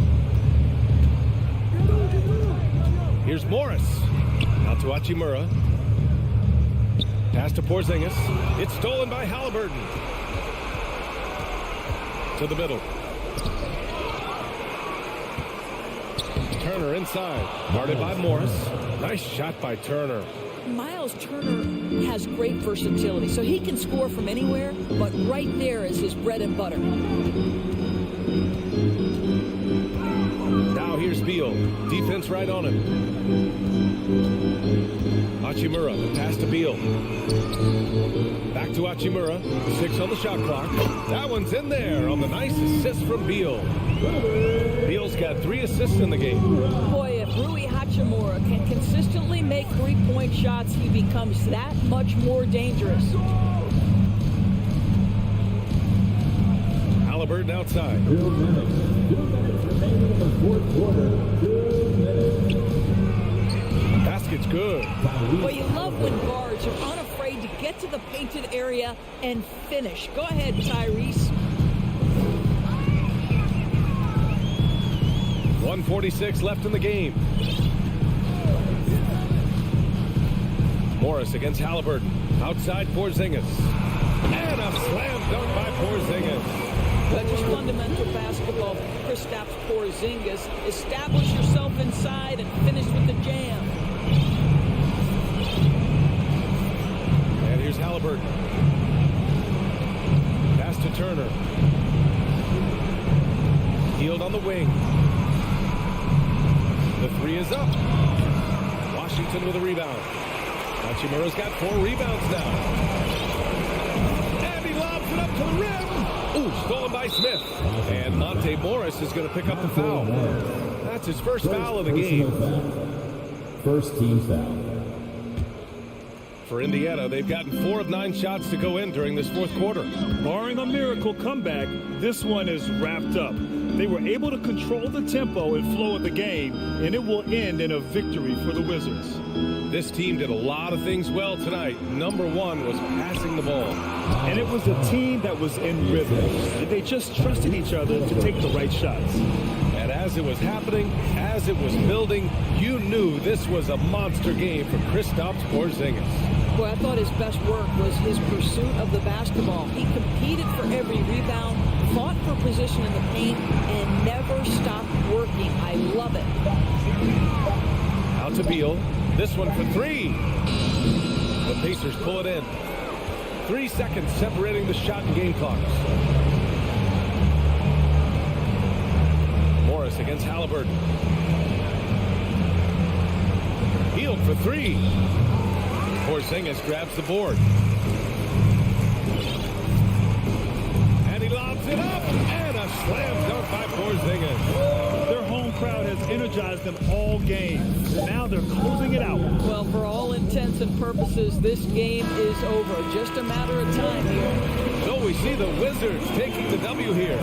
Here's Morris. Out to Hachimura. Pass to Porzingis. It's stolen by Halliburton. To the middle. Turner inside. Guarded by Morris. Nice shot by Turner. Miles Turner has great versatility, so he can score from anywhere, but right there is his bread and butter. Now here's Beal. Defense right on him. Hachimura. Pass to Beal. Back to Hachimura. 6 on the shot clock. That one's in there on the nice assist from Beal. Beal's got 3 assists in the game. Boy, if Rui Hachimura can consistently make three-point shots, he becomes that much more dangerous. Halliburton outside. 2 minutes. 2 minutes remaining in the fourth quarter. 2 minutes. Basket's good. Well, you love when guards are unafraid to get to the painted area and finish. Go ahead, Tyrese. 1:46 left in the game. Morris against Halliburton. Outside Porzingis. And a slam dunk by Porzingis. But just fundamental basketball, Kristaps Porzingis. Establish yourself inside and finish with the jam. And here's Halliburton. Pass to Turner. Hield on the wing. The 3 is up. Washington with a rebound. Hachimura's got 4 rebounds now. And he lobs it up to the rim. Ooh, stolen by Smith. And Monte Morris is going to pick up the foul. That's his first foul of the game. First team foul. For Indiana, they've gotten 4 of 9 shots to go in during this fourth quarter. Barring a miracle comeback, this one is wrapped up. They were able to control the tempo and flow of the game, and it will end in a victory for the Wizards. This team did a lot of things well tonight. Number 1 was passing the ball. And it was a team that was in rhythm. They just trusted each other to take the right shots. And as it was happening, as it was building, you knew this was a monster game for Kristaps Porzingis. Boy, I thought his best work was his pursuit of the basketball. He competed for every rebound, fought for position in the paint and never stopped working. I love it. Out to Beal. This one for three. The Pacers pull it in. 3 seconds separating the shot and game clocks. Morris against Halliburton. Healed for three. Porzingis grabs the board. And he lobs it up. And a slam dunk by Porzingis. Their home crowd has energized them all game. Now they're closing it out. Well, for all intents and purposes, this game is over. Just a matter of time here. So we see the Wizards taking the W here.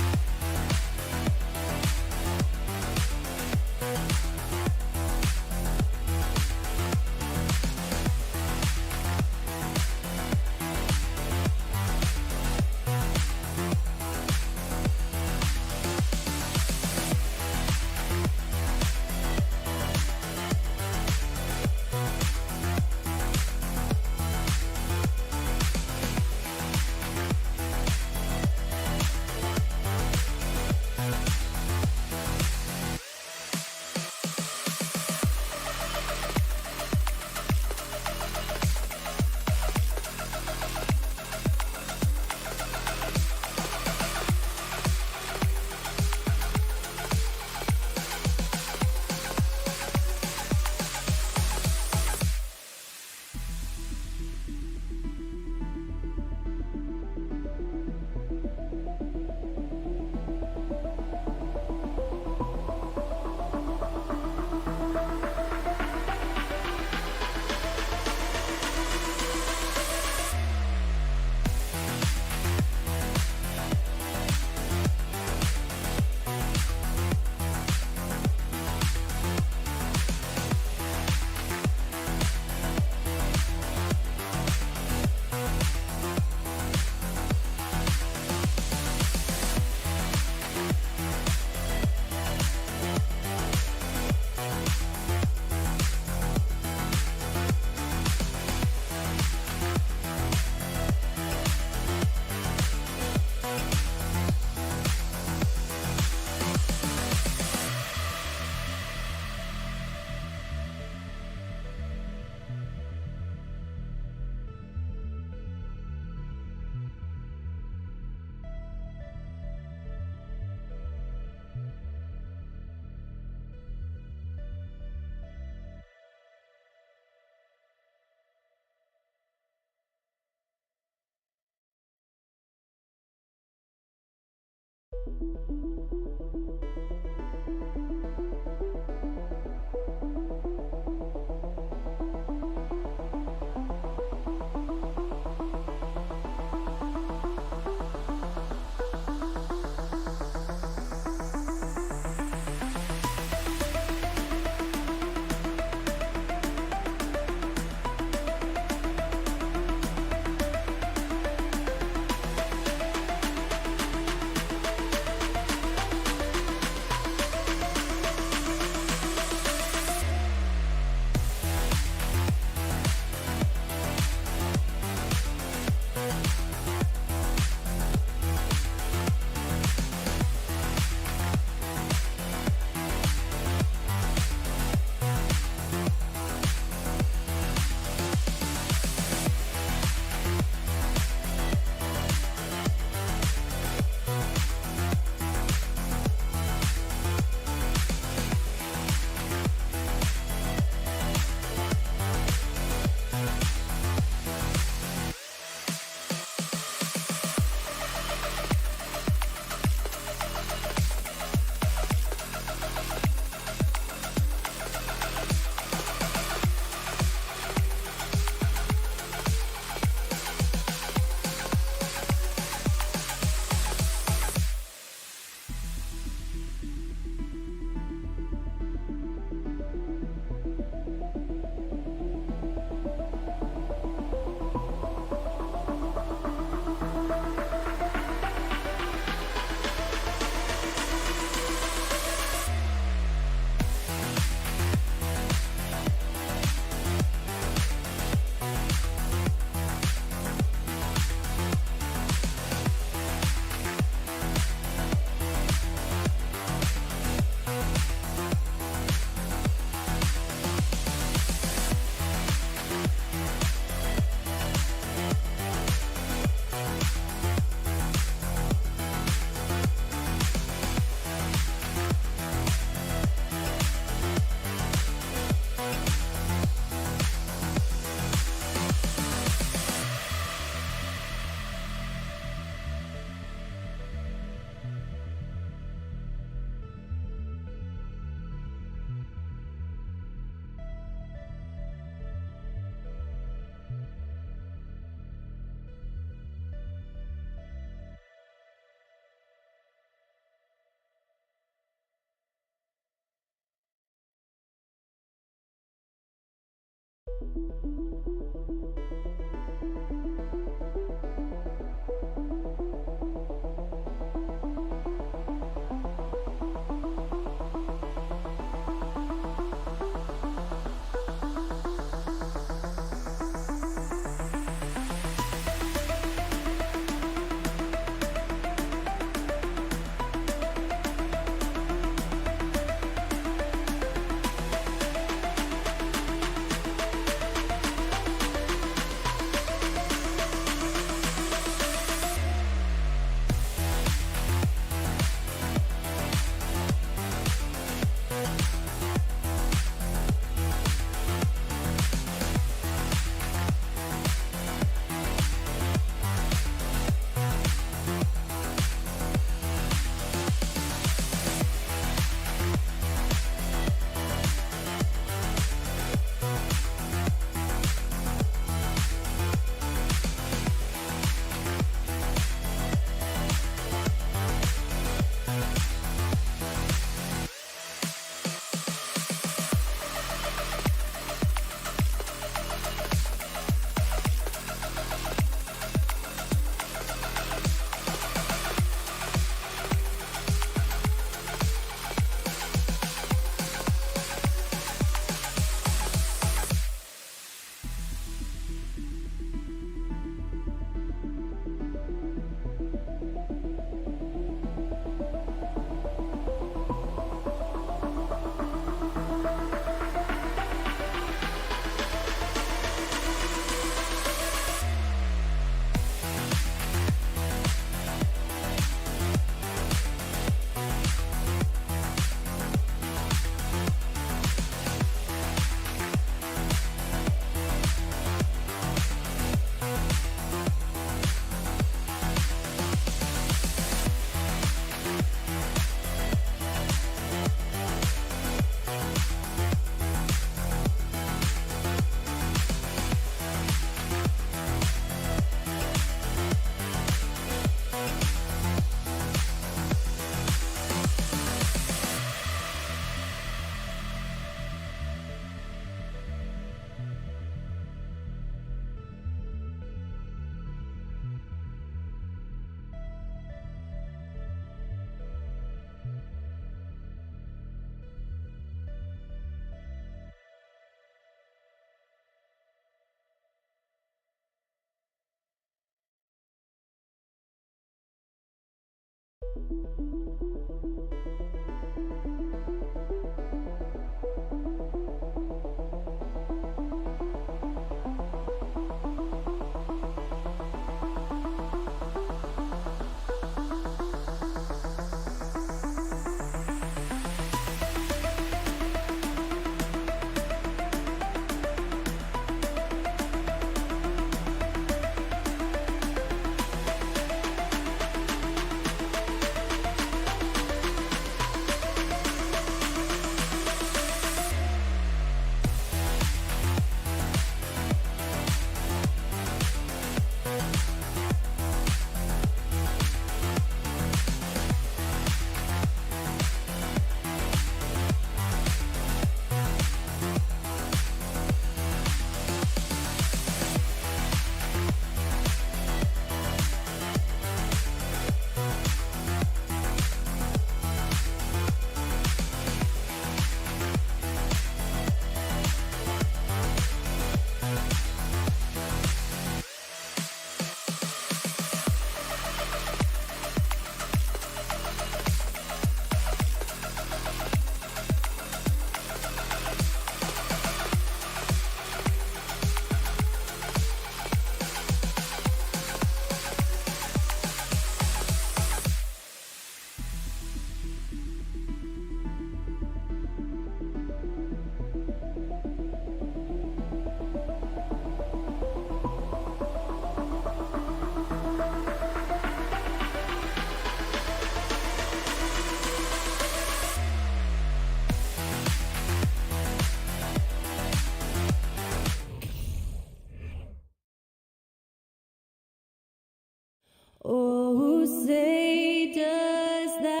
Oh, say does that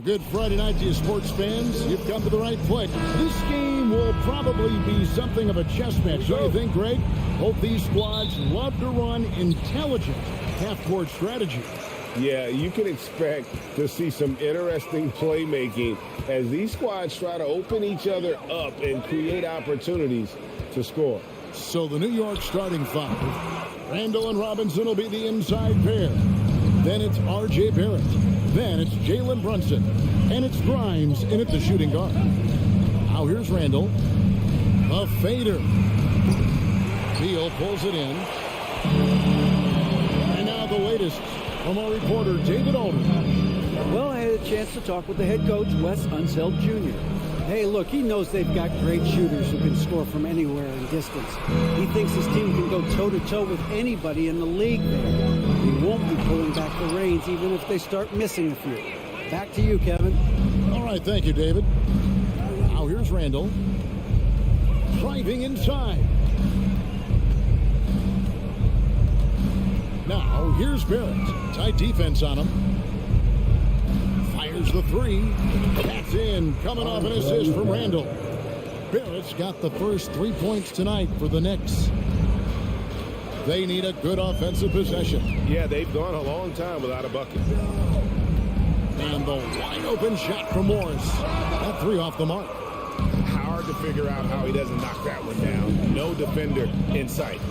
A good Friday night to you sports fans. You've come to the right place. This game will probably be something of a chess match, don't you think, Greg? Both these squads love to run intelligent half-court strategy. Yeah, you can expect to see some interesting playmaking as these squads try to open each other up and create opportunities to score. So the New York starting five. Randall and Robinson will be the inside pair. Then it's R.J. Barrett. Then it's Jalen Brunson. And it's Grimes in at the shooting guard. Now here's Randall. A fader. Beal pulls it in. And now the latest from our reporter, David Alden. Well, I had a chance to talk with the head coach, Wes Unseld Jr. Hey, look, he knows they've got great shooters who can score from anywhere in distance. He thinks his team can go toe-to-toe with anybody in the league there. He won't be pulling back the reins even if they start missing a few. Back to you, Kevin. All right, thank you, David. Now here's Randall. Driving inside. Now here's Barrett. Tight defense on him. Fires the three. That's in. Coming off an assist from Randall. Barrett's got the first 3 points tonight for the Knicks. They need a good offensive possession. Yeah, they've gone a long time without a bucket. And the wide open shot from Morris. That three off the mark. Hard to figure out how he doesn't knock that one down. No defender in sight.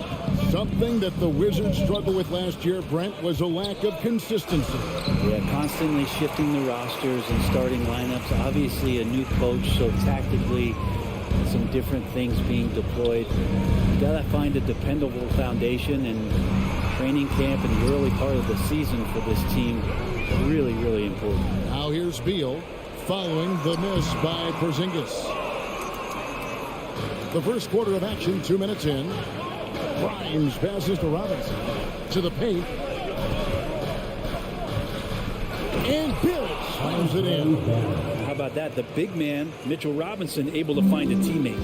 Something that the Wizards struggled with last year, Brent, was a lack of consistency. Yeah, constantly shifting the rosters and starting lineups. Obviously a new coach, so tactically some different things being deployed. You gotta find a dependable foundation, and training camp in the early part of the season for this team really, really important. Now here's Beal following the miss by Porzingis. The first quarter of action, 2 minutes in. Grimes passes to Robinson. To the paint. And Barrett slams it in. How about that? The big man, Mitchell Robinson, able to find a teammate.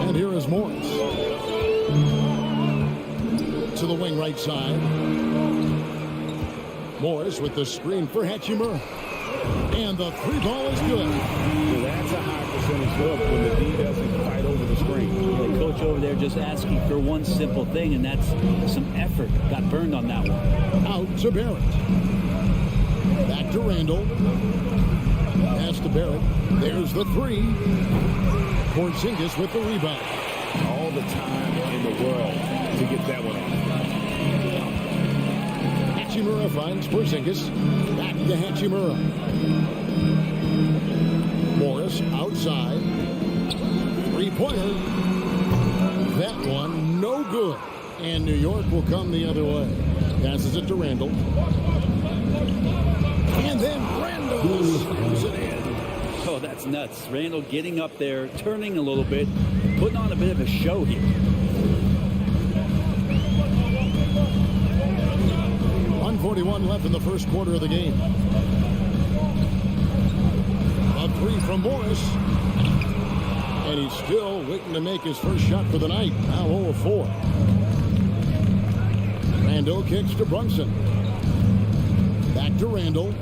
And here is Morris. To the wing right side. Morris with the screen for Hachimura. And the three ball is good. Well, that's a high percentage look when the D doesn't fight over the screen. The coach over there just asking for one simple thing, and that's some effort. Got burned on that one. Out to Barrett. Back to Randall. Pass to Barrett. There's the three. Porzingis with the rebound. All the time in the world to get that one off. Hachimura finds Porzingis. Back to Hachimura. Morris outside. Three-pointer. That one no good. And New York will come the other way. Passes it to Randall. And then Randall slams it in. Oh, that's nuts. Randall getting up there, turning a little bit, putting on a bit of a show here. 1:41 left in the first quarter of the game. A three from Morris. And he's still waiting to make his first shot for the night. Now 0 of 4. Randall kicks to Brunson. Back to Randall.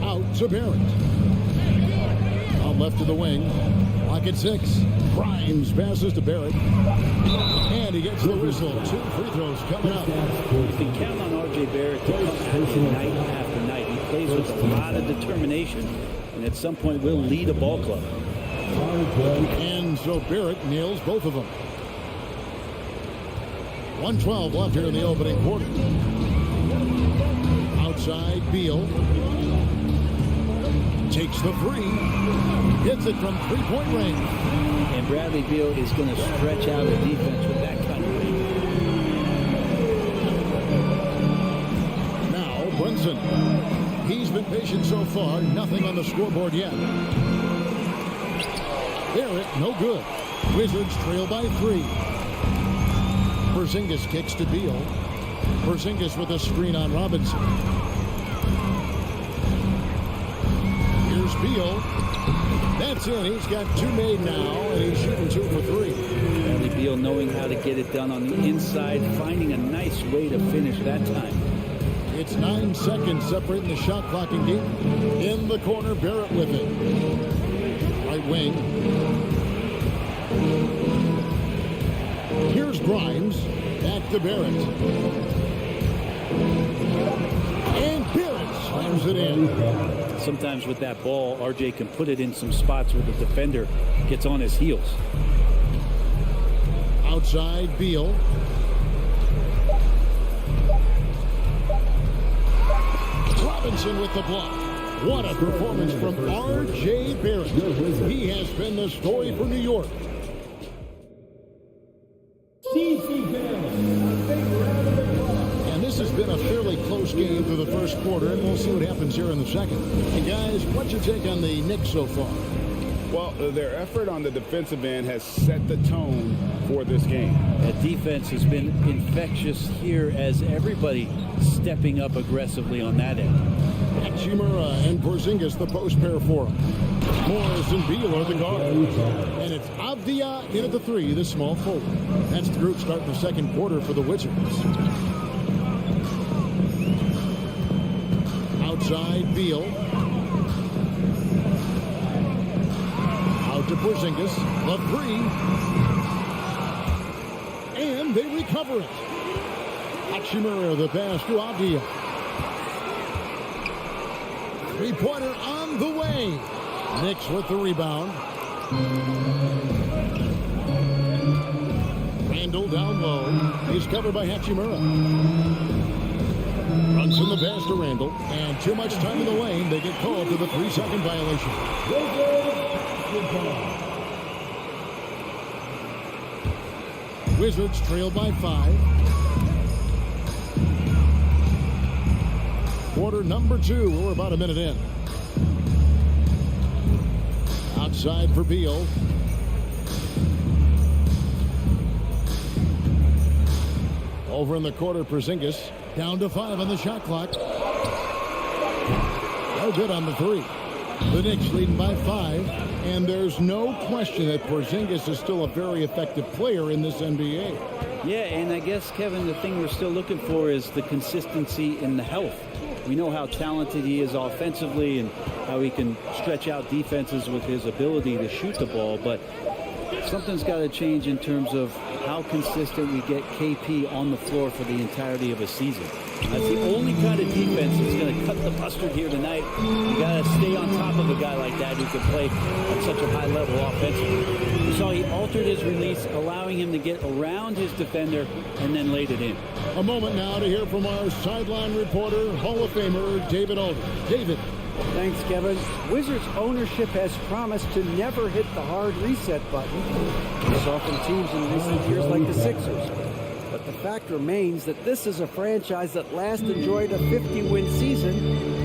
Out to Barrett. Out left of the wing. Clock at 6. Grimes passes to Barrett. And he gets the whistle. 2 free throws coming up. You can count on R.J. Barrett to come at you night after night. He plays with a lot of determination, and at some point will lead a ball club. And so Barrett nails both of them. 1:12 left here in the opening quarter. Outside, Beal. Takes the three. Hits it from three-point range. And Bradley Beal is going to stretch out a defense with that kind of range. Now, Brunson. He's been patient so far. Nothing on the scoreboard yet. Barrett, no good. Wizards trail by 3. Porzingis kicks to Beal. Porzingis with a screen on Robinson. Here's Beal. That's in. He's got 2 made now, and he's shooting 2 for 3. Bradley Beal knowing how to get it done on the inside, finding a nice way to finish that time. It's 9 seconds separating the shot clock and game. In the corner, Barrett with it. Right wing. Here's Grimes. Back to Barrett. And Barrett slams it in. Sometimes with that ball, RJ can put it in some spots where the defender gets on his heels. Outside, Beal. Robinson with the block. What a performance from R.J. Barrett. He has been the story for New York. And this has been a fairly close game through the first quarter, and we'll see what happens here in the second. And guys, what's your take on the Knicks so far? Well, their effort on the defensive end has set the tone for this game. That defense has been infectious here as everybody stepping up aggressively on that end. Hachimura and Porzingis the post pair for him. Morris and Beal are the guards. And it's Avdia in at the 3, the small forward. That's the group starting the second quarter for the Wizards. Outside, Beal. Out to Porzingis, the 3. And they recover it. Hachimura the pass to Avdia. Three-pointer on the way. Knicks with the rebound. Randall down low. He's covered by Hachimura. Runs from the pass to Randall. And too much time in the lane. They get called for the 3-second violation. Wizards trail by 5. Quarter number 2. We're about a minute in. Outside for Beal. Over in the quarter, Porzingis. Down to 5 on the shot clock. No good on the 3. The Knicks leading by 5. And there's no question that Porzingis is still a very effective player in this NBA. Yeah, and I guess, Kevin, the thing we're still looking for is the consistency in the health. We know how talented he is offensively and how he can stretch out defenses with his ability to shoot the ball, but something's got to change in terms of how consistent we get KP on the floor for the entirety of a season. That's the only kind of defense that's going to cut the mustard here tonight. You got to stay on top of a guy like that who can play at such a high level offensively. We saw he altered his release, allowing him to get around his defender and then laid it in. A moment now to hear from our sideline reporter, Hall of Famer David Alden. David. Thanks, Kevin. Wizards ownership has promised to never hit the hard reset button. We saw from teams in recent years like the Sixers. But the fact remains that this is a franchise that last enjoyed a 50-win season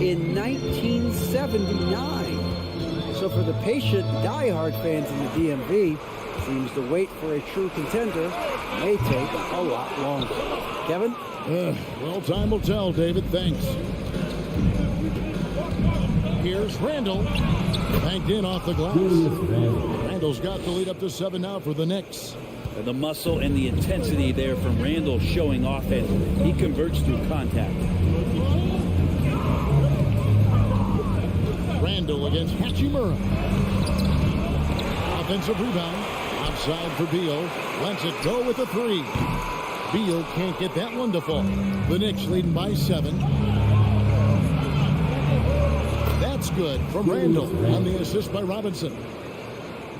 in 1979. So for the patient, diehard fans in the DMV, seems the wait for a true contender may take a lot longer. Kevin? Well, time will tell, David. Thanks. Here's Randall. Banked in off the glass. Randall's got the lead up to 7 now for the Knicks. The muscle and the intensity there from Randall showing offense. He converts through contact. Randall against Hachimura. Offensive rebound. Outside for Beal. Lets it go with a 3. Beal can't get that one to fall. The Knicks leading by 7. That's good from Randall on the assist by Robinson.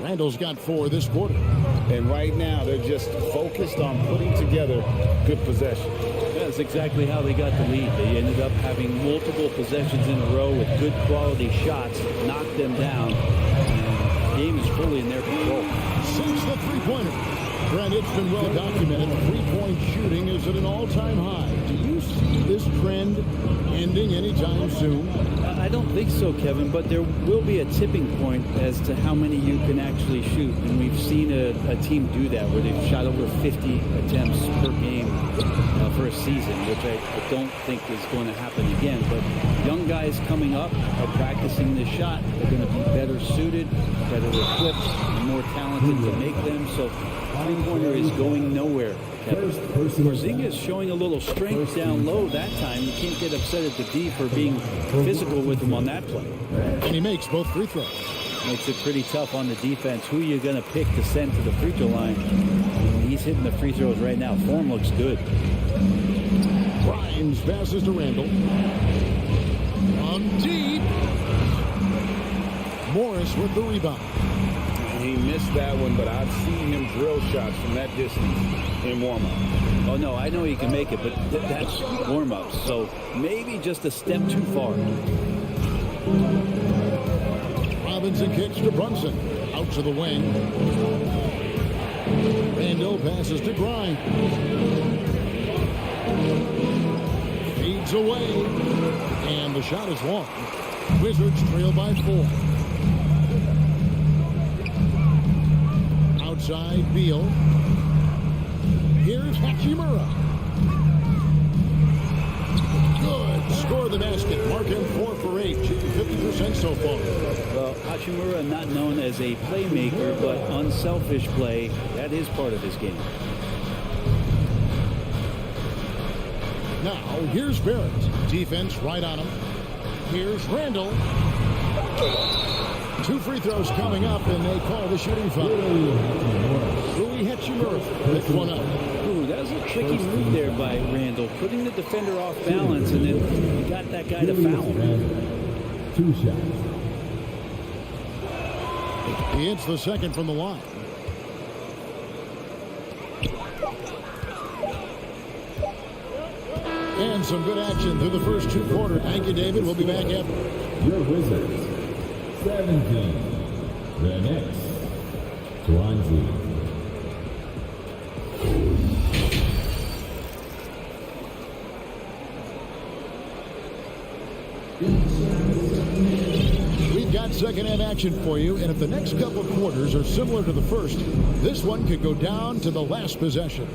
Randall's got 4 this quarter. And right now, they're just focused on putting together good possession. That's exactly how they got the lead. They ended up having multiple possessions in a row with good quality shots, knocked them down. And the game is fully in their control. Since the three-pointer, Brent, it's been well documented. Three-point shooting is at an all-time high. Do you see this trend ending anytime soon? I don't think so, Kevin, but there will be a tipping point as to how many you can actually shoot. And we've seen a team do that where they've shot over 50 attempts per game for a season, which I don't think is going to happen again. But young guys coming up are practicing this shot. They're going to be better suited, better equipped, and more talented to make them. So three-pointer is going nowhere. Porzingis showing a little strength down low that time. You can't get upset at the D for being physical with him on that play. And he makes both free throws. Makes it pretty tough on the defense. Who are you going to pick to send to the free throw line? He's hitting the free throws right now. Form looks good. Grimes passes to Randall. On deep. Morris with the rebound. He missed that one, but I've seen him drill shots from that distance in warm-up. Oh, no, I know he can make it, but that's warm-up. So maybe just a step too far. Robinson kicks to Brunson. Out to the wing. Randall passes to Grimes. Feeds away. And the shot is long. Wizards trail by 4. Outside Beal. Here's Hachimura. Good. Score the basket. Mark him 4 for 8. Shooting 50% so far. Well, Hachimura not known as a playmaker, but unselfish play. That is part of his game. Now, here's Barrett. Defense right on him. Here's Randall. 2 free throws coming up, and they call the shooting foul. Rui Hachimura picks one up. Ooh, that was a tricky move there by Randall, putting the defender off balance, and then you got that guy to foul. 2 shots. He hits the second from the line. And some good action through the first 2 quarters. Thank you, David. We'll be back after. Your Wizards, 17. The Knicks, 20. We've got second half action for you, and if the next couple of quarters are similar to the first, this one could go down to the last possession.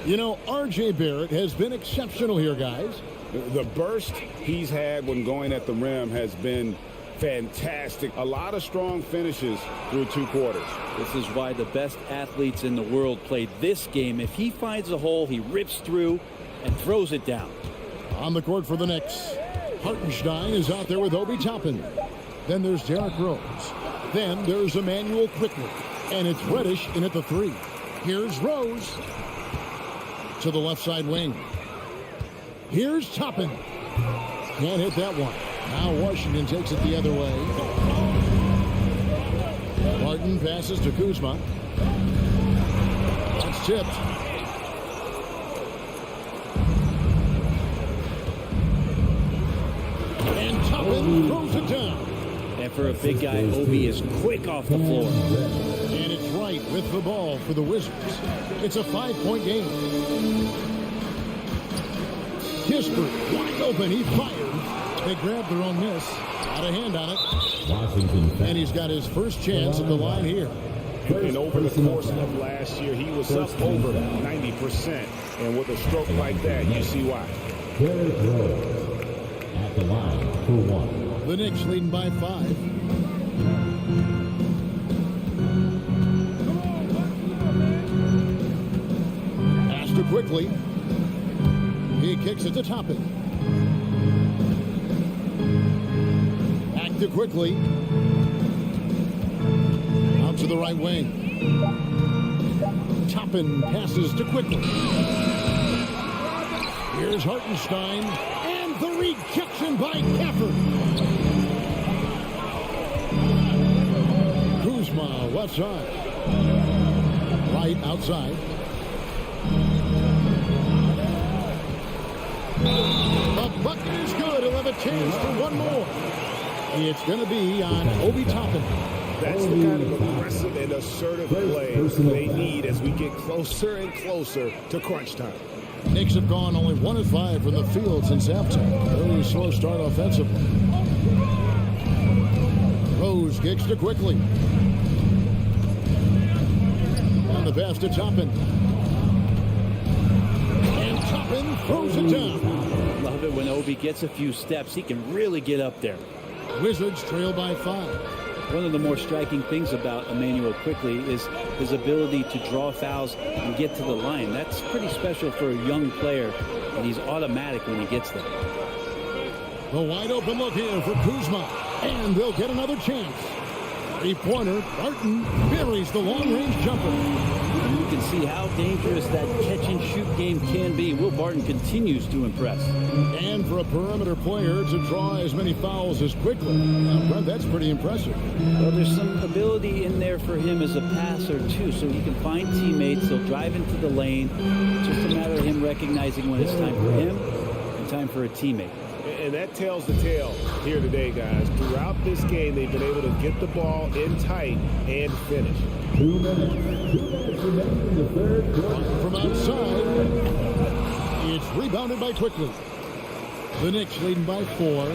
You know, R.J. Barrett has been exceptional here, guys. The burst he's had when going at the rim has been fantastic. A lot of strong finishes through 2 quarters. This is why the best athletes in the world play this game. If he finds a hole, he rips through and throws it down. On the court for the Knicks, Hartenstein is out there with Obi Toppin. Then there's Derrick Rose. Then there's Emmanuel Quickly. And it's Reddish in at the 3. Here's Rose. To the left side wing. Here's Toppin. Can't hit that one. Now Washington takes it the other way. Martin passes to Kuzma. That's tipped. And Toppin throws it down. And for a big guy, Obi is quick off the floor. And it's Wright with the ball for the Wizards. It's a 5-point game. Kispert wide open. He fires. They grab their own miss. Out of hand on it. Washington. And he's got his first chance at the line here. And over the course of last year, he was up over 90%. And with a stroke like that, you see why. Derrick Rose at the line for 1. The Knicks leading by 5. Pass to Quickly. He kicks it to Toppin. Back to Quickly. Out to the right wing. Toppin passes to Quickly. Here's Hartenstein. And the rejection by Gafford. Kuzma, left side. Right outside. The bucket is good. He'll have a chance for one more. It's going to be on Obi Toppin. That's the kind of aggressive and assertive play they need as we get closer and closer to crunch time. Knicks have gone only 1 of 5 from the field since halftime. Very slow start offensively. Rose kicks to Quickly. And the pass to Toppin. And Toppin throws it down. Love it when Obi gets a few steps. He can really get up there. Wizards trail by 5. One of the more striking things about Emmanuel Quickly is his ability to draw fouls and get to the line. That's pretty special for a young player, and he's automatic when he gets there. The wide open look here for Kuzma, and they'll get another chance. Three-pointer, Barton buries the long-range jumper. And you can see how dangerous that catch-and-shoot game can be. Will Barton continues to impress. And for a perimeter player to draw as many fouls as Quickly, Brent, that's pretty impressive. Well, there's some ability in there for him as a passer, too, so he can find teammates. He'll drive into the lane. It's just a matter of him recognizing when it's time for him and time for a teammate. And that tells the tale here today, guys. Throughout this game, they've been able to get the ball in tight and finish. 2 minutes remaining in the third quarter. From outside, it's rebounded by Quickly. The Knicks leading by 4.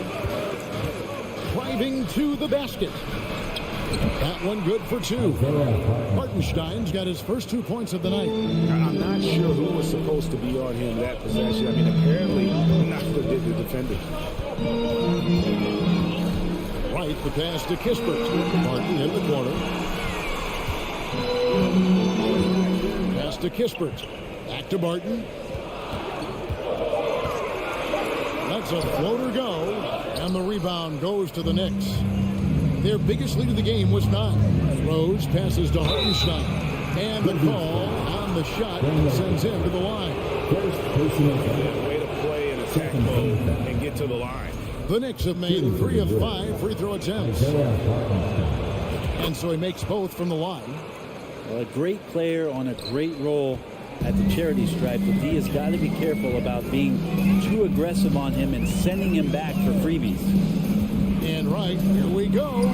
Driving to the basket. That one good for 2. Hartenstein's got his first 2 points of the night. I'm not sure who was supposed to be on him that possession. I mean, apparently Nasta did the defender. Right, the pass to Kispert. Barton in the corner. Pass to Kispert. Back to Barton. That's a floater go. And the rebound goes to the Knicks. Their biggest lead of the game was 9. Rose passes to Hartenstein. And the call on the shot sends him to the line. Way to play in attack mode and get to the line. The Knicks have made 3 of 5 free throw attempts. And so he makes both from the line. Well, a great player on a great role at the charity stripe, but he has got to be careful about being too aggressive on him and sending him back for freebies. And right, here we go.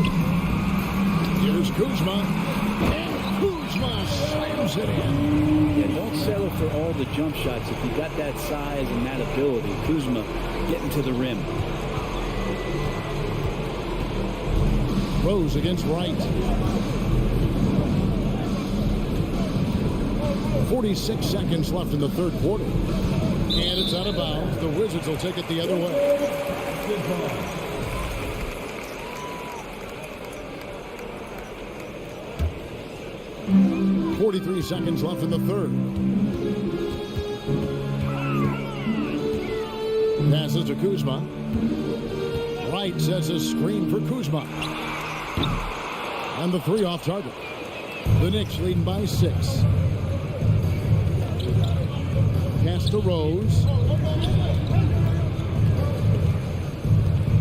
Here's Kuzma. And Kuzma slams it in. Yeah, don't settle for all the jump shots if you got that size and that ability. Kuzma getting to the rim. Rose against Wright. 46 seconds left in the third quarter. And it's out of bounds. The Wizards will take it the other way. Good ball. 43 seconds left in the third. Passes to Kuzma. Wright sets a screen for Kuzma. And the 3 off target. The Knicks leading by 6. Pass to Rose.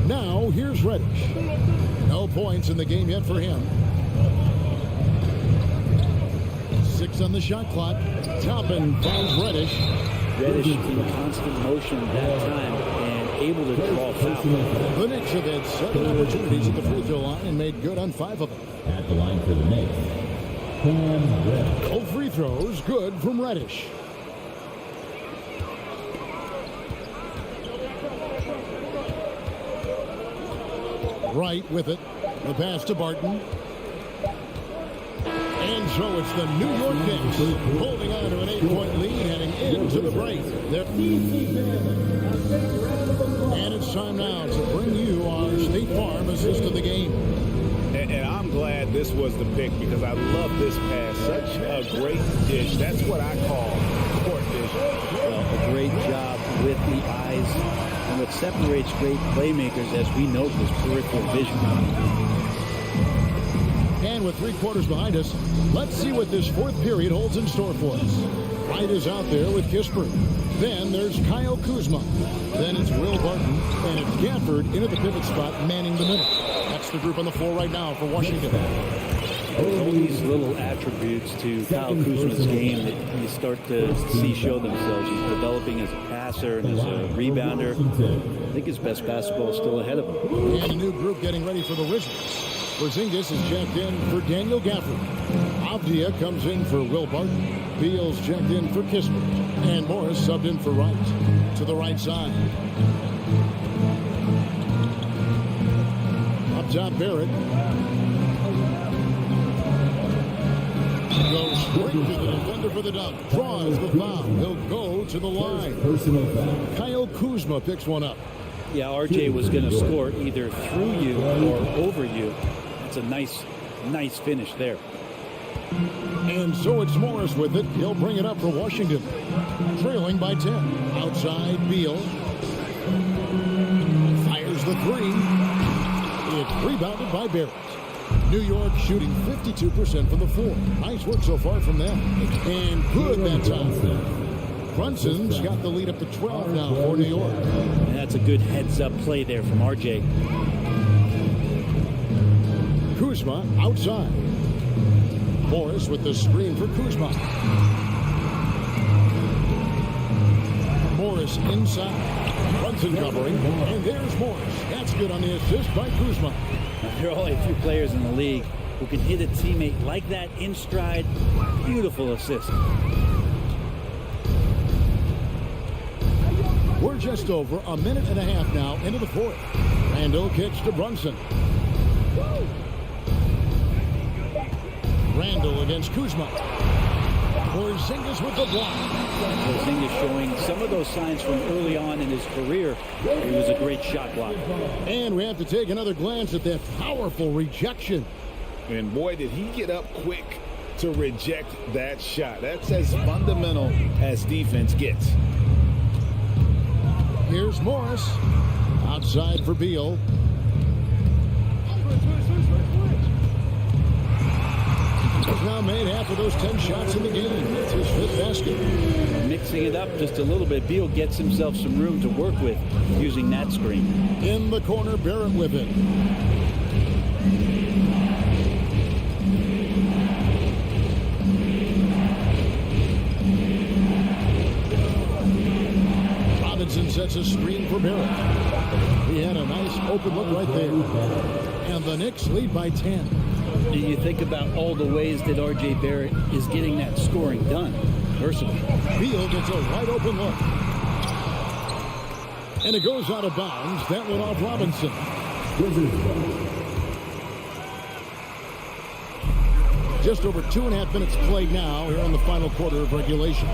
Now here's Reddish. No points in the game yet for him. 6 on the shot clock. Toppin finds Reddish. Reddish in constant motion that time and able to draw foul. The Knicks have had 7 opportunities at the free throw line and made good on 5 of them. At the line for the Knicks, Cam Reddish. Both free throws good from Reddish. Right with it. The pass to Barton. And so it's the New York Knicks holding on to an 8-point lead heading into the break. And it's time now to bring you our State Farm assist of the game. And I'm glad this was the pick because I love this pass. Such a great dish. That's what I call court vision. Well, a great job with the eyes. And what separates great playmakers, as we know, is peripheral vision. And with 3 quarters behind us, let's see what this fourth period holds in store for us. Wright is out there with Kispert. Then there's Kyle Kuzma. Then it's Will Barton. And it's Gafford in at the pivot spot, manning the middle. That's the group on the floor right now for Washington. All these little attributes to Kyle Kuzma's game that you start to see show themselves. He's developing as a passer and as a rebounder. I think his best basketball is still ahead of him. And a new group getting ready for the Wizards. Porzingis is checked in for Daniel Gafford. Avdia comes in for Will Barton. Beal's checked in for Kispert. And Morris subbed in for Wright. To the right side. Up top, Barrett. Goes straight to the defender for the dunk. Draws the foul. He'll go to the line. Personal foul. Kyle Kuzma picks one up. Yeah, RJ was going to score either through you or over you. It's a nice finish there. And so it's Morris with it. He'll bring it up for Washington. Trailing by 10. Outside, Beal. Fires the three. It's rebounded by Barrett. New York shooting 52% from the floor. Nice work so far from them. And good that time. Brunson's got the lead up to 12 now for New York. And that's a good heads-up play there from RJ. Kuzma outside. Morris with the screen for Kuzma. Morris inside. Brunson covering. And there's Morris. That's good on the assist by Kuzma. There are only a few players in the league who can hit a teammate like that in stride. Beautiful assist. We're just over a minute and a half now into the fourth. Randall kicks to Brunson. Randall against Kuzma. Porzingis with the block. Porzingis showing some of those signs from early on in his career. He was a great shot blocker. And we have to take another glance at that powerful rejection. And boy, did he get up quick to reject that shot. That's as fundamental as defense gets. Here's Morris. Outside for Beal. He's now made half of those 10 shots in the game. That's his fifth basket. Mixing it up just a little bit, Beal gets himself some room to work with using that screen. In the corner, Barrett with it. Robinson sets a screen for Barrett. He had a nice open look right there. And the Knicks lead by 10. You think about all the ways that RJ Barrett is getting that scoring done. Versatile. Beal gets a wide open look. And it goes out of bounds. That went off Robinson. Just over 2.5 minutes played now here in the final quarter of regulation.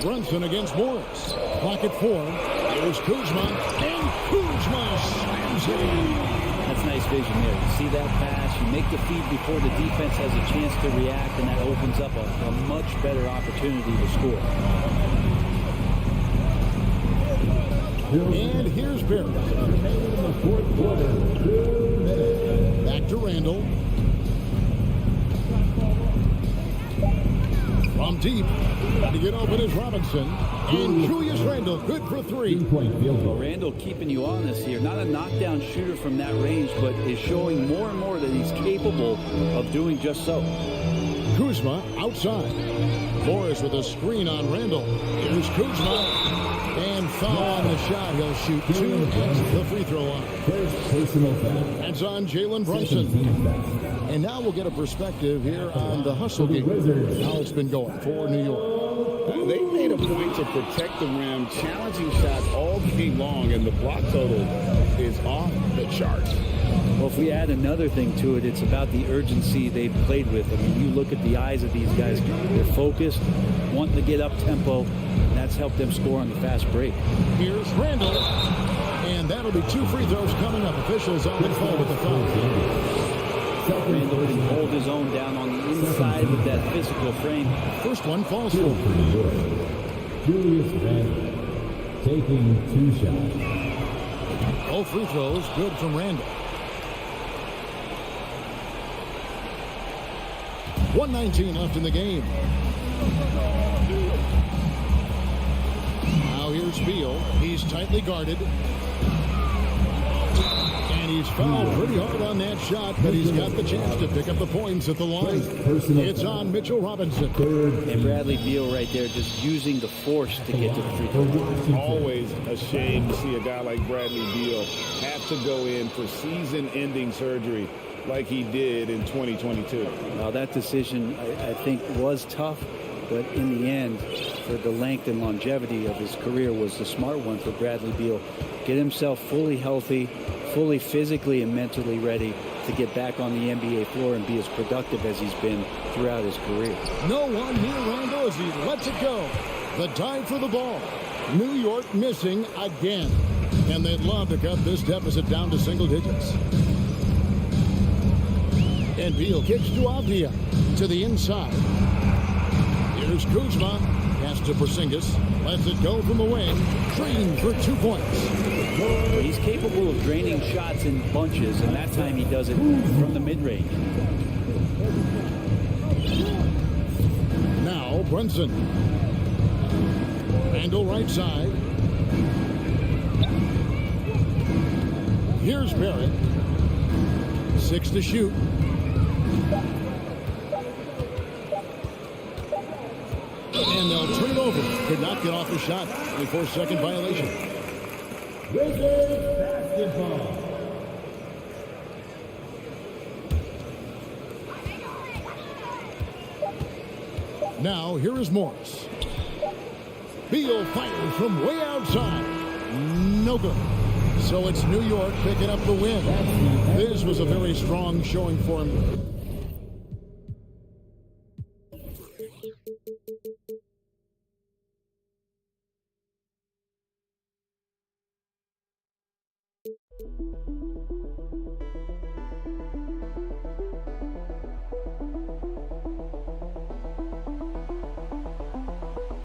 Brunson against Morris. Clock at 4. Here's Kuzma. And Kuzma slams it. That's nice vision there. You see that pass, you make the feed before the defense has a chance to react, and that opens up a much better opportunity to score. And here's Barrett. Back to Randall. From deep. To get open is Robinson. And Julius Randle, good for 3. Well, Randall keeping you honest here. Not a knockdown shooter from that range, but is showing more and more that he's capable of doing just so. Kuzma outside. Morris with a screen on Randall. Here's Kuzma. And foul on the shot. He'll shoot 2 at the free throw line. That's on Jalen Brunson. And now we'll get a perspective here on the hustle game. How it's been going for New York. They made a point to protect the rim, challenging shots all game long, and the block total is off the charts. Well, if we add another thing to it, it's about the urgency they've played with. I mean, you look at the eyes of these guys. They're focused, wanting to get up tempo, and that's helped them score on the fast break. Here's Randall. And that'll be 2 free throws coming up. Officials on the call with the foul. Randall can hold his own down on the inside with that physical frame. First one falls for Julius Randle taking 2 shots. All free throws good from Randall. 1:19 left in the game. Now here's Beal. He's tightly guarded. And he's fouled pretty hard on that shot, but he's got the chance to pick up the points at the line. It's on Mitchell Robinson. And Bradley Beal right there just using the force to get to the free throw line. Always a shame to see a guy like Bradley Beal have to go in for season-ending surgery like he did in 2022. Now that decision, I think, was tough, but in the end, for the length and longevity of his career, was the smart one for Bradley Beal. Get himself fully healthy, fully physically and mentally ready to get back on the NBA floor and be as productive as he's been throughout his career. No one near Randall as he lets it go. The dive for the ball. New York missing again. And they'd love to cut this deficit down to single digits. And Beal kicks to Avdia to the inside. Here's Kuzma. Pass to Porzingis. Lets it go from the wing. Drained for 2 points. He's capable of draining shots in bunches, and that time he does it from the mid-range. Now Brunson. Randall right side. Here's Barrett. 6 to shoot. And they'll turn it over. Could not get off the shot. 24-second violation. Wizards basketball. Now here is Morris. Beal fires from way outside. No good. So it's New York picking up the win. This was a very strong showing for him.